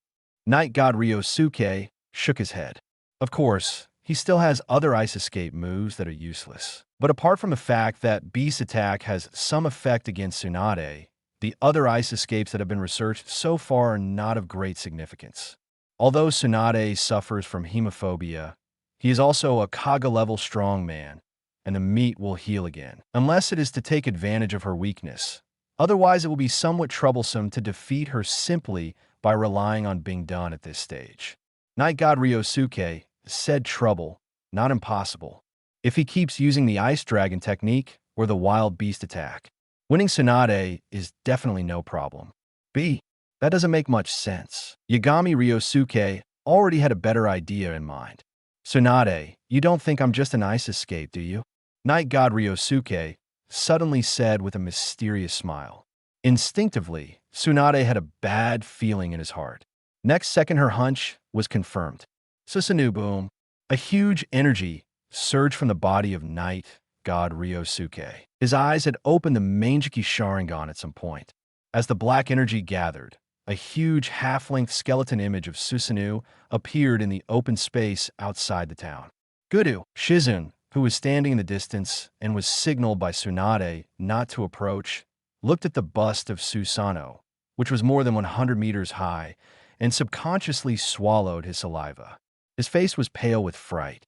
Night god Ryosuke shook his head. Of course, he still has other ice escape moves that are useless. But apart from the fact that Beast Attack has some effect against Tsunade, the other ice escapes that have been researched so far are not of great significance. Although Tsunade suffers from hemophobia, he is also a Kaga-level strongman, and the meat will heal again, unless it is to take advantage of her weakness. Otherwise, it will be somewhat troublesome to defeat her simply by relying on being done at this stage. Night god Ryosuke said trouble, not impossible, if he keeps using the ice dragon technique or the wild beast attack. Winning Tsunade is definitely no problem. B. That doesn't make much sense. Yagami Ryosuke already had a better idea in mind. Tsunade, you don't think I'm just an ice escape, do you? Night god Ryosuke suddenly said with a mysterious smile. Instinctively, Tsunade had a bad feeling in his heart. Next second, her hunch was confirmed. Susanoo boom. A huge energy surged from the body of night god Ryosuke. His eyes had opened the Manjiki Sharingan at some point. As the black energy gathered, a huge half-length skeleton image of Susanoo appeared in the open space outside the town. Gudu, Shizune, who was standing in the distance and was signaled by Tsunade not to approach, looked at the bust of Susanoo, which was more than 100 meters high, and subconsciously swallowed his saliva. His face was pale with fright.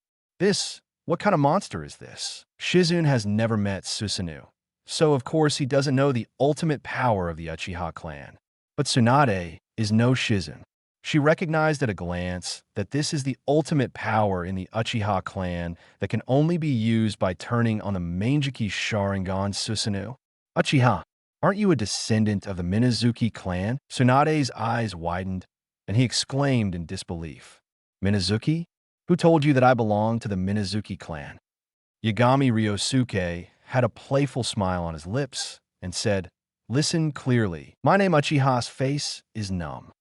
What kind of monster is this? Shizune has never met Susanoo, so of course he doesn't know the ultimate power of the Uchiha clan. But Tsunade is no Shizune. She recognized at a glance that this is the ultimate power in the Uchiha clan that can only be used by turning on the Manjiki Sharingan Susanoo. Uchiha, aren't you a descendant of the Minazuki clan? Tsunade's eyes widened, and he exclaimed in disbelief. Minazuki? Who told you that I belong to the Minazuki clan? Yagami Ryosuke had a playful smile on his lips and said, "Listen clearly. My name Uchiha's face is numb."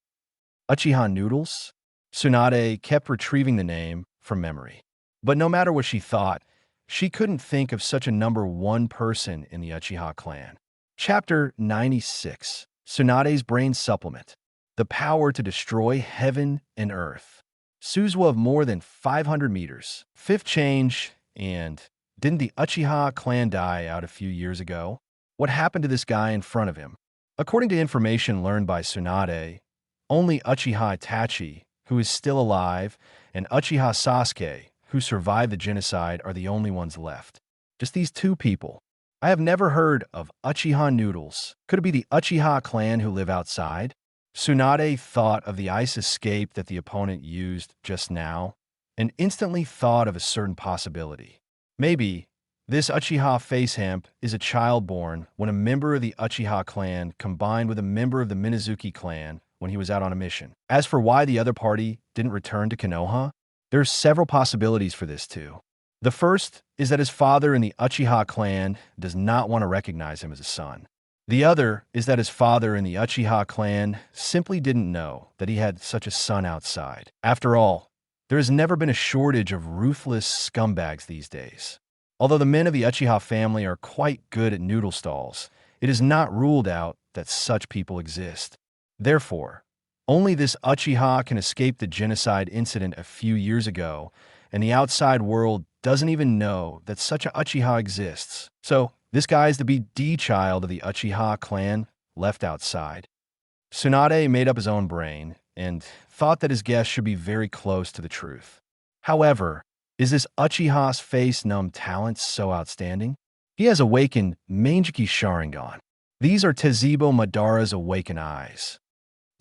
Uchiha Noodles? Tsunade kept retrieving the name from memory. But no matter what she thought, she couldn't think of such a number one person in the Uchiha clan. Chapter 96. Tsunade's Brain Supplement. The power to destroy heaven and earth. Suzuo of more than 500 meters. Fifth change, and didn't the Uchiha clan die out a few years ago? What happened to this guy in front of him? According to information learned by Tsunade, only Uchiha Itachi, who is still alive, and Uchiha Sasuke, who survived the genocide, are the only ones left. Just these two people. I have never heard of Uchiha Noodles. Could it be the Uchiha clan who live outside? Tsunade thought of the ice escape that the opponent used just now, and instantly thought of a certain possibility. Maybe this Uchiha facehemp is a child born when a member of the Uchiha clan combined with a member of the Minazuki clan when he was out on a mission. As for why the other party didn't return to Konoha, there are several possibilities for this too. The first is that his father in the Uchiha clan does not want to recognize him as a son. The other is that his father in the Uchiha clan simply didn't know that he had such a son outside. After all, there has never been a shortage of ruthless scumbags these days. Although the men of the Uchiha family are quite good at noodle stalls, it is not ruled out that such people exist. Therefore, only this Uchiha can escape the genocide incident a few years ago, and the outside world doesn't even know that such a Uchiha exists. So, this guy is the BD child of the Uchiha clan left outside. Tsunade made up his own brain and thought that his guess should be very close to the truth. However, is this Uchiha's face-numb talent so outstanding? He has awakened Manjiki Sharingan. These are Tezebo Madara's awakened eyes.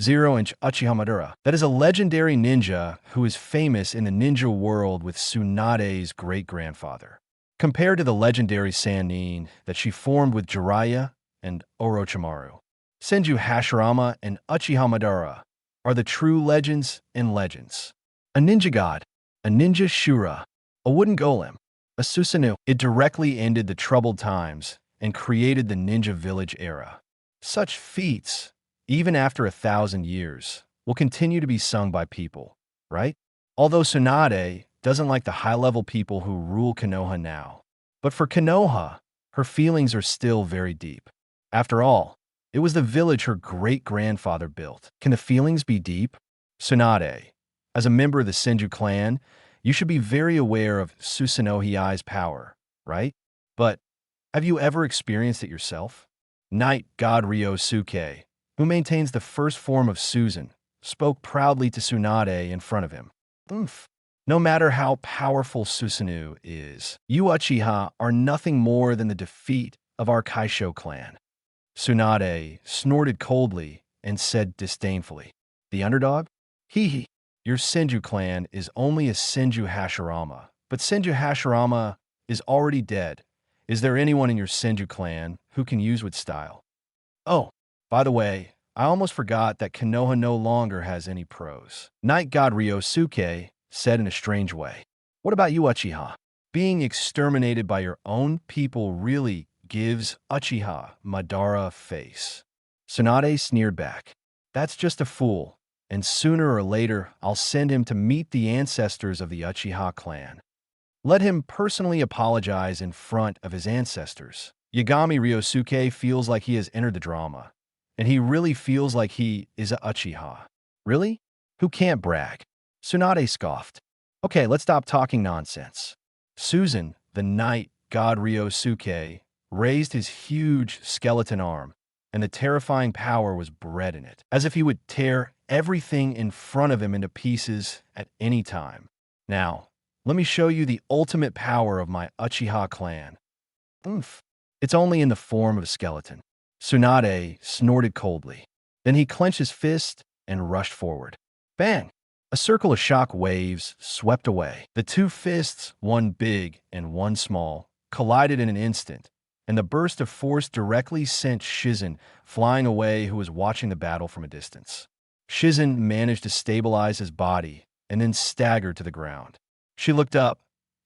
0-inch Uchiha Madara. That is a legendary ninja who is famous in the ninja world with Tsunade's great-grandfather. Compared to the legendary Sannin that she formed with Jiraiya and Orochimaru, Senju Hashirama and Uchiha Madara are the true legends and legends. A ninja god, a ninja Shura, a wooden golem, a Susanoo. It directly ended the troubled times and created the ninja village era. Such feats, even after 1,000 years, will continue to be sung by people, right? Although Tsunade doesn't like the high-level people who rule Konoha now. But for Konoha, her feelings are still very deep. After all, it was the village her great-grandfather built. Can the feelings be deep? Tsunade, as a member of the Senju clan, you should be very aware of Susanoo Hiei's power, right? But have you ever experienced it yourself? Knight God Ryosuke, who maintains the first form of Susan, spoke proudly to Tsunade in front of him. Oomph. No matter how powerful Susanoo is, you Uchiha are nothing more than the defeat of our Kaisho clan. Tsunade snorted coldly and said disdainfully, "The underdog? Hee hee. Your Senju clan is only a Senju Hashirama, but Senju Hashirama is already dead. Is there anyone in your Senju clan who can use with style? Oh, by the way, I almost forgot that Konoha no longer has any pros." Night God Ryosuke said in a strange way. What about you, Uchiha? Being exterminated by your own people really gives Uchiha Madara a face. Tsunade sneered back. That's just a fool, and sooner or later I'll send him to meet the ancestors of the Uchiha clan. Let him personally apologize in front of his ancestors. Yagami Ryosuke feels like he has entered the drama, and he really feels like he is a Uchiha. Really? Who can't brag? Tsunade scoffed. Okay, let's stop talking nonsense. Susan, the Night God Ryosuke, raised his huge skeleton arm, and the terrifying power was bred in it, as if he would tear everything in front of him into pieces at any time. Now, let me show you the ultimate power of my Uchiha clan. Oomph. It's only in the form of a skeleton. Tsunade snorted coldly. Then he clenched his fist and rushed forward. Bang! A circle of shock waves swept away. The two fists, one big and one small, collided in an instant, and the burst of force directly sent Shizen flying away, who was watching the battle from a distance. Shizen managed to stabilize his body and then staggered to the ground. She looked up.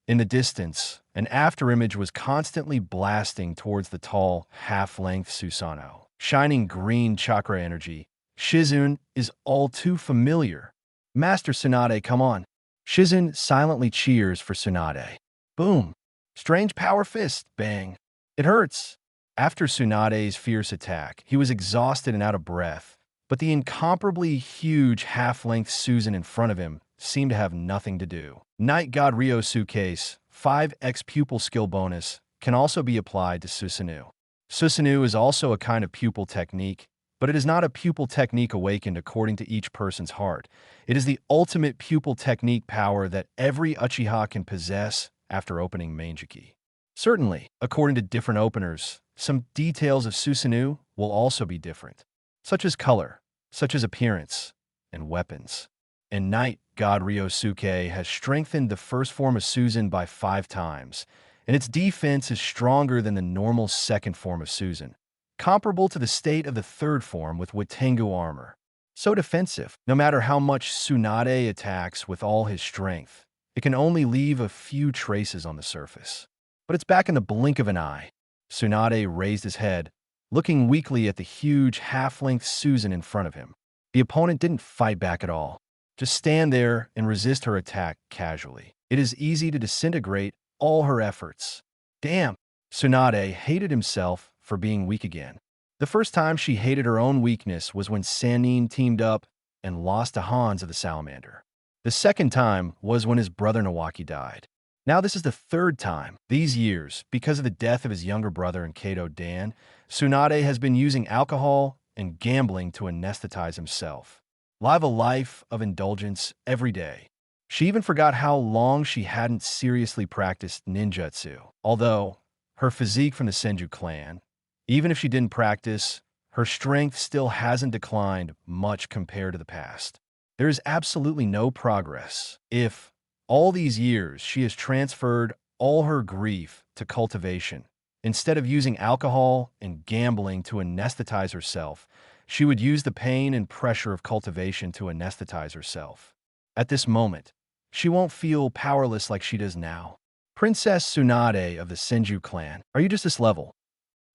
In the distance, an afterimage was constantly blasting towards the tall, half-length Susanoo. Shining green chakra energy, Shizen is all too familiar. Master Tsunade, come on. Shizen silently cheers for Tsunade. Boom. Strange power fist. Bang. It hurts. After Tsunade's fierce attack, he was exhausted and out of breath, but the incomparably huge half-length Susan in front of him seemed to have nothing to do. Night God Ryosuke's 5x pupil skill bonus can also be applied to Susanoo. Susanoo is also a kind of pupil technique, but it is not a pupil technique awakened according to each person's heart. It is the ultimate pupil technique power that every Uchiha can possess after opening Manjiki. Certainly, according to different openers, some details of Susanoo will also be different, such as color, such as appearance, and weapons. And Night God Ryosuke has strengthened the first form of Susan by 5 times, and its defense is stronger than the normal second form of Susan, comparable to the state of the third form with Watengu armor. So defensive, no matter how much Tsunade attacks with all his strength, it can only leave a few traces on the surface. But it's back in the blink of an eye. Tsunade raised his head, looking weakly at the huge half-length Susan in front of him. The opponent didn't fight back at all. Just stand there and resist her attack casually. It is easy to disintegrate all her efforts. Damn! Tsunade hated himself for being weak again. The first time she hated her own weakness was when Sannin teamed up and lost to Hans of the Salamander. The second time was when his brother Nawaki died. Now this is the third time. These years, because of the death of his younger brother and Kato Dan, Tsunade has been using alcohol and gambling to anesthetize himself. Live a life of indulgence every day. She even forgot how long she hadn't seriously practiced ninjutsu. Although, her physique from the Senju clan, even if she didn't practice, her strength still hasn't declined much compared to the past. There is absolutely no progress. If, all these years, she has transferred all her grief to cultivation, instead of using alcohol and gambling to anesthetize herself, she would use the pain and pressure of cultivation to anesthetize herself. At this moment, she won't feel powerless like she does now. Princess Tsunade of the Senju clan, are you just this level?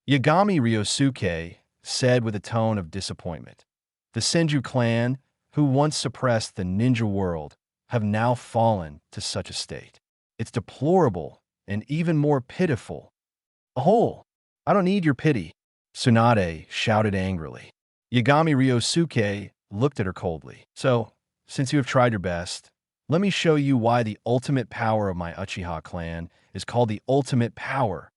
Yagami Ryosuke said with a tone of disappointment. The Senju clan, who once suppressed the ninja world, have now fallen to such a state. It's deplorable and even more pitiful. Oh, I don't need your pity, Tsunade shouted angrily. Yagami Ryosuke looked at her coldly. So, since you have tried your best, let me show you why the ultimate power of my Uchiha clan is called the ultimate power.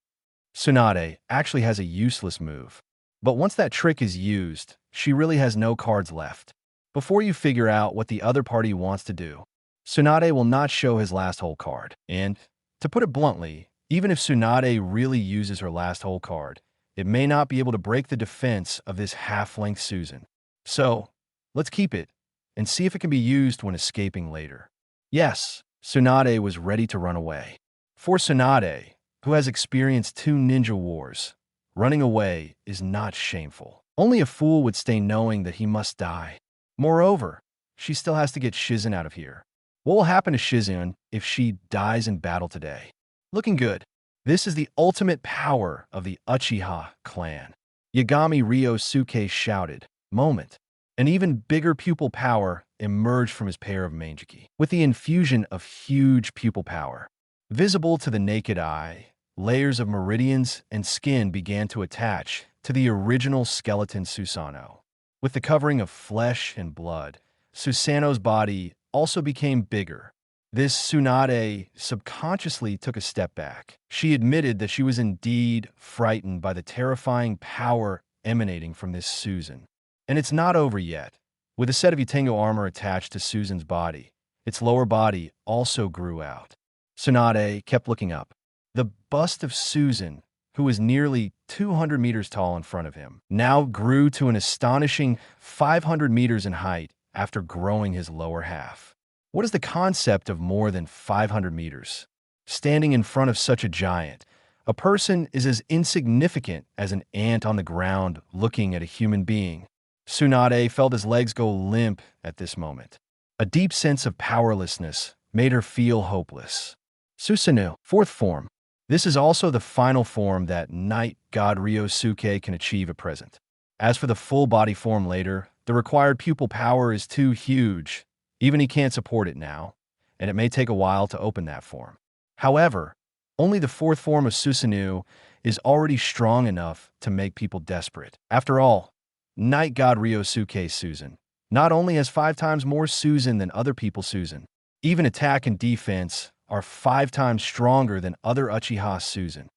Tsunade actually has a useless move. But once that trick is used, she really has no cards left. Before you figure out what the other party wants to do, Tsunade will not show his last hole card. And, to put it bluntly, even if Tsunade really uses her last hole card, it may not be able to break the defense of this half-length Susan. So, let's keep it and see if it can be used when escaping later. Yes, Tsunade was ready to run away. For Tsunade, who has experienced 2 ninja wars, running away is not shameful. Only a fool would stay knowing that he must die. Moreover, she still has to get Shizen out of here. What will happen to Shizen if she dies in battle today? Looking good. This is the ultimate power of the Uchiha clan. Yagami Ryosuke shouted. Moment. An even bigger pupil power emerged from his pair of Manjiki. With the infusion of huge pupil power, visible to the naked eye, layers of meridians and skin began to attach to the original skeleton Susanoo. With the covering of flesh and blood, Susanoo's body also became bigger. This Tsunade subconsciously took a step back. She admitted that she was indeed frightened by the terrifying power emanating from this Susan. And it's not over yet. With a set of Utengo armor attached to Susan's body, its lower body also grew out. Tsunade kept looking up. The bust of Susan, who was nearly 200 meters tall in front of him, now grew to an astonishing 500 meters in height after growing his lower half. What is the concept of more than 500 meters? Standing in front of such a giant, a person is as insignificant as an ant on the ground looking at a human being. Tsunade felt his legs go limp at this moment. A deep sense of powerlessness made her feel hopeless. Susanoo, fourth form. This is also the final form that Night God Ryosuke can achieve at present. As for the full body form later, the required pupil power is too huge. Even he can't support it now, and it may take a while to open that form. However, only the fourth form of Susanoo is already strong enough to make people desperate. After all, Night God Ryosuke Susan not only has 5 times more Susan than other people's Susan, even attack and defense are 5 times stronger than other Uchiha Susan.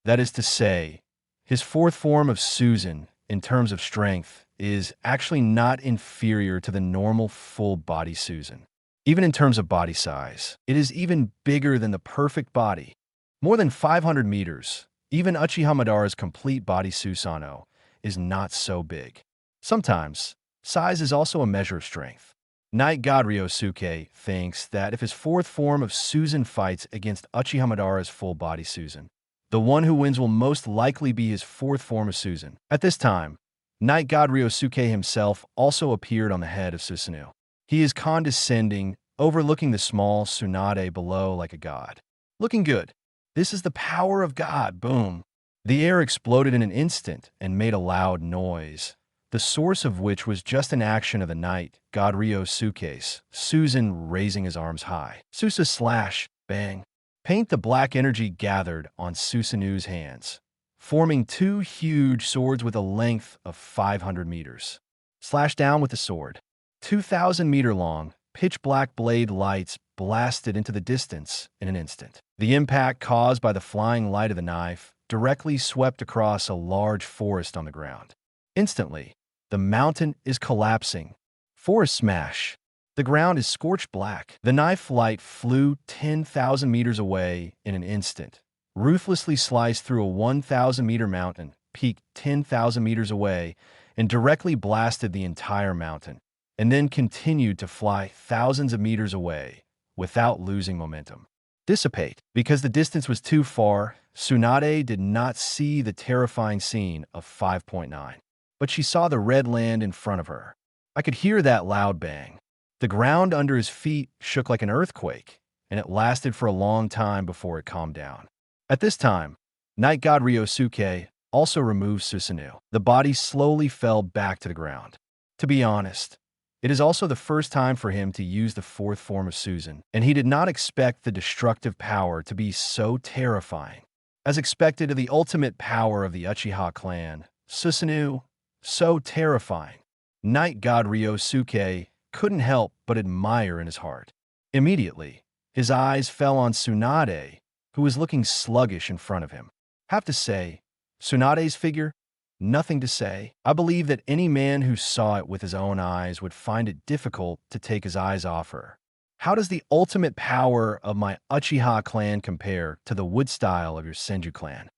That is to say, his fourth form of Susan, in terms of strength, is actually not inferior to the normal full-body Susan. Even in terms of body size, it is even bigger than the perfect body. More than 500 meters, even Uchiha Madara's complete body Susanoo is not so big. Sometimes, size is also a measure of strength. Night God Ryosuke thinks that if his fourth form of Susan fights against Uchiha Madara's full-body Susan, the one who wins will most likely be his fourth form of Susan. At this time, Night God Ryosuke himself also appeared on the head of Susanoo. He is condescending, overlooking the small Tsunade below like a god. Looking good. This is the power of God, boom. The air exploded in an instant and made a loud noise, the source of which was just an action of the Night God Ryosuke's, Susan raising his arms high. Susa slash, bang. Paint the black energy gathered on Susanoo's hands, forming 2 huge swords with a length of 500 meters. Slash down with the sword. 2,000-meter long, pitch-black blade lights blasted into the distance in an instant. The impact caused by the flying light of the knife directly swept across a large forest on the ground. Instantly, the mountain is collapsing. Forest smash. The ground is scorched black. The knife light flew 10,000 meters away in an instant, ruthlessly sliced through a 1,000-meter mountain, peaked 10,000 meters away, and directly blasted the entire mountain, and then continued to fly thousands of meters away without losing momentum. Dissipate. Because the distance was too far, Tsunade did not see the terrifying scene of 5.9. But she saw the red land in front of her. I could hear that loud bang. The ground under his feet shook like an earthquake, and it lasted for a long time before it calmed down. At this time, Night God Ryosuke also removed Susanoo. The body slowly fell back to the ground. To be honest, it is also the first time for him to use the fourth form of Susan, and he did not expect the destructive power to be so terrifying. As expected of the ultimate power of the Uchiha clan, Susanoo, so terrifying. Night God Ryosuke couldn't help but admire in his heart. Immediately, his eyes fell on Tsunade, who was looking sluggish in front of him. Have to say, Tsunade's figure? Nothing to say. I believe that any man who saw it with his own eyes would find it difficult to take his eyes off her. How does the ultimate power of my Uchiha clan compare to the wood style of your Senju clan?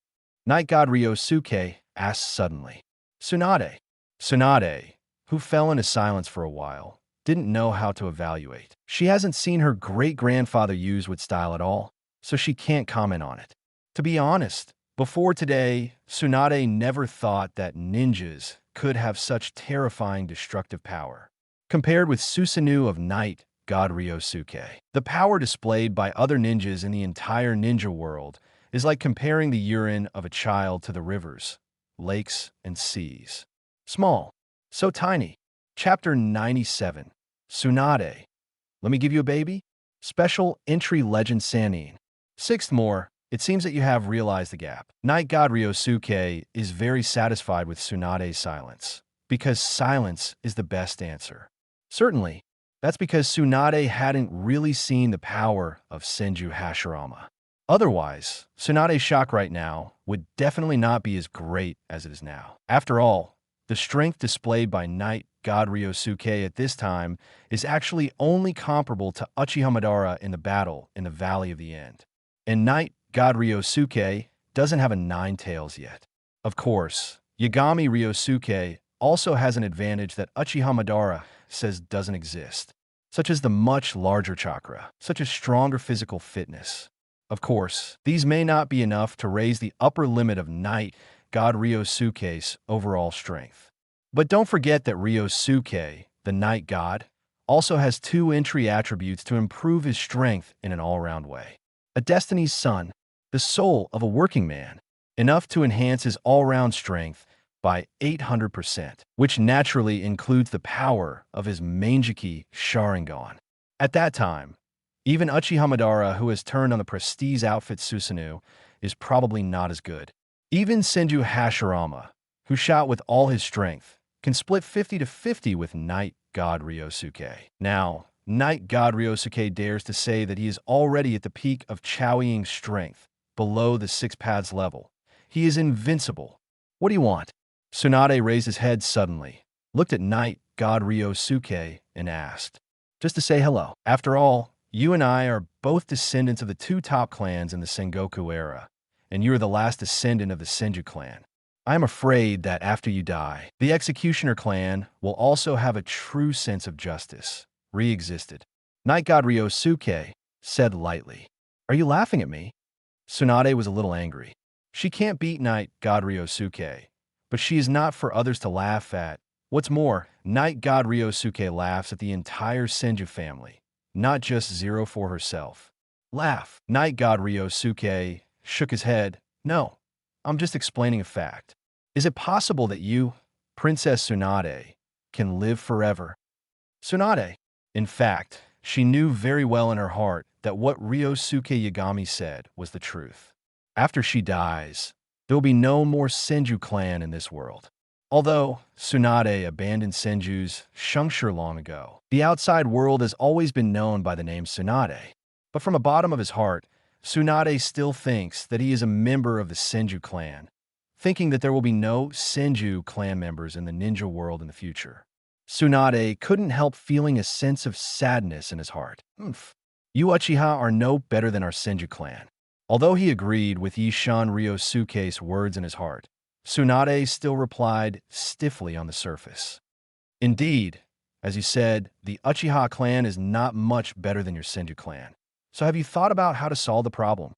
Night God Ryosuke asked suddenly. Tsunade, who fell into silence for a while, didn't know how to evaluate. She hasn't seen her great-grandfather use wood style at all, so she can't comment on it. To be honest, before today, Tsunade never thought that ninjas could have such terrifying destructive power. Compared with Susanoo of Night God Ryosuke, the power displayed by other ninjas in the entire ninja world is like comparing the urine of a child to the rivers, lakes, and seas. Small, so tiny. Chapter 97. Tsunade. Let me give you a baby? Special Entry Legend Sanin. Sixth more, it seems that you have realized the gap. Night God Ryosuke is very satisfied with Tsunade's silence, because silence is the best answer. Certainly, that's because Tsunade hadn't really seen the power of Senju Hashirama. Otherwise, Tsunade's shock right now would definitely not be as great as it is now. After all, the strength displayed by Night God Ryosuke at this time is actually only comparable to Uchiha Madara in the battle in the Valley of the End. And Night God Ryosuke doesn't have a 9 tails yet. Of course, Yagami Ryosuke also has an advantage that Uchiha Madara says doesn't exist, such as the much larger chakra, such as stronger physical fitness. Of course, these may not be enough to raise the upper limit of Night God Ryosuke's overall strength. But don't forget that Ryosuke, the Night God, also has 2 entry attributes to improve his strength in an all-round way. A Destiny's Son, the soul of a working man, enough to enhance his all-round strength by 800%, which naturally includes the power of his Manjiki Sharingan. At that time, even Uchiha Madara, who has turned on the prestige outfit Susanoo, is probably not as good. Even Senju Hashirama, who shot with all his strength, can split 50-50 with Night God Ryosuke. Now, Night God Ryosuke dares to say that he is already at the peak of Chouying's strength, below the 6 paths level. He is invincible. What do you want? Tsunade raised his head suddenly, looked at Night God Ryosuke, and asked, "Just to say hello. After all, you and I are both descendants of the 2 top clans in the Sengoku era, and you are the last descendant of the Senju clan. I am afraid that after you die, the Executioner clan will also have a true sense of justice re-existed." Night God Ryosuke said lightly, "Are you laughing at me?" Tsunade was a little angry. She can't beat Night God Ryosuke, but she is not for others to laugh at. What's more, Night God Ryosuke laughs at the entire Senju family, not just Zero for herself. Laugh. Night God Ryosuke shook his head. "No, I'm just explaining a fact. Is it possible that you, Princess Tsunade, can live forever?" Tsunade, in fact, she knew very well in her heart that what Ryosuke Yagami said was the truth. After she dies, there will be no more Senju clan in this world. Although Tsunade abandoned Senju's Shungshur long ago, the outside world has always been known by the name Tsunade. But from the bottom of his heart, Tsunade still thinks that he is a member of the Senju clan, thinking that there will be no Senju clan members in the ninja world in the future. Tsunade couldn't help feeling a sense of sadness in his heart. You Uchiha are no better than our Senju clan. Although he agreed with Ishan Ryosuke's words in his heart, Tsunade still replied stiffly on the surface. Indeed, as you said, the Uchiha clan is not much better than your Senju clan. So have you thought about how to solve the problem?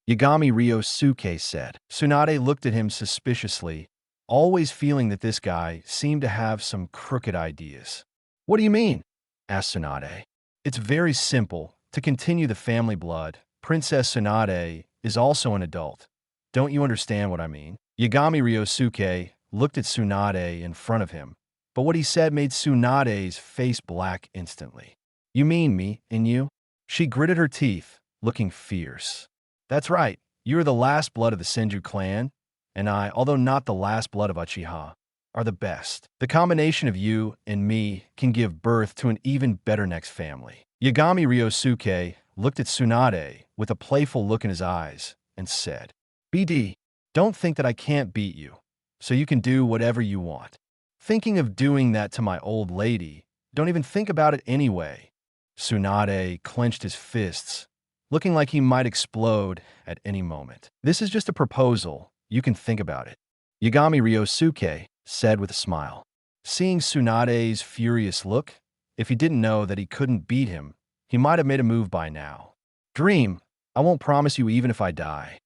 Yagami Ryosuke said. Tsunade looked at him suspiciously, always feeling that this guy seemed to have some crooked ideas. "What do you mean?" asked Tsunade. "It's very simple. To continue the family blood, Princess Tsunade is also an adult. Don't you understand what I mean?" Yagami Ryosuke looked at Tsunade in front of him, but what he said made Tsunade's face black instantly. "You mean me and you?" She gritted her teeth, looking fierce. "That's right. You are the last blood of the Senju clan, and I, although not the last blood of Uchiha, are the best. The combination of you and me can give birth to an even better next family." Yagami Ryosuke looked at Tsunade with a playful look in his eyes and said, "BD, don't think that I can't beat you, so you can do whatever you want. Thinking of doing that to my old lady, don't even think about it anyway." Tsunade clenched his fists, looking like he might explode at any moment. "This is just a proposal. You can think about it," Yagami Ryosuke said with a smile. Seeing Tsunade's furious look, if he didn't know that he couldn't beat him, he might have made a move by now. "Dream, I won't promise you even if I die,"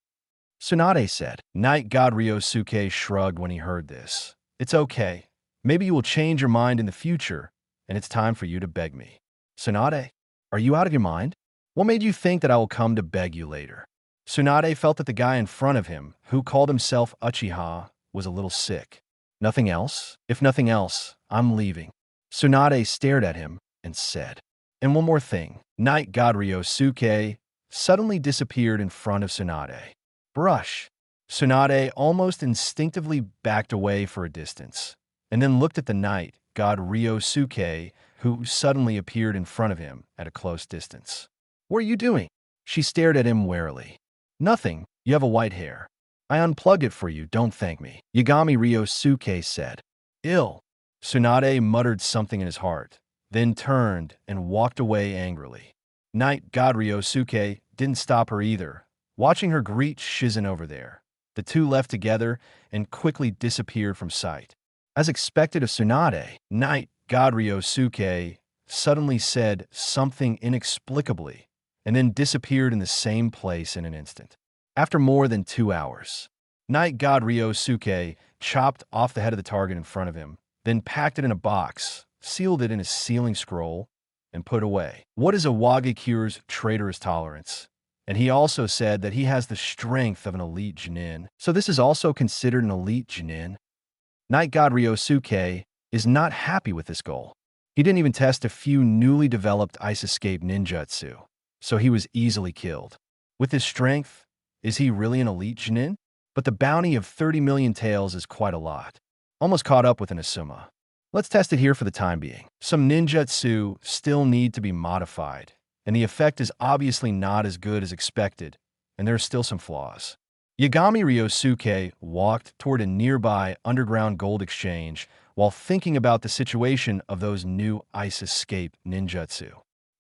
Tsunade said. Night God Ryosuke shrugged when he heard this. "It's okay. Maybe you will change your mind in the future, and it's time for you to beg me." "Tsunade, are you out of your mind? What made you think that I will come to beg you later?" Tsunade felt that the guy in front of him, who called himself Uchiha, was a little sick. "Nothing else? If nothing else, I'm leaving." Tsunade stared at him and said, "And one more thing." Night God Ryosuke suddenly disappeared in front of Tsunade. "Brush." Tsunade almost instinctively backed away for a distance, and then looked at the Night God Ryosuke, who suddenly appeared in front of him at a close distance. "What are you doing?" She stared at him warily. "Nothing. You have a white hair. I unplugged it for you, don't thank me," Yagami Ryosuke said. "Ill." Tsunade muttered something in his heart, then turned and walked away angrily. Night God Ryosuke didn't stop her either, watching her greet Shizen over there. The two left together and quickly disappeared from sight. As expected of Tsunade, Knight God Ryosuke suddenly said something inexplicably and then disappeared in the same place in an instant. After more than 2 hours, Knight God Ryosuke chopped off the head of the target in front of him, then packed it in a box, sealed it in a sealing scroll, and put away. What is a Wagekyu's traitorous tolerance? And he also said that he has the strength of an elite Genin. So this is also considered an elite Genin? Knight God Ryosuke is not happy with this goal. He didn't even test a few newly developed ice escape ninjutsu, so he was easily killed. With his strength, is he really an elite Genin? But the bounty of 30 million taels is quite a lot. Almost caught up with an Asuma. Let's test it here for the time being. Some ninjutsu still need to be modified, and the effect is obviously not as good as expected, and there are still some flaws. Yagami Ryosuke walked toward a nearby underground gold exchange while thinking about the situation of those new ice escape ninjutsu.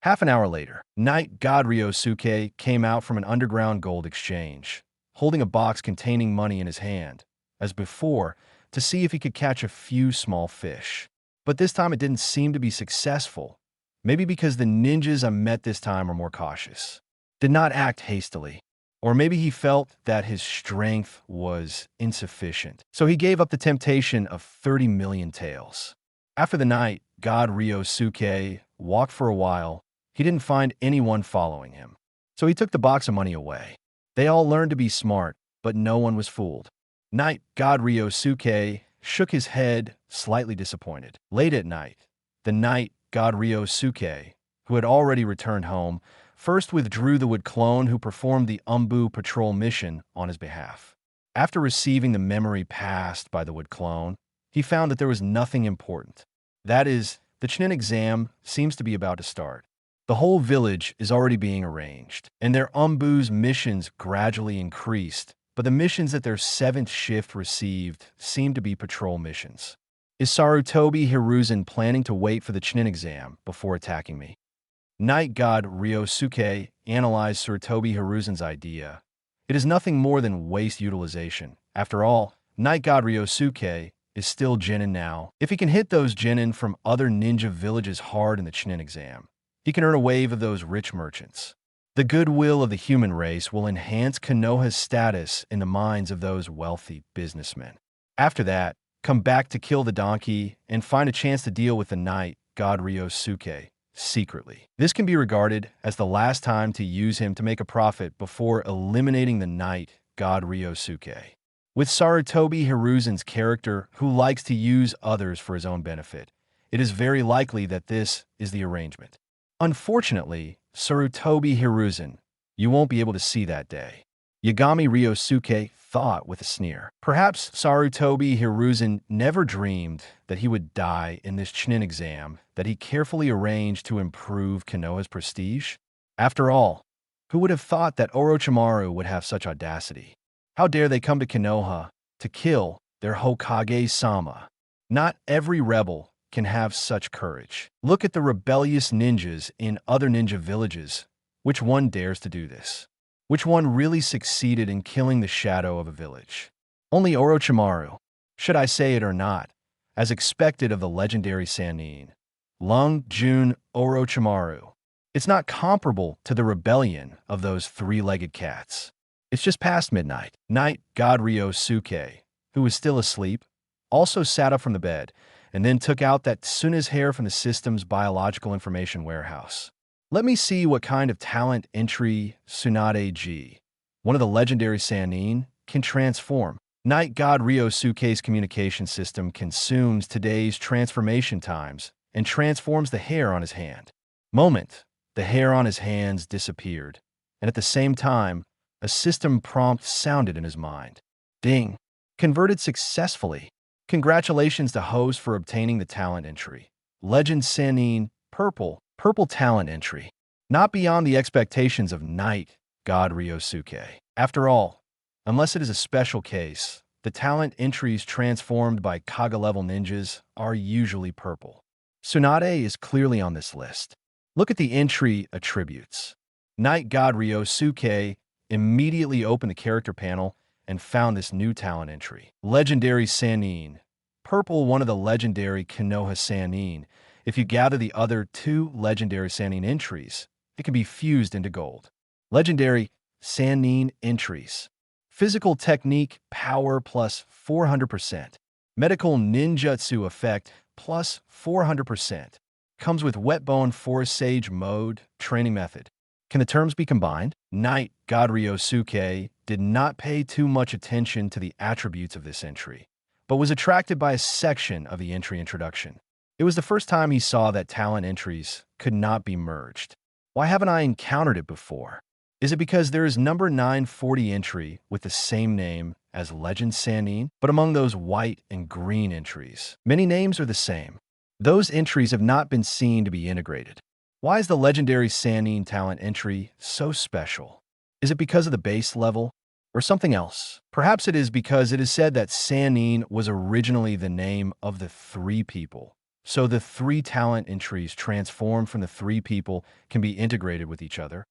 Half an hour later, Knight God Ryosuke came out from an underground gold exchange, holding a box containing money in his hand, as before, to see if he could catch a few small fish. But this time it didn't seem to be successful, maybe because the ninjas I met this time are more cautious. Did not act hastily. Or maybe he felt that his strength was insufficient, so he gave up the temptation of 30 million taels. After the night, God Ryosuke walked for a while. He didn't find anyone following him, so he took the box of money away. They all learned to be smart, but no one was fooled. Knight God Ryosuke shook his head, slightly disappointed. Late at night, the Knight God Ryosuke, who had already returned home, first withdrew the wood clone who performed the Umbu patrol mission on his behalf. After receiving the memory passed by the wood clone, he found that there was nothing important. That is, the Chunin exam seems to be about to start. The whole village is already being arranged, and their Umbu's missions gradually increased, but the missions that their 7th shift received seemed to be patrol missions. Is Sarutobi Hiruzen planning to wait for the Chunin exam before attacking me? Knight God Ryosuke analyzed Sarutobi Hiruzen's idea. It is nothing more than waste utilization. After all, Knight God Ryosuke is still Genin now. If he can hit those Genin from other ninja villages hard in the Chunin exam, he can earn a wave of those rich merchants. The goodwill of the human race will enhance Konoha's status in the minds of those wealthy businessmen. After that, come back to kill the donkey and find a chance to deal with the Knight God Ryosuke secretly. This can be regarded as the last time to use him to make a profit before eliminating the Knight God Ryosuke. With Sarutobi Hiruzen's character, who likes to use others for his own benefit, it is very likely that this is the arrangement. Unfortunately, Sarutobi Hiruzen, you won't be able to see that day. Yagami Ryosuke thought with a sneer. Perhaps Sarutobi Hiruzen never dreamed that he would die in this Chunin exam that he carefully arranged to improve Konoha's prestige. After all, who would have thought that Orochimaru would have such audacity? How dare they come to Konoha to kill their Hokage-sama? Not every rebel can have such courage. Look at the rebellious ninjas in other ninja villages. Which one dares to do this? Which one really succeeded in killing the shadow of a village? Only Orochimaru, should I say it or not, as expected of the legendary Sannin. Lung Jun Orochimaru. It's not comparable to the rebellion of those three-legged cats. It's just past midnight. Knight God Ryosuke, who was still asleep, also sat up from the bed and then took out that Tsuna's hair from the system's biological information warehouse. Let me see what kind of talent entry Tsunade G, one of the legendary Sannin, can transform. Knight God Ryosuke's communication system consumes today's transformation times and transforms the hair on his hand. Moment, the hair on his hands disappeared, and at the same time, a system prompt sounded in his mind. Ding. Converted successfully. Congratulations to host for obtaining the talent entry. Legend Sannin, purple talent entry. Not beyond the expectations of Knight God Ryosuke. After all, unless it is a special case, the talent entries transformed by Kaga-level ninjas are usually purple. Tsunade is clearly on this list. Look at the entry attributes. Knight God Ryosuke immediately opened the character panel and found this new talent entry. Legendary Sannin, Purple, one of the legendary Konoha Sannin. If you gather the other two legendary Sannin entries, it can be fused into gold. Legendary Sannin entries. Physical technique power plus 400%. Medical ninjutsu effect plus 400%. Comes with wet bone forest sage mode training method. Can the terms be combined? Knight God Ryosuke did not pay too much attention to the attributes of this entry, but was attracted by a section of the entry introduction. It was the first time he saw that talent entries could not be merged. Why haven't I encountered it before? Is it because there is number 940 entry with the same name as Legend Sannin, but among those white and green entries, many names are the same. Those entries have not been seen to be integrated. Why is the legendary Sannin talent entry so special? Is it because of the base level or something else? Perhaps it is because it is said that Sannin was originally the name of the three people. So the three talent entries transformed from the three people can be integrated with each other.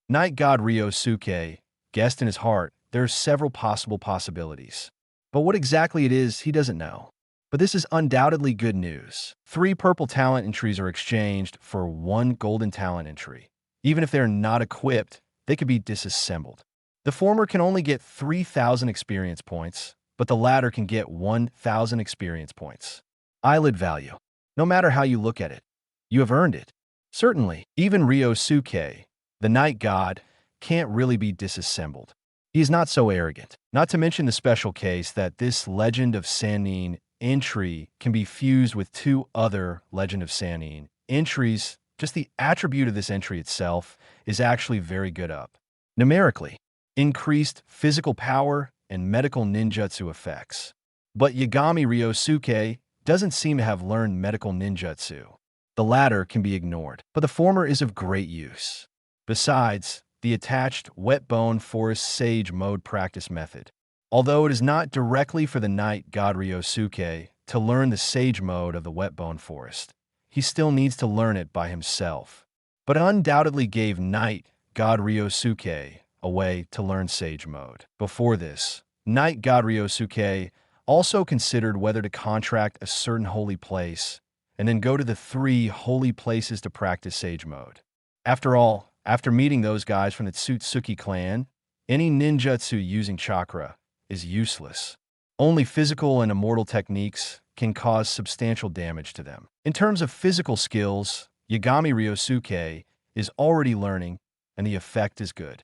Night God Ryosuke guessed in his heart there are several possible possibilities. But what exactly it is, he doesn't know. But this is undoubtedly good news. 3 purple talent entries are exchanged for 1 golden talent entry. Even if they're not equipped, they could be disassembled. The former can only get 3,000 experience points, but the latter can get 1,000 experience points. Eyelid value. No matter how you look at it, you have earned it. Certainly, even Ryosuke, the night god, can't really be disassembled. He is not so arrogant. Not to mention the special case that this Legend of Sannin entry can be fused with 2 other Legend of Sannin entries. Just the attribute of this entry itself is actually very good up. Numerically, increased physical power and medical ninjutsu effects. But Yagami Ryosuke doesn't seem to have learned medical ninjutsu. The latter can be ignored, but the former is of great use. Besides, the attached wet bone forest sage mode practice method. Although it is not directly for the night god Ryosuke to learn the sage mode of the wet bone forest, he still needs to learn it by himself. But it undoubtedly gave night god Ryosuke a way to learn sage mode. Before this, night god Ryosuke also considered whether to contract a certain holy place and then go to the 3 holy places to practice sage mode. After all, after meeting those guys from the Tsutsuki clan, any ninjutsu using chakra is useless. Only physical and immortal techniques can cause substantial damage to them. In terms of physical skills, Yagami Ryosuke is already learning, and the effect is good.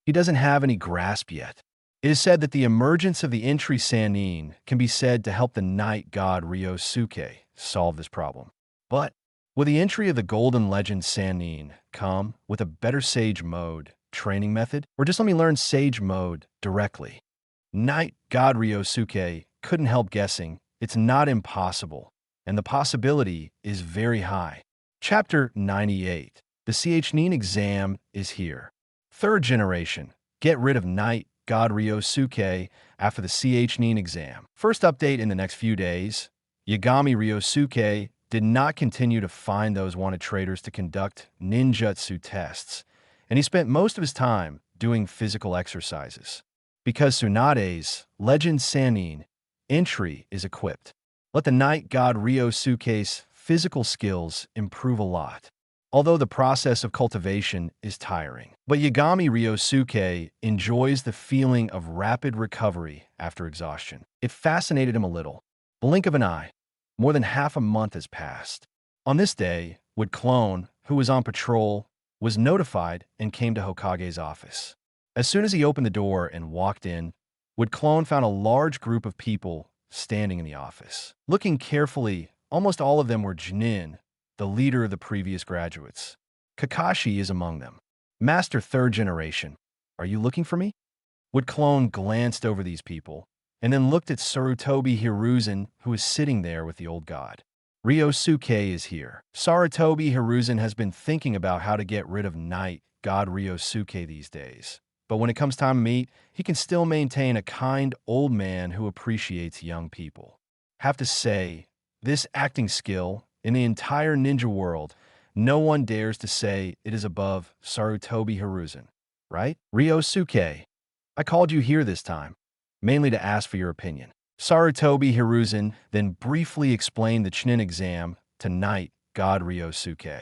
He doesn't have any grasp yet. It is said that the emergence of the entry Sannin can be said to help the night god Ryosuke solve this problem. But will the entry of the golden legend Sannin come with a better sage mode training method, or just let me learn sage mode directly? Night god Ryosuke couldn't help guessing it's not impossible, and the possibility is very high. Chapter 98. The Nin exam is here. 3rd generation. Get rid of Night god Ryosuke after the Nin exam. First update in the next few days. Yagami Ryosuke did not continue to find those wanted traders to conduct ninjutsu tests, and he spent most of his time doing physical exercises. Because Tsunade's Legend Sannin entry is equipped, let the night god Ryosuke's physical skills improve a lot. Although the process of cultivation is tiring. But Yagami Ryosuke enjoys the feeling of rapid recovery after exhaustion. It fascinated him a little. Blink of an eye. More than half a month has passed. On this day, Wood Clone, who was on patrol, was notified and came to Hokage's office. As soon as he opened the door and walked in, Wood Clone found a large group of people standing in the office. Looking carefully, almost all of them were Jinin, the leader of the previous graduates. Kakashi is among them. Master 3rd generation, are you looking for me? Wood Clone glanced over these people, and then looked at Sarutobi Hiruzen, who is sitting there with the old god. Ryosuke is here. Sarutobi Hiruzen has been thinking about how to get rid of night god Ryosuke these days. But when it comes time to meet, he can still maintain a kind old man who appreciates young people. Have to say, this acting skill, in the entire ninja world, no one dares to say it is above Sarutobi Hiruzen, right? Ryosuke, I called you here this time, mainly to ask for your opinion. Sarutobi Hiruzen then briefly explained the Chunin exam to Knight God Ryosuke.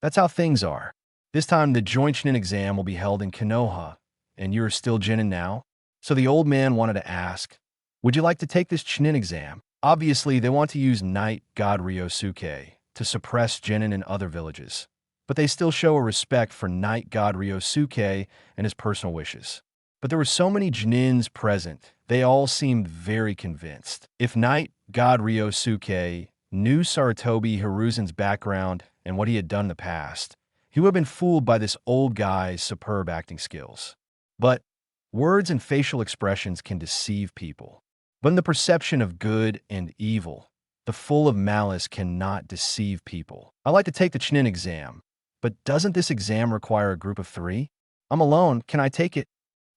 That's how things are. This time the joint Chunin exam will be held in Konoha, and you're still Jinin now? So the old man wanted to ask, would you like to take this Chunin exam? Obviously, they want to use Knight God Ryosuke to suppress Jinin in other villages, but they still show a respect for Knight God Ryosuke and his personal wishes. But there were so many Jinins present, they all seemed very convinced. If Knight God Ryosuke knew Sarutobi Hiruzen's background and what he had done in the past, he would have been fooled by this old guy's superb acting skills. But words and facial expressions can deceive people. But in the perception of good and evil, the full of malice cannot deceive people. I like to take the Chunin exam, but doesn't this exam require a group of 3? I'm alone, can I take it?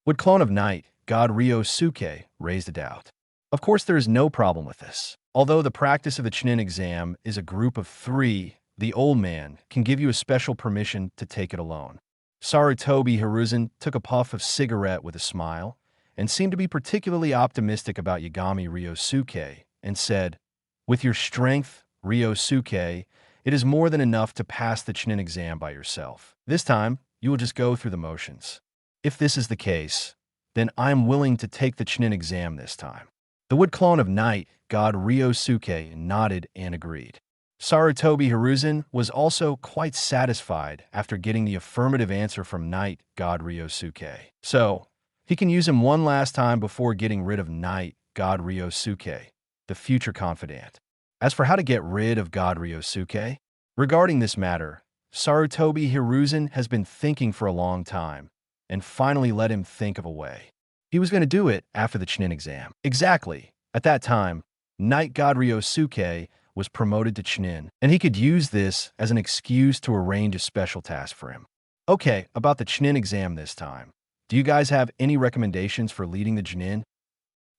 Would clone of Knight God Ryosuke raised a doubt. Of course, there is no problem with this. Although the practice of the Chunin exam is a group of 3, the old man can give you a special permission to take it alone. Sarutobi Hiruzen took a puff of cigarette with a smile and seemed to be particularly optimistic about Yagami Ryosuke and said, with your strength, Ryosuke, it is more than enough to pass the Chunin exam by yourself. This time, you will just go through the motions. If this is the case, then I am willing to take the Chunin exam this time. The wood clone of Knight God Ryosuke nodded and agreed. Sarutobi Hiruzen was also quite satisfied after getting the affirmative answer from Knight God Ryosuke. So, he can use him one last time before getting rid of Knight God Ryosuke, the future confidant. As for how to get rid of God Ryosuke, regarding this matter, Sarutobi Hiruzen has been thinking for a long time, and finally let him think of a way. He was going to do it after the Chunin exam. Exactly. At that time, Knight God Ryosuke was promoted to Chunin, and he could use this as an excuse to arrange a special task for him. Okay, about the Chunin exam this time. Do you guys have any recommendations for leading the Chunin?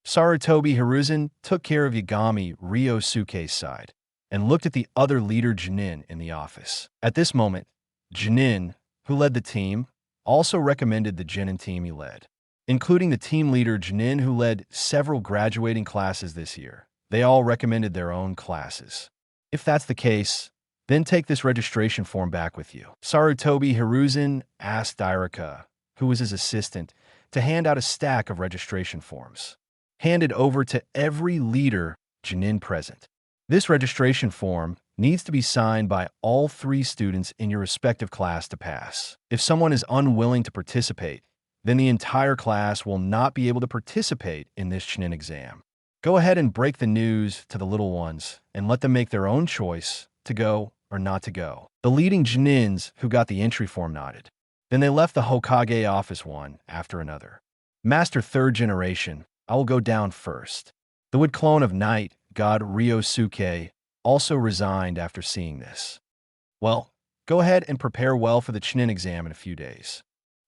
Sarutobi Hiruzen took care of Yagami Ryosuke's side and looked at the other leader Chunin in the office. At this moment, Chunin, who led the team, also recommended the Chunin team he led, including the team leader Chunin who led several graduating classes this year. They all recommended their own classes. If that's the case, then take this registration form back with you. Sarutobi Hiruzen asked Dairaka, who was his assistant, to hand out a stack of registration forms, handed over to every leader Chunin present. This registration form needs to be signed by all 3 students in your respective class to pass. If someone is unwilling to participate, then the entire class will not be able to participate in this Chunin exam. Go ahead and break the news to the little ones and let them make their own choice to go or not to go. The leading Chunins who got the entry form nodded. Then they left the Hokage office one after another. Master 3rd generation, I will go down first. The wood clone of Knight God Ryosuke also resigned after seeing this. Well, go ahead and prepare well for the Chunin exam in a few days.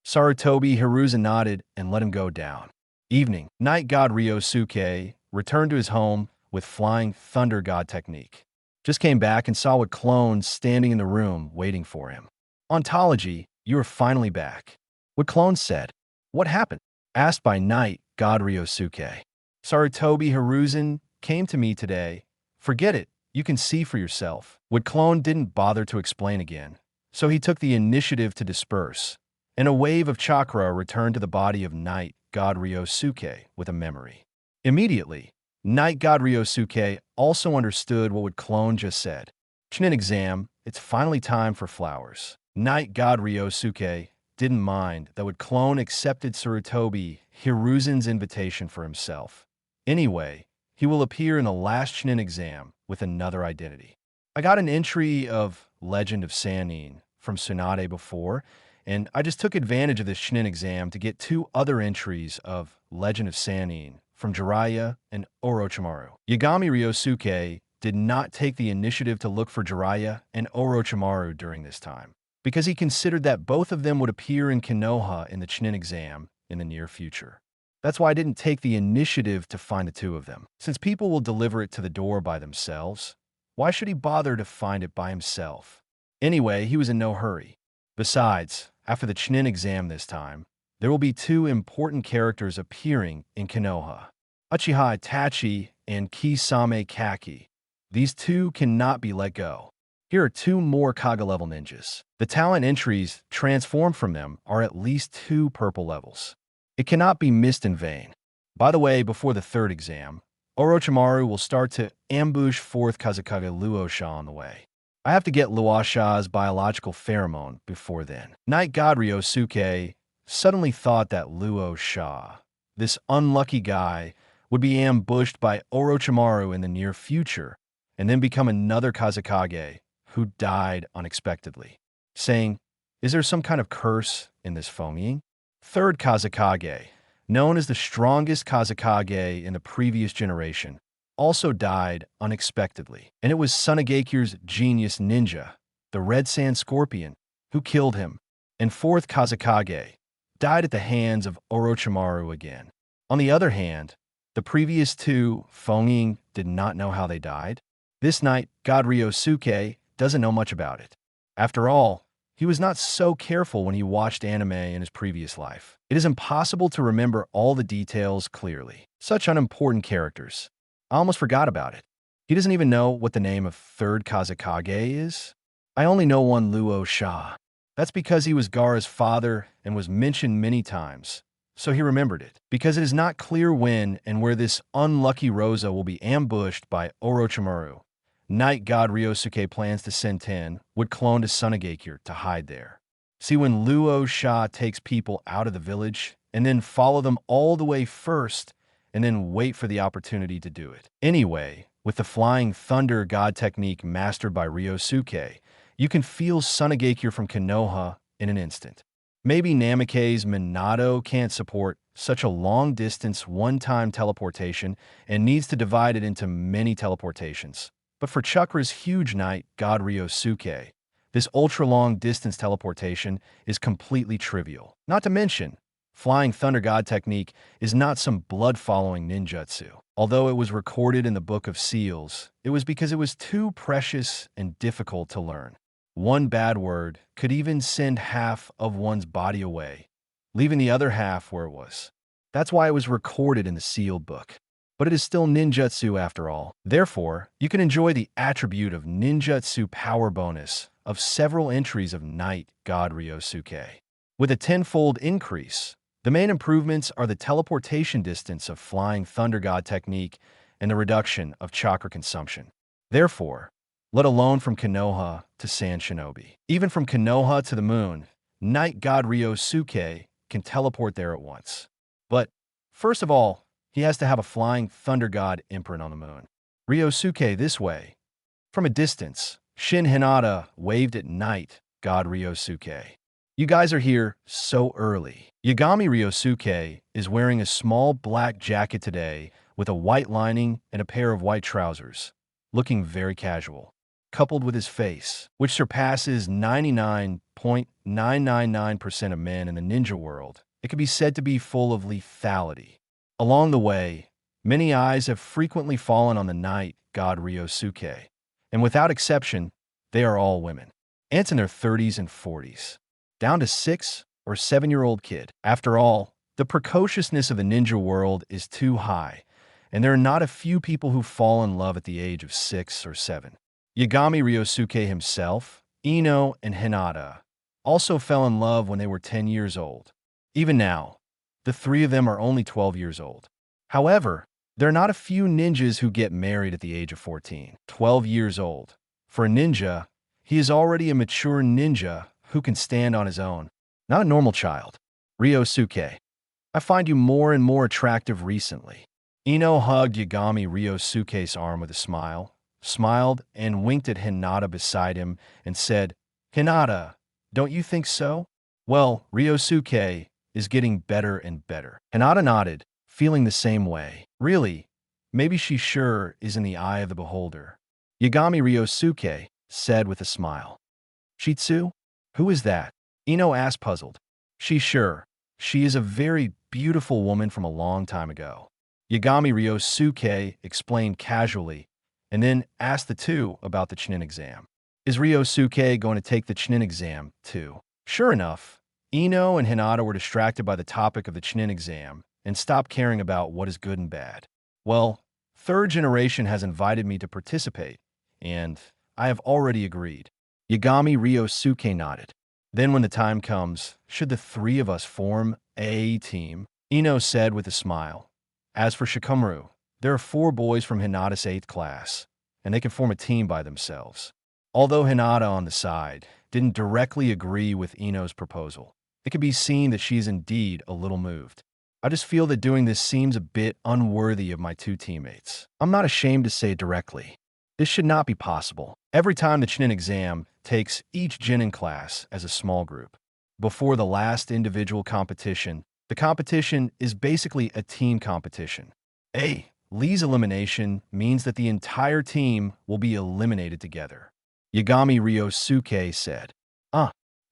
Sarutobi Hiruzen nodded and let him go down. Evening, Knight God Ryosuke returned to his home with Flying Thunder God technique. Just came back and saw what clone standing in the room waiting for him. Ontology, you are finally back. What clone said? What happened? Asked by Knight God Ryosuke. Sarutobi Hiruzen came to me today. Forget it, you can see for yourself. What clone didn't bother to explain again, so he took the initiative to disperse, and a wave of chakra returned to the body of Knight God Ryosuke with a memory. Immediately, Knight God Ryosuke also understood what would clone just said. Chunin exam, it's finally time for flowers. Knight God Ryosuke didn't mind that would clone accepted Sarutobi Hiruzen's invitation for himself. Anyway, he will appear in the last Chunin exam with another identity. I got an entry of Legend of Sannin from Tsunade before, and I just took advantage of this Chunin exam to get 2 other entries of Legend of Sannin from Jiraiya and Orochimaru. Yagami Ryosuke did not take the initiative to look for Jiraiya and Orochimaru during this time, because he considered that both of them would appear in Konoha in the Chunin exam in the near future. That's why I didn't take the initiative to find the 2 of them. Since people will deliver it to the door by themselves, why should he bother to find it by himself? Anyway, he was in no hurry. Besides, after the Chunin exam this time, there will be 2 important characters appearing in Konoha. Uchiha Itachi and Kisame Kaki. These two cannot be let go. Here are two more Kaga-level ninjas. The talent entries transformed from them are at least 2 purple levels. It cannot be missed in vain. By the way, before the 3rd exam, Orochimaru will start to ambush 4th Kazekage Luosha on the way. I have to get Luosha's biological pheromone before then. Night God Ryosuke suddenly thought that Luosha, this unlucky guy, would be ambushed by Orochimaru in the near future and then become another Kazekage who died unexpectedly, saying, "Is there some kind of curse in this foaming?" 3rd Kazekage, known as the strongest Kazekage in the previous generation, also died unexpectedly, and it was Tsunagekyu's genius ninja, the Red Sand Scorpion, who killed him, and 4th Kazekage died at the hands of Orochimaru again. On the other hand, the previous 2, Fonging, did not know how they died. This night, God Ryosuke doesn't know much about it. After all, he was not so careful when he watched anime in his previous life. It is impossible to remember all the details clearly. Such unimportant characters. I almost forgot about it. He doesn't even know what the name of 3rd Kazekage is. I only know one Luosha. That's because he was Gaara's father and was mentioned many times, so he remembered it. Because it is not clear when and where this unlucky Rosa will be ambushed by Orochimaru, Night God Ryosuke plans to send 10 would clone to Tsunagakure to hide there. See, when Luosha takes people out of the village and then follow them all the way first and then wait for the opportunity to do it. Anyway, with the Flying Thunder God technique mastered by Ryosuke, you can feel Tsunagakure from Konoha in an instant. Maybe Namake's Minato can't support such a long-distance one-time teleportation and needs to divide it into many teleportations. But for Chakra's huge knight, God Ryosuke, this ultra-long distance teleportation is completely trivial. Not to mention, Flying Thunder God technique is not some blood-following ninjutsu. Although it was recorded in the Book of Seals, it was because it was too precious and difficult to learn. One bad word could even send half of one's body away, leaving the other half where it was. That's why it was recorded in the sealed book. But it is still ninjutsu after all. Therefore, you can enjoy the attribute of ninjutsu power bonus of several entries of Night God Ryosuke. With a 10-fold increase, the main improvements are the teleportation distance of Flying Thunder God technique and the reduction of chakra consumption. Therefore, let alone from Konoha to Sand Shinobi. Even from Konoha to the moon, Night God Ryosuke can teleport there at once. But, first of all, he has to have a Flying Thunder God imprint on the moon. Ryosuke this way. From a distance, Shin Hinata waved at Night God Ryosuke. You guys are here so early. Yagami Ryosuke is wearing a small black jacket today with a white lining and a pair of white trousers, looking very casual. Coupled with his face, which surpasses 99.999% of men in the ninja world, it can be said to be full of lethality. Along the way, many eyes have frequently fallen on the Night God Ryosuke, and without exception, they are all women. Ants in their 30s and 40s, down to 6 or 7-year-old kid. After all, the precociousness of the ninja world is too high, and there are not a few people who fall in love at the age of 6 or 7. Yagami Ryosuke himself, Ino, and Hinata also fell in love when they were 10 years old. Even now, the 3 of them are only 12 years old. However, there are not a few ninjas who get married at the age of 14, 12 years old. For a ninja, he is already a mature ninja who can stand on his own, not a normal child. Ryosuke, I find you more and more attractive recently. Ino hugged Yagami Ryosuke's arm with a smile, smiled and winked at Hinata beside him and said, "Hinata, don't you think so?" Well, Ryosuke is getting better and better. Hinata nodded, feeling the same way. Really, maybe she sure is in the eye of the beholder. Yagami Ryosuke said with a smile. Shitsu? Who is that? Ino asked, puzzled. She sure. She is a very beautiful woman from a long time ago. Yagami Ryosuke explained casually, and then asked the two about the Chunin exam. Is Ryosuke going to take the Chunin exam, too? Sure enough, Ino and Hinata were distracted by the topic of the Chunin exam and stopped caring about what is good and bad. Well, third generation has invited me to participate, and I have already agreed. Yagami Ryosuke nodded. Then when the time comes, should the three of us form a team? Ino said with a smile. As for Shikamaru, there are 4 boys from Hinata's 8th class, and they can form a team by themselves. Although Hinata on the side didn't directly agree with Ino's proposal, it could be seen that she is indeed a little moved. I just feel that doing this seems a bit unworthy of my 2 teammates. I'm not ashamed to say it directly. This should not be possible. Every time the Chunin exam takes each Genin class as a small group. Before the last individual competition, the competition is basically a team competition. Lee's elimination means that the entire team will be eliminated together. Yagami Ryosuke said.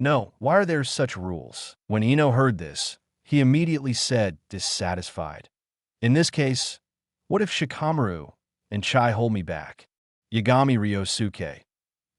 No, why are there such rules? When Ino heard this, he immediately said, dissatisfied. In this case, what if Shikamaru and Chai hold me back? Yagami Ryosuke.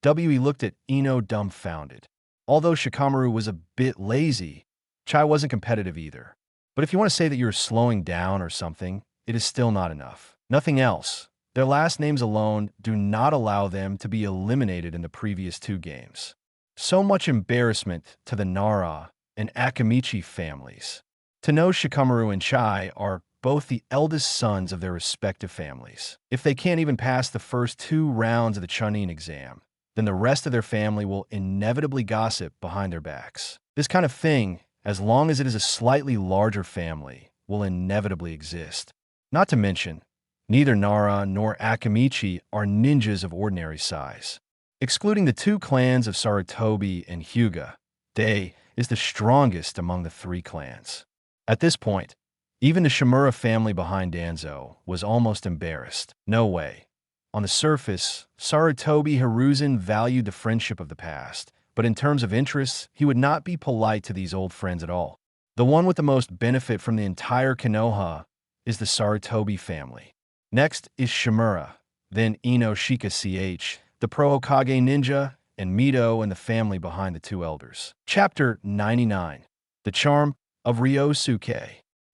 We looked at Ino dumbfounded. Although Shikamaru was a bit lazy, Chai wasn't competitive either. But if you want to say that you're slowing down or something, it is still not enough. Nothing else. Their last names alone do not allow them to be eliminated in the previous 2 games. So much embarrassment to the Nara and Akamichi families. To know Shikamaru and Chai are both the eldest sons of their respective families. If they can't even pass the first 2 rounds of the Chunin exam, then the rest of their family will inevitably gossip behind their backs. This kind of thing, as long as it is a slightly larger family, will inevitably exist. Not to mention, neither Nara nor Akamichi are ninjas of ordinary size. Excluding the 2 clans of Sarutobi and Hyuga, Dei is the strongest among the 3 clans. At this point, even the Shimura family behind Danzo was almost embarrassed. No way. On the surface, Sarutobi Hiruzen valued the friendship of the past, but in terms of interests, he would not be polite to these old friends at all. The one with the most benefit from the entire Konoha is the Sarutobi family. Next is Shimura, then Ino Shika CH, the pro-Hokage ninja, and Mito and the family behind the 2 elders. Chapter 99. The Charm of Ryosuke.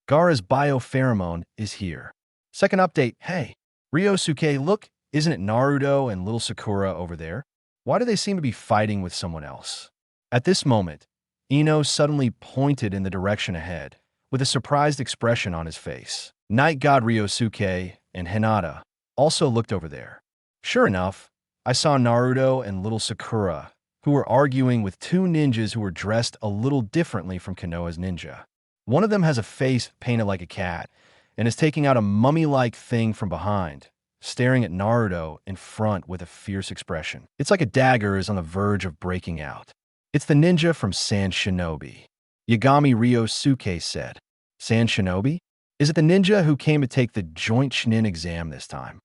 Gaara's biopheromone is here. Second update. Hey, Ryosuke, look, isn't it Naruto and little Sakura over there? Why do they seem to be fighting with someone else? At this moment, Ino suddenly pointed in the direction ahead, with a surprised expression on his face. Night God Ryosuke and Hinata also looked over there. Sure enough, I saw Naruto and little Sakura, who were arguing with 2 ninjas who were dressed a little differently from Konoha's ninja. One of them has a face painted like a cat and is taking out a mummy-like thing from behind, staring at Naruto in front with a fierce expression. It's like a dagger is on the verge of breaking out. It's the ninja from Sand Shinobi. Yagami Ryosuke said. Sand Shinobi? Is it the ninja who came to take the joint Chunin exam this time?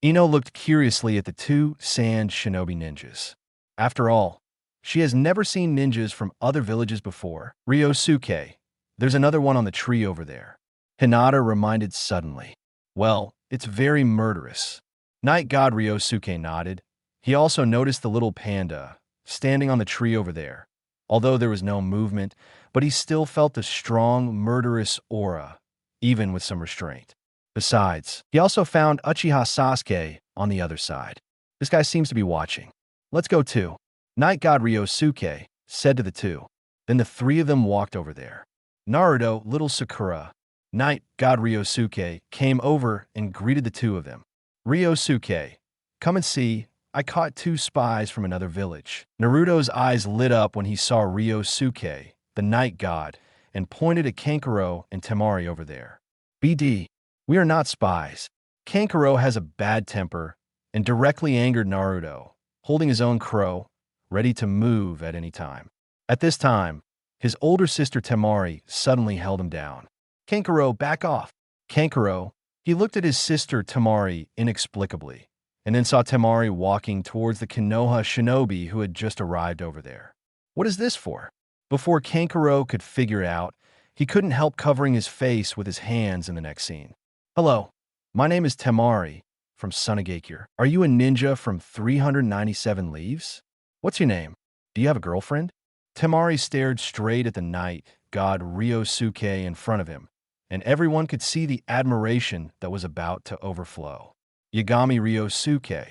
Ino looked curiously at the 2 Sand Shinobi ninjas. After all, she has never seen ninjas from other villages before. Ryosuke, there's another one on the tree over there. Hinata reminded suddenly. Well, it's very murderous. Night God Ryosuke nodded. He also noticed the little panda, standing on the tree over there. Although there was no movement, but he still felt a strong, murderous aura, even with some restraint. Besides, he also found Uchiha Sasuke on the other side. This guy seems to be watching. Let's go too. Night God Ryosuke said to the 2. Then the 3 of them walked over there. Naruto, little Sakura, Night God Ryosuke came over and greeted the 2 of them. Ryosuke, come and see, I caught 2 spies from another village. Naruto's eyes lit up when he saw Ryosuke, the night god, and pointed at Kankuro and Temari over there. BD, we are not spies. Kankuro has a bad temper and directly angered Naruto, holding his own crow, ready to move at any time. At this time, his older sister Temari suddenly held him down. Kankuro, back off. Kankuro, he looked at his sister Temari inexplicably, and then saw Temari walking towards the Konoha shinobi who had just arrived over there. What is this for? Before Kankuro could figure it out, he couldn't help covering his face with his hands in the next scene. Hello, my name is Temari from Sunagakure. Are you a ninja from 397 Leaves? What's your name? Do you have a girlfriend? Temari stared straight at the night god Ryosuke in front of him, and everyone could see the admiration that was about to overflow. Yagami Ryosuke.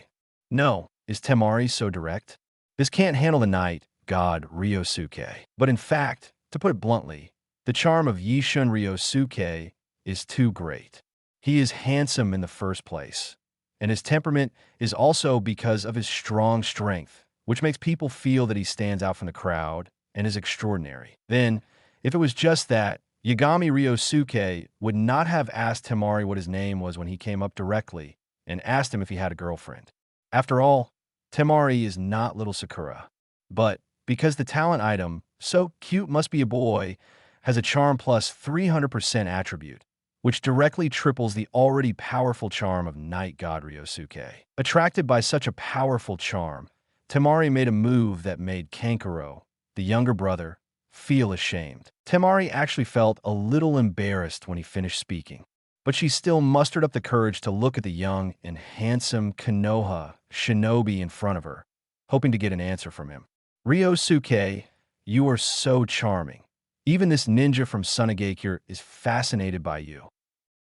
No, is Temari so direct? This can't handle the night, god Ryosuke. But in fact, to put it bluntly, the charm of Yishun Ryosuke is too great. He is handsome in the first place, and his temperament is also because of his strong strength, which makes people feel that he stands out from the crowd and is extraordinary. Then, if it was just that, Yagami Ryosuke would not have asked Temari what his name was when he came up directly and asked him if he had a girlfriend. After all, Temari is not little Sakura. But because the talent item, so cute must be a boy, has a charm plus 300% attribute, which directly triples the already powerful charm of Night God Ryosuke. Attracted by such a powerful charm, Temari made a move that made Kankuro, the younger brother, feel ashamed. Temari actually felt a little embarrassed when he finished speaking, but she still mustered up the courage to look at the young and handsome Konoha shinobi in front of her, hoping to get an answer from him. Ryosuke, you are so charming. Even this ninja from Sunagakure is fascinated by you.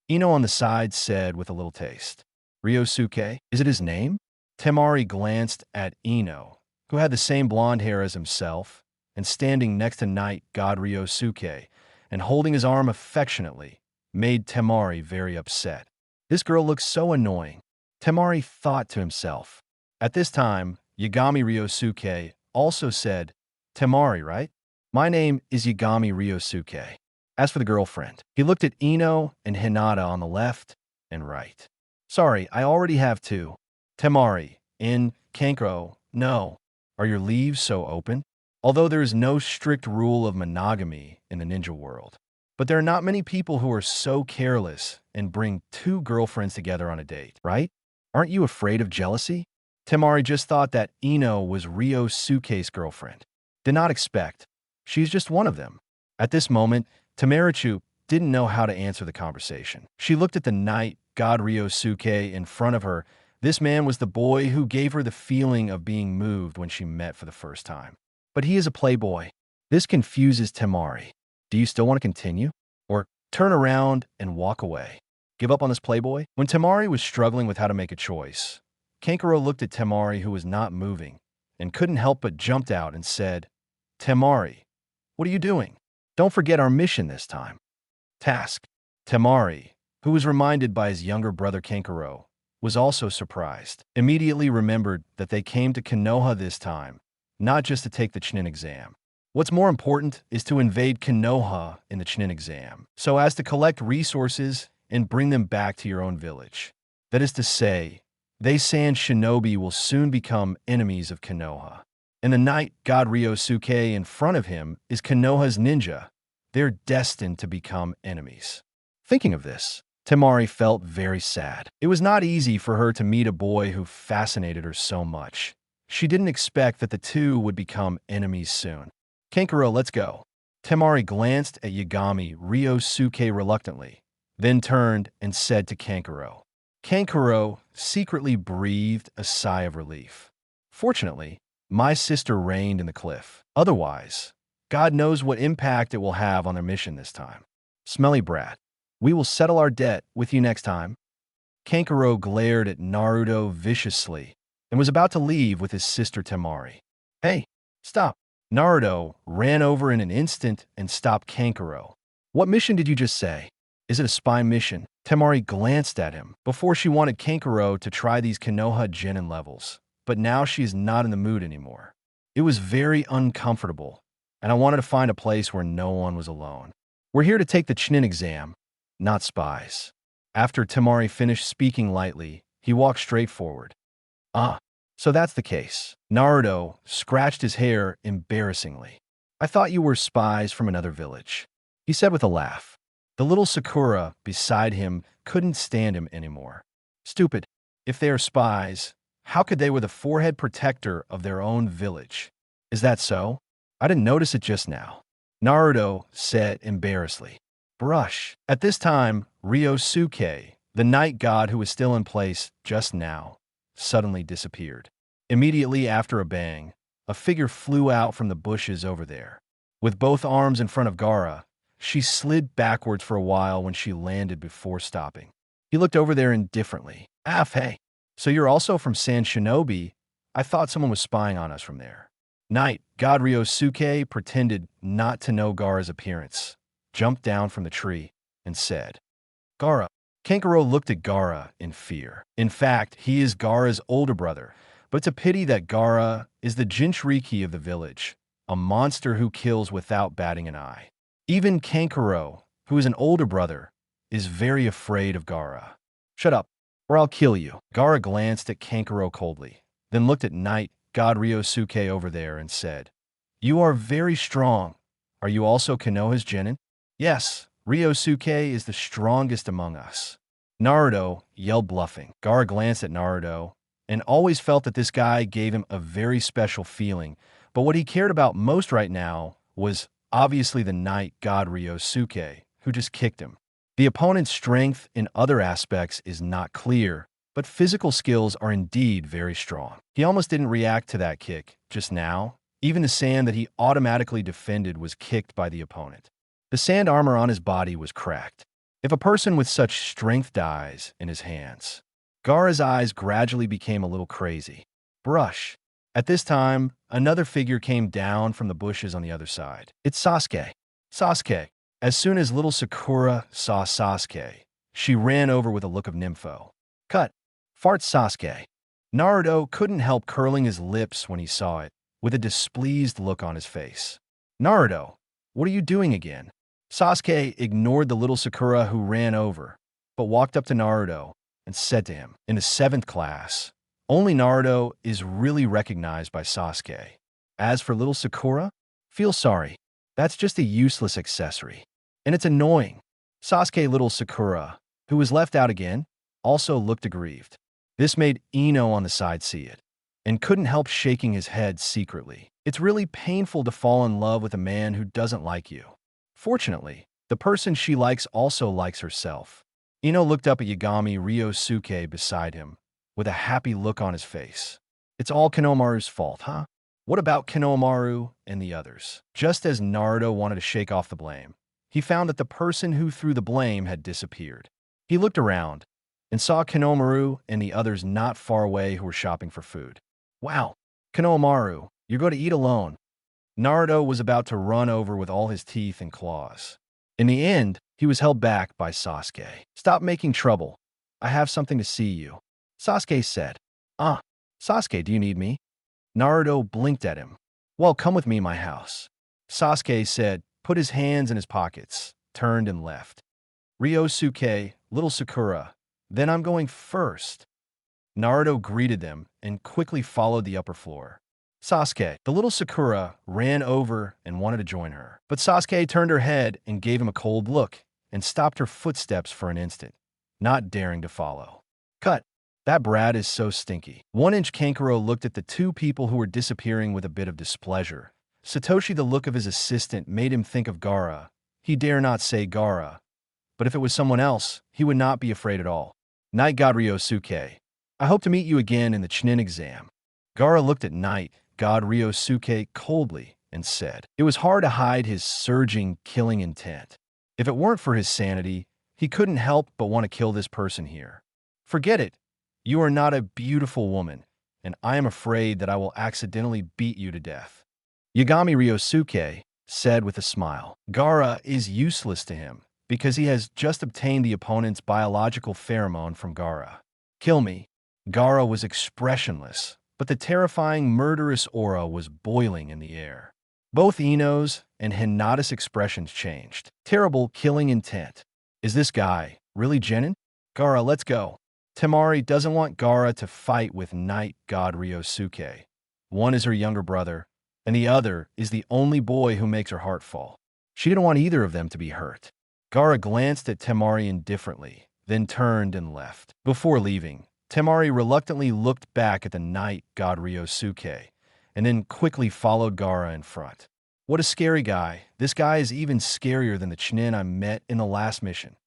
Ino on the side said with a little taste. Ryosuke, is it his name? Temari glanced at Ino, who had the same blonde hair as himself, and standing next to Night God Ryosuke, and holding his arm affectionately, made Temari very upset. This girl looks so annoying, Temari thought to himself. At this time, Yagami Ryosuke also said, Temari, right? My name is Yagami Ryosuke. As for the girlfriend, he looked at Ino and Hinata on the left and right. Sorry, I already have two. Temari, in Kankuro, no. Are your leaves so open? Although there is no strict rule of monogamy in the ninja world, but there are not many people who are so careless and bring two girlfriends together on a date, right? Aren't you afraid of jealousy? Temari just thought that Ino was Ryosuke's girlfriend. Did not expect. She's just one of them. At this moment, Tamarichu didn't know how to answer the conversation. She looked at the Night God Ryosuke in front of her. This man was the boy who gave her the feeling of being moved when she met for the first time. But he is a playboy. This confuses Temari. Do you still want to continue? Or turn around and walk away? Give up on this playboy? When Temari was struggling with how to make a choice, Kankuro looked at Temari, who was not moving, and couldn't help but jumped out and said, Temari, what are you doing? Don't forget our mission this time. Task. Temari, who was reminded by his younger brother Kankuro, was also surprised. Immediately remembered that they came to Konoha this time, not just to take the Chunin exam. What's more important is to invade Konoha in the Chunin exam, so as to collect resources and bring them back to your own village. That is to say, they Sand Shinobi will soon become enemies of Konoha. And the Night God Ryosuke in front of him is Konoha's ninja. They're destined to become enemies. Thinking of this, Temari felt very sad. It was not easy for her to meet a boy who fascinated her so much. She didn't expect that the two would become enemies soon. Kankuro, let's go. Temari glanced at Yagami Ryosuke reluctantly, then turned and said to Kankuro. Kankuro secretly breathed a sigh of relief. Fortunately, my sister reigned in the cliff. Otherwise, God knows what impact it will have on their mission this time. Smelly brat, we will settle our debt with you next time. Kankuro glared at Naruto viciously and was about to leave with his sister Temari. Hey, stop. Naruto ran over in an instant and stopped Kankuro. What mission did you just say? Is it a spy mission? Temari glanced at him before she wanted Kankuro to try these Konoha Genin levels, but now she is not in the mood anymore. It was very uncomfortable, and I wanted to find a place where no one was alone. We're here to take the Chunin exam, not spies. After Temari finished speaking lightly, he walked straight forward. Ah, so that's the case. Naruto scratched his hair embarrassingly. I thought you were spies from another village, he said with a laugh. The little Sakura beside him couldn't stand him anymore. Stupid. If they are spies, how could they be the forehead protector of their own village? Is that so? I didn't notice it just now. Naruto said embarrassedly. Brush. At this time, Ryosuke, the night god who was still in place just now, suddenly disappeared. Immediately after a bang, a figure flew out from the bushes over there. With both arms in front of Gaara, She slid backwards for a while when she landed before stopping. He looked over there indifferently. Hey. So you're also from San Shinobi? I thought someone was spying on us from there. Knight, God Ryosuke pretended not to know Gaara's appearance, jumped down from the tree, and said, Gaara. Kankuro looked at Gaara in fear. In fact, he is Gaara's older brother, but it's a pity that Gaara is the Jinchuriki of the village, a monster who kills without batting an eye. Even Kankuro, who is an older brother, is very afraid of Gaara. Shut up, or I'll kill you. Gaara glanced at Kankuro coldly, then looked at Knight God Ryosuke over there and said, You are very strong. Are you also Konoha's genin? Yes, Ryosuke is the strongest among us. Naruto yelled, bluffing. Gaara glanced at Naruto and always felt that this guy gave him a very special feeling, but what he cared about most right now was obviously the Knight God Ryosuke, who just kicked him. The opponent's strength in other aspects is not clear, but physical skills are indeed very strong. He almost didn't react to that kick just now. Even the sand that he automatically defended was kicked by the opponent. The sand armor on his body was cracked. If a person with such strength dies in his hands, Gaara's eyes gradually became a little crazy. Brush. At this time, another figure came down from the bushes on the other side. It's Sasuke. Sasuke. As soon as little Sakura saw Sasuke, she ran over with a look of nympho. Cut. Fart Sasuke. Naruto couldn't help curling his lips when he saw it, with a displeased look on his face. Naruto, what are you doing again? Sasuke ignored the little Sakura who ran over, but walked up to Naruto and said to him, in the 7th class, only Naruto is really recognized by Sasuke. As for little Sakura, feel sorry. That's just a useless accessory. And it's annoying. Sasuke little Sakura, who was left out again, also looked aggrieved. This made Ino on the side see it, and couldn't help shaking his head secretly. It's really painful to fall in love with a man who doesn't like you. Fortunately, the person she likes also likes herself. Ino looked up at Yagami Ryosuke beside him, with a happy look on his face. It's all Konohamaru's fault, huh? What about Konohamaru and the others? Just as Naruto wanted to shake off the blame, he found that the person who threw the blame had disappeared. He looked around and saw Konohamaru and the others not far away who were shopping for food. Wow, Konohamaru, you're going to eat alone. Naruto was about to run over with all his teeth and claws. In the end, he was held back by Sasuke. Stop making trouble. I have something to see you. Sasuke said. Sasuke, do you need me? Naruto blinked at him. Well, come with me to my house. Sasuke said, put his hands in his pockets, turned and left. Ryosuke, little Sakura, then I'm going first. Naruto greeted them and quickly followed the upper floor. Sasuke, the little Sakura, ran over and wanted to join her. But Sasuke turned her head and gave him a cold look and stopped her footsteps for an instant, not daring to follow. Cut. That brat is so stinky. 1-inch Kankuro looked at the two people who were disappearing with a bit of displeasure. Satoshi, the look of his assistant, made him think of Gaara. He dare not say Gaara, but if it was someone else, he would not be afraid at all. Knight God Ryosuke, I hope to meet you again in the Chunin exam. Gaara looked at Knight God Ryosuke coldly and said, it was hard to hide his surging, killing intent. If it weren't for his sanity, he couldn't help but want to kill this person here. Forget it. You are not a beautiful woman, and I am afraid that I will accidentally beat you to death. Yagami Ryosuke said with a smile. Gaara is useless to him because he has just obtained the opponent's biological pheromone from Gaara. Kill me. Gaara was expressionless, but the terrifying murderous aura was boiling in the air. Both Ino's and Hinata's expressions changed. Terrible killing intent. Is this guy really genin? Gaara, let's go. Temari doesn't want Gaara to fight with Knight God Ryosuke. One is her younger brother, and the other is the only boy who makes her heart fall. She didn't want either of them to be hurt. Gaara glanced at Temari indifferently, then turned and left. Before leaving, Temari reluctantly looked back at the Knight God Ryosuke, and then quickly followed Gaara in front. What a scary guy. This guy is even scarier than the Chunin I met in the last mission.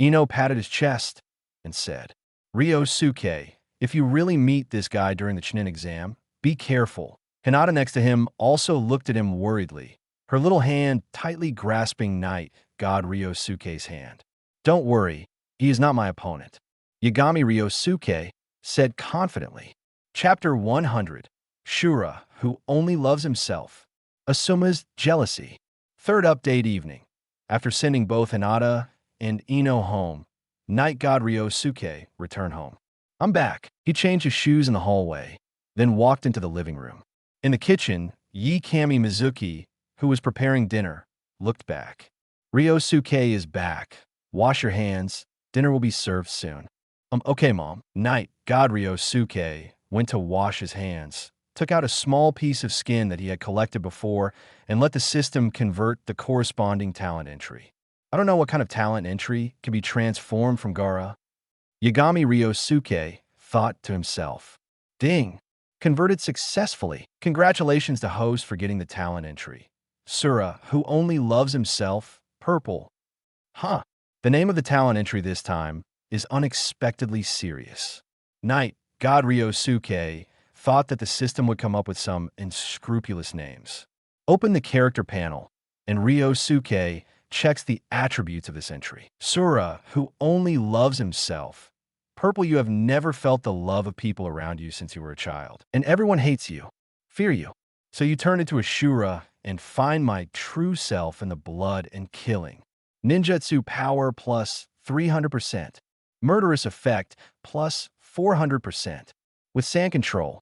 Ino patted his chest and said, Ryosuke, if you really meet this guy during the Chunin exam, be careful. Hinata next to him also looked at him worriedly. her little hand tightly grasping Knight God Ryosuke's hand. "Don't worry, he is not my opponent," Yagami Ryosuke said confidently. Chapter 100. Shura, who only loves himself. Asuma's jealousy. Third update evening. After sending both Hinata and Ino home, Night God Ryosuke returned home. "I'm back." He changed his shoes in the hallway, then walked into the living room. In the kitchen, Kami Mizuki, who was preparing dinner, looked back. "Ryosuke is back. Wash your hands. Dinner will be served soon." Okay, Mom." Night God Ryosuke went to wash his hands, took out a small piece of skin that he had collected before, and let the system convert the corresponding talent entry. "I don't know what kind of talent entry can be transformed from Gaara," Yagami Ryosuke thought to himself. Ding! Converted successfully. Congratulations to host for getting the talent entry. Sura, who only loves himself, purple. Huh. The name of the talent entry this time is unexpectedly serious. Night God Ryosuke thought that the system would come up with some unscrupulous names. Open the character panel, and Ryosuke checks the attributes of this entry. Sura, who only loves himself. Purple, you have never felt the love of people around you since you were a child. And everyone hates you, fear you. So you turn into Ashura and find my true self in the blood and killing. Ninjutsu power plus 300%. Murderous effect plus 400%. With sand control.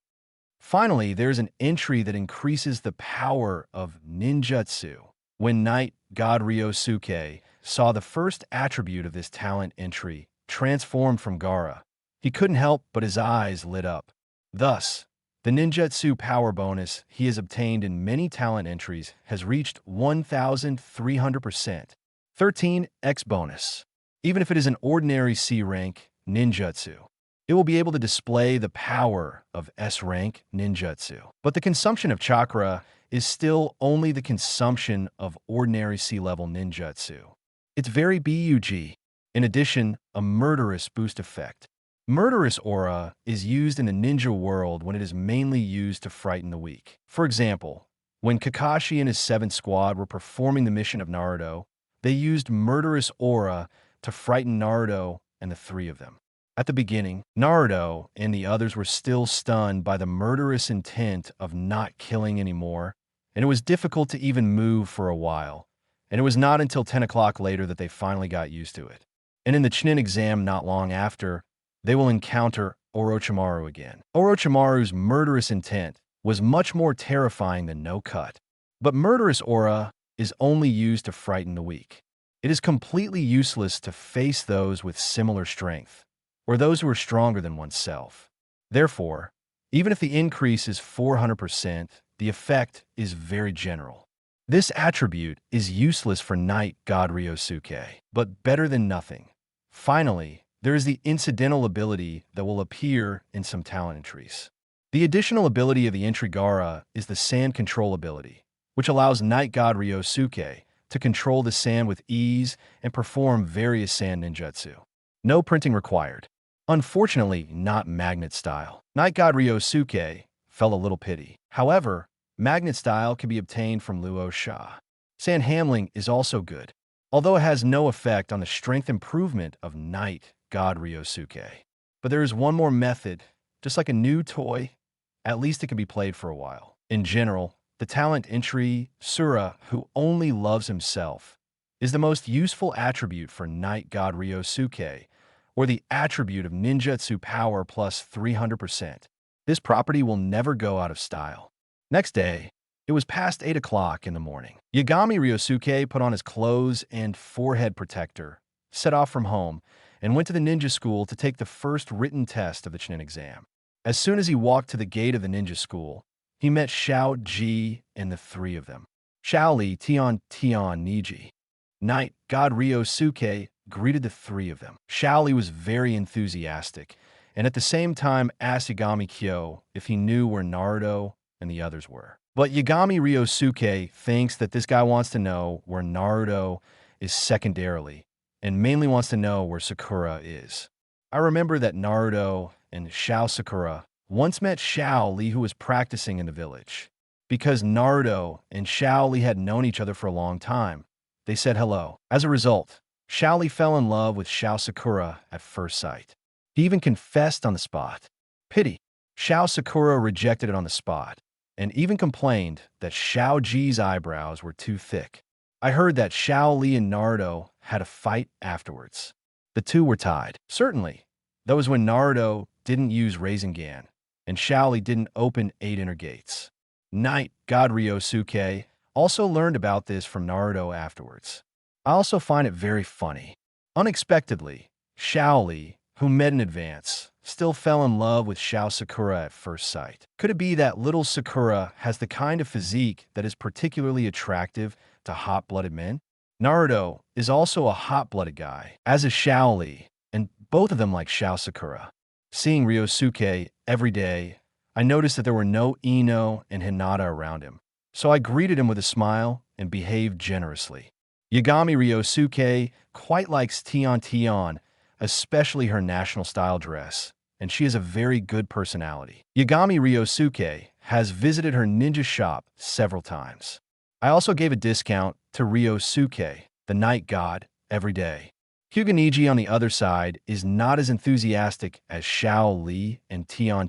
Finally, there's an entry that increases the power of ninjutsu. When Night God Ryosuke saw the first attribute of this talent entry transformed from Gaara, he couldn't help but his eyes lit up. Thus, the ninjutsu power bonus he has obtained in many talent entries has reached 1,300%. 13x bonus. Even if it is an ordinary C rank ninjutsu, it will be able to display the power of S rank ninjutsu. But the consumption of chakra is still only the consumption of ordinary C-level ninjutsu. It's very bug. In addition, a murderous boost effect. Murderous aura is used in the ninja world when it is mainly used to frighten the weak. For example, when Kakashi and his 7th squad were performing the mission of Naruto, they used murderous aura to frighten Naruto and the 3 of them. At the beginning, Naruto and the others were still stunned by the murderous intent of not killing anymore, and it was difficult to even move for a while, and it was not until 10 o'clock later that they finally got used to it. And in the Chunin exam not long after, they will encounter Orochimaru again. Orochimaru's murderous intent was much more terrifying than no cut. But murderous aura is only used to frighten the weak. It is completely useless to face those with similar strength, or those who are stronger than oneself. Therefore, even if the increase is 400%, the effect is very general. This attribute is useless for Night God Ryosuke, but better than nothing. Finally, there is the incidental ability that will appear in some talent entries. The additional ability of the entry Gaara is the sand control ability, which allows Night God Ryosuke to control the sand with ease and perform various sand ninjutsu. No printing required. Unfortunately, not magnet style. Night God Ryosuke felt a little pity. However, magnet style can be obtained from Luo Sha. Sand handling is also good, although it has no effect on the strength improvement of Night God Ryosuke. But there is one more method. Just like a new toy, at least it can be played for a while. In general, the talent entry, Sura, who only loves himself, is the most useful attribute for Night God Ryosuke, or the attribute of ninjutsu power plus 300%. This property will never go out of style. Next day, it was past 8 o'clock in the morning. Yagami Ryosuke put on his clothes and forehead protector, set off from home, and went to the ninja school to take the first written test of the Chunin exam. As soon as he walked to the gate of the ninja school, he met Xiao Ji and the 3 of them. Xiao Li, Tian Niji. Night God Ryosuke greeted the 3 of them. Xiao Li was very enthusiastic, and at the same time asked Yagami Kyo if he knew where Naruto and the others were. But Yagami Ryosuke thinks that this guy wants to know where Naruto is secondarily, and mainly wants to know where Sakura is. I remember that Naruto and Xiao Sakura once met Xiao Li, who was practicing in the village. because Naruto and Shaoli had known each other for a long time. They said hello. As a result, Shaoli fell in love with Shao Sakura at first sight. He even confessed on the spot. Pity. Shao Sakura rejected it on the spot, and even complained that Shao Ji's eyebrows were too thick. I heard that Shaoli and Naruto had a fight afterwards. The two were tied. Certainly. That was when Naruto didn't use Rasengan, and Shaoli didn't open 8 inner gates. Knight God Ryosuke also learned about this from Naruto afterwards. I also find it very funny. Unexpectedly, Shaoli, who met in advance, still fell in love with Shao Sakura at first sight. Could it be that little Sakura has the kind of physique that is particularly attractive to hot-blooded men? Naruto is also a hot-blooded guy, as is Shaoli, and both of them like Shao Sakura. Seeing Ryosuke every day, I noticed that there were no Ino and Hinata around him, so I greeted him with a smile and behaved generously. Yagami Ryosuke quite likes Tion, especially her national style dress, and she has a very good personality. Yagami Ryosuke has visited her ninja shop several times. I also gave a discount to Ryosuke, the night god, every day. Hyuganiji, on the other side, is not as enthusiastic as Shaoli and Tion.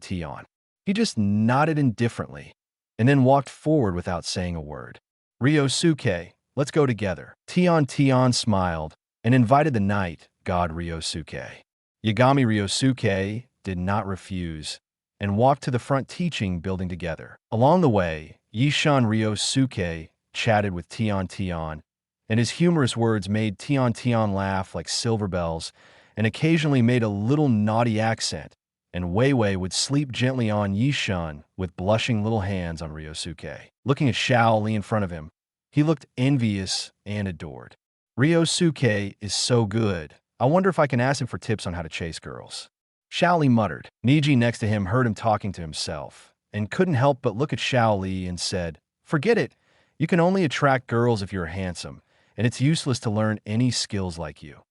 He just nodded indifferently, and then walked forward without saying a word. Ryosuke, let's go together. Tion smiled and invited the night god Ryosuke. Yagami Ryosuke did not refuse and walked to the front teaching building together. Along the way, Yishan Ryosuke chatted with Tion, and his humorous words made Tion laugh like silver bells and occasionally made a little naughty accent, and Wei Wei would sleep gently on Yishan with blushing little hands on Ryosuke. Looking at Shaoli in front of him, he looked envious and adored. Ryosuke is so good. I wonder if I can ask him for tips on how to chase girls. Shaoli muttered. Niji next to him heard him talking to himself and couldn't help but look at Shaoli and said, "Forget it. You can only attract girls if you're handsome, and it's useless to learn any skills like you."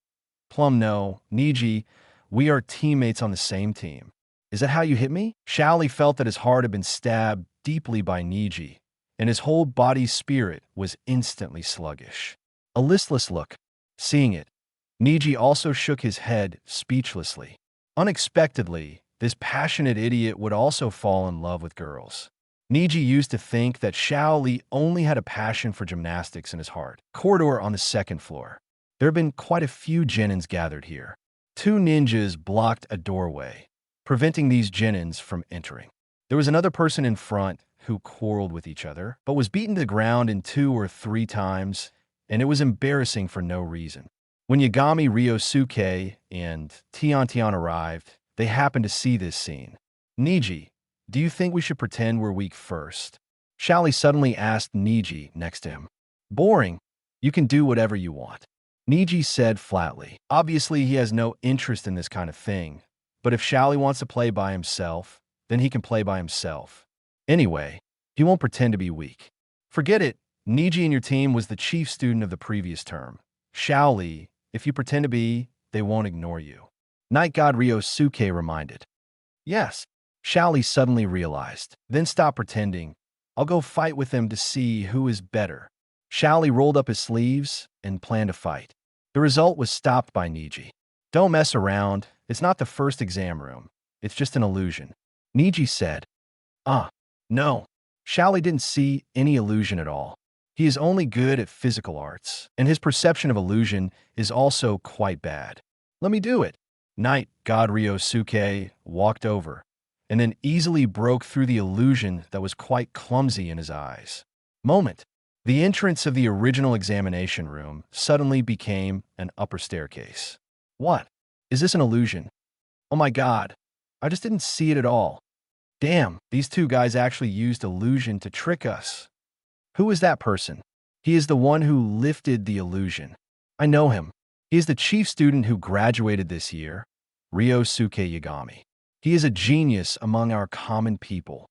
Plum, no. Niji, we are teammates on the same team. Is that how you hit me? Shaoli felt that his heart had been stabbed deeply by Niji, and his whole body's spirit was instantly sluggish. A listless look. Seeing it, Niji also shook his head speechlessly. Unexpectedly, this passionate idiot would also fall in love with girls. Niji used to think that Shaoli only had a passion for gymnastics in his heart. Corridor on the second floor. There have been quite a few genins gathered here. 2 ninjas blocked a doorway, preventing these genins from entering. There was another person in front who quarreled with each other, but was beaten to the ground in 2 or 3 times, and it was embarrassing for no reason. When Yagami Ryosuke and Tion arrived, they happened to see this scene. Niji, do you think we should pretend we're weak first? Shaoli suddenly asked Niji next to him. Boring. You can do whatever you want. Niji said flatly. Obviously, he has no interest in this kind of thing, but if Shaoli wants to play by himself, then he can play by himself. Anyway, he won't pretend to be weak. Forget it. Niji in your team was the chief student of the previous term. Shaoli, if you pretend to be, they won't ignore you. Night God Ryosuke reminded. Yes. Shaoli suddenly realized. Then stop pretending. I'll go fight with them to see who is better. Shaoli rolled up his sleeves and planned to fight. The result was stopped by Niji. Don't mess around. It's not the first exam room. It's just an illusion. Niji said. No. Shaoli didn't see any illusion at all. He is only good at physical arts, and his perception of illusion is also quite bad. Let me do it. Night God Ryosuke walked over, and then easily broke through the illusion that was quite clumsy in his eyes. Moment. The entrance of the original examination room suddenly became an upper staircase. What? Is this an illusion? Oh my god. I just didn't see it at all. Damn, these 2 guys actually used illusion to trick us. Who is that person? He is the one who lifted the illusion. I know him. He is the chief student who graduated this year, Ryosuke Yagami. He is a genius among our common people.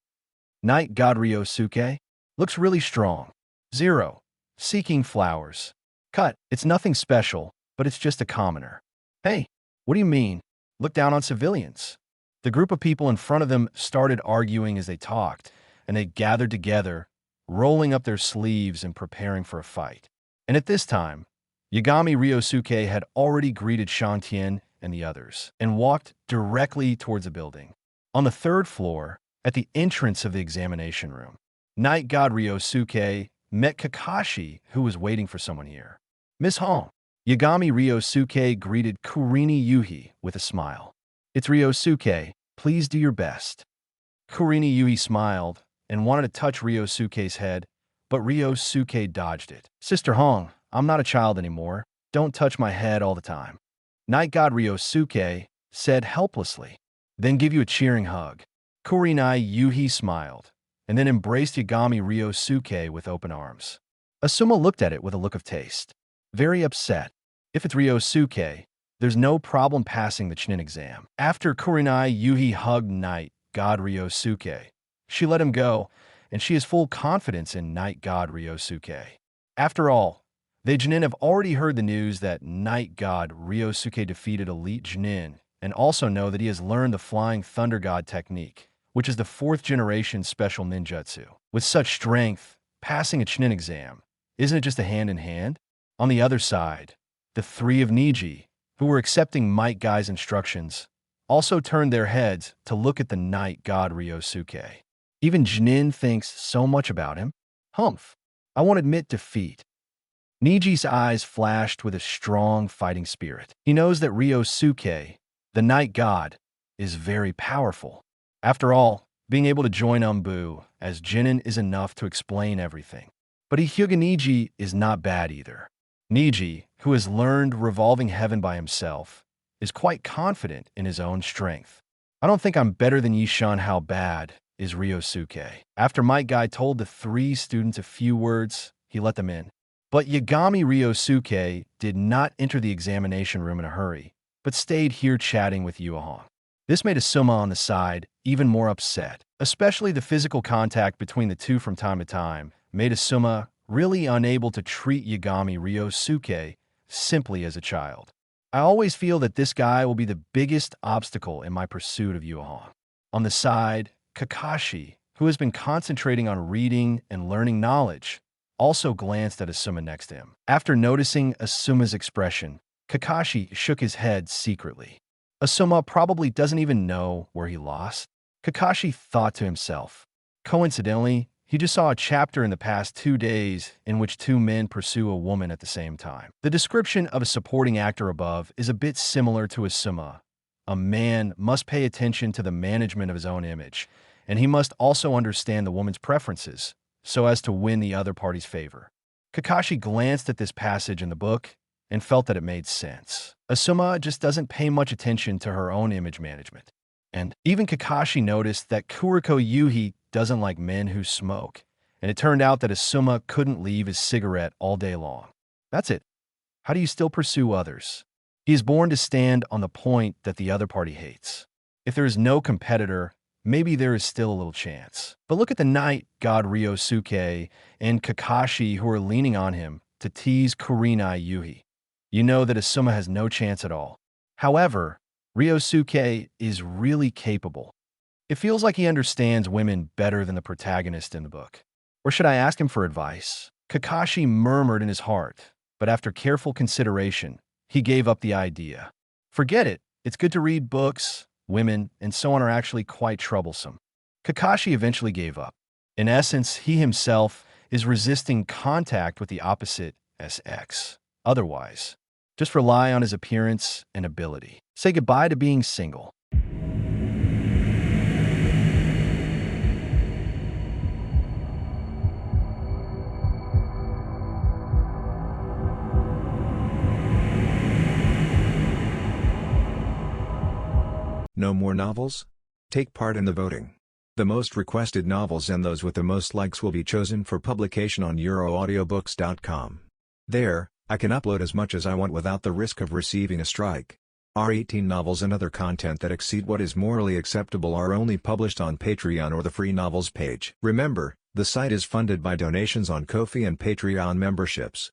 Night God Ryosuke looks really strong. 0. Seeking flowers. Cut. It's nothing special, but it's just a commoner. Hey, what do you mean? Look down on civilians. The group of people in front of them started arguing as they talked, and they gathered together rolling up their sleeves and preparing for a fight. And at this time, Yagami Ryosuke had already greeted Shantian and the others and walked directly towards the building. On the third floor, at the entrance of the examination room, Night God Ryosuke met Kakashi, who was waiting for someone here. Miss Hong. Yagami Ryosuke greeted Kurini Yuhi with a smile. It's Ryosuke, please do your best. Kurini Yuhi smiled and wanted to touch Ryosuke's head, but Ryosuke dodged it. Sister Hong, I'm not a child anymore. Don't touch my head all the time. Night God Ryosuke said helplessly, then give you a cheering hug. Kurini Yuhi smiled and then embraced Yagami Ryosuke with open arms. Asuma looked at it with a look of taste. Very upset. If it's Ryosuke, there's no problem passing the Chunin exam. After Kurini Yuhi hugged Night God Ryosuke, she let him go, and she has full confidence in Night God Ryosuke. After all, the Chunin have already heard the news that Night God Ryosuke defeated Elite Chunin, and also know that he has learned the Flying Thunder God technique, which is the 4th generation special ninjutsu. With such strength, passing a Chunin exam, isn't it just a hand-in-hand? On the other side, the 3 of Niji, who were accepting Might Guy's instructions, also turned their heads to look at the Night God Ryosuke. Even Chunin thinks so much about him. Humph. I won't admit defeat. Niji's eyes flashed with a strong fighting spirit. He knows that Ryosuke, the Night God, is very powerful. After all, being able to join Umbu as Jinin is enough to explain everything. But Hyuga Niji is not bad either. Niji, who has learned Revolving Heaven by himself, is quite confident in his own strength. I don't think I'm better than Yishan. How bad is Ryosuke? After Might Guy told the 3 students a few words, he let them in. But Yagami Ryosuke did not enter the examination room in a hurry, but stayed here chatting with Yuahong. This made Asuma on the side even more upset, especially the physical contact between the two from time to time made Asuma really unable to treat Yagami Ryosuke simply as a child. I always feel that this guy will be the biggest obstacle in my pursuit of Yuahong. On the side, Kakashi, who has been concentrating on reading and learning knowledge, also glanced at Asuma next to him. After noticing Asuma's expression, Kakashi shook his head secretly. Asuma probably doesn't even know where he lost. Kakashi thought to himself. Coincidentally, he just saw a chapter in the past 2 days in which 2 men pursue a woman at the same time. The description of a supporting actor above is a bit similar to Asuma. A man must pay attention to the management of his own image, and he must also understand the woman's preferences so as to win the other party's favor. Kakashi glanced at this passage in the book and felt that it made sense. Asuma just doesn't pay much attention to her own image management. And even Kakashi noticed that Kuriko Yuhi doesn't like men who smoke, and it turned out that Asuma couldn't leave his cigarette all day long. That's it. How do you still pursue others? He is born to stand on the point that the other party hates. If there is no competitor, maybe there is still a little chance. But look at the Night God Ryosuke and Kakashi who are leaning on him to tease Kurini Yuhi. You know that Asuma has no chance at all. However, Ryosuke is really capable. It feels like he understands women better than the protagonist in the book. Or should I ask him for advice? Kakashi murmured in his heart, but after careful consideration, he gave up the idea. Forget it. It's good to read books. Women and so on are actually quite troublesome. Kakashi eventually gave up. In essence, he himself is resisting contact with the opposite sex. Otherwise, just rely on his appearance and ability. Say goodbye to being single. No more novels? Take part in the voting. The most requested novels and those with the most likes will be chosen for publication on euroaudiobooks.com. There, I can upload as much as I want without the risk of receiving a strike. Our 18 novels and other content that exceed what is morally acceptable are only published on Patreon or the free novels page. Remember, the site is funded by donations on Ko-fi and Patreon memberships.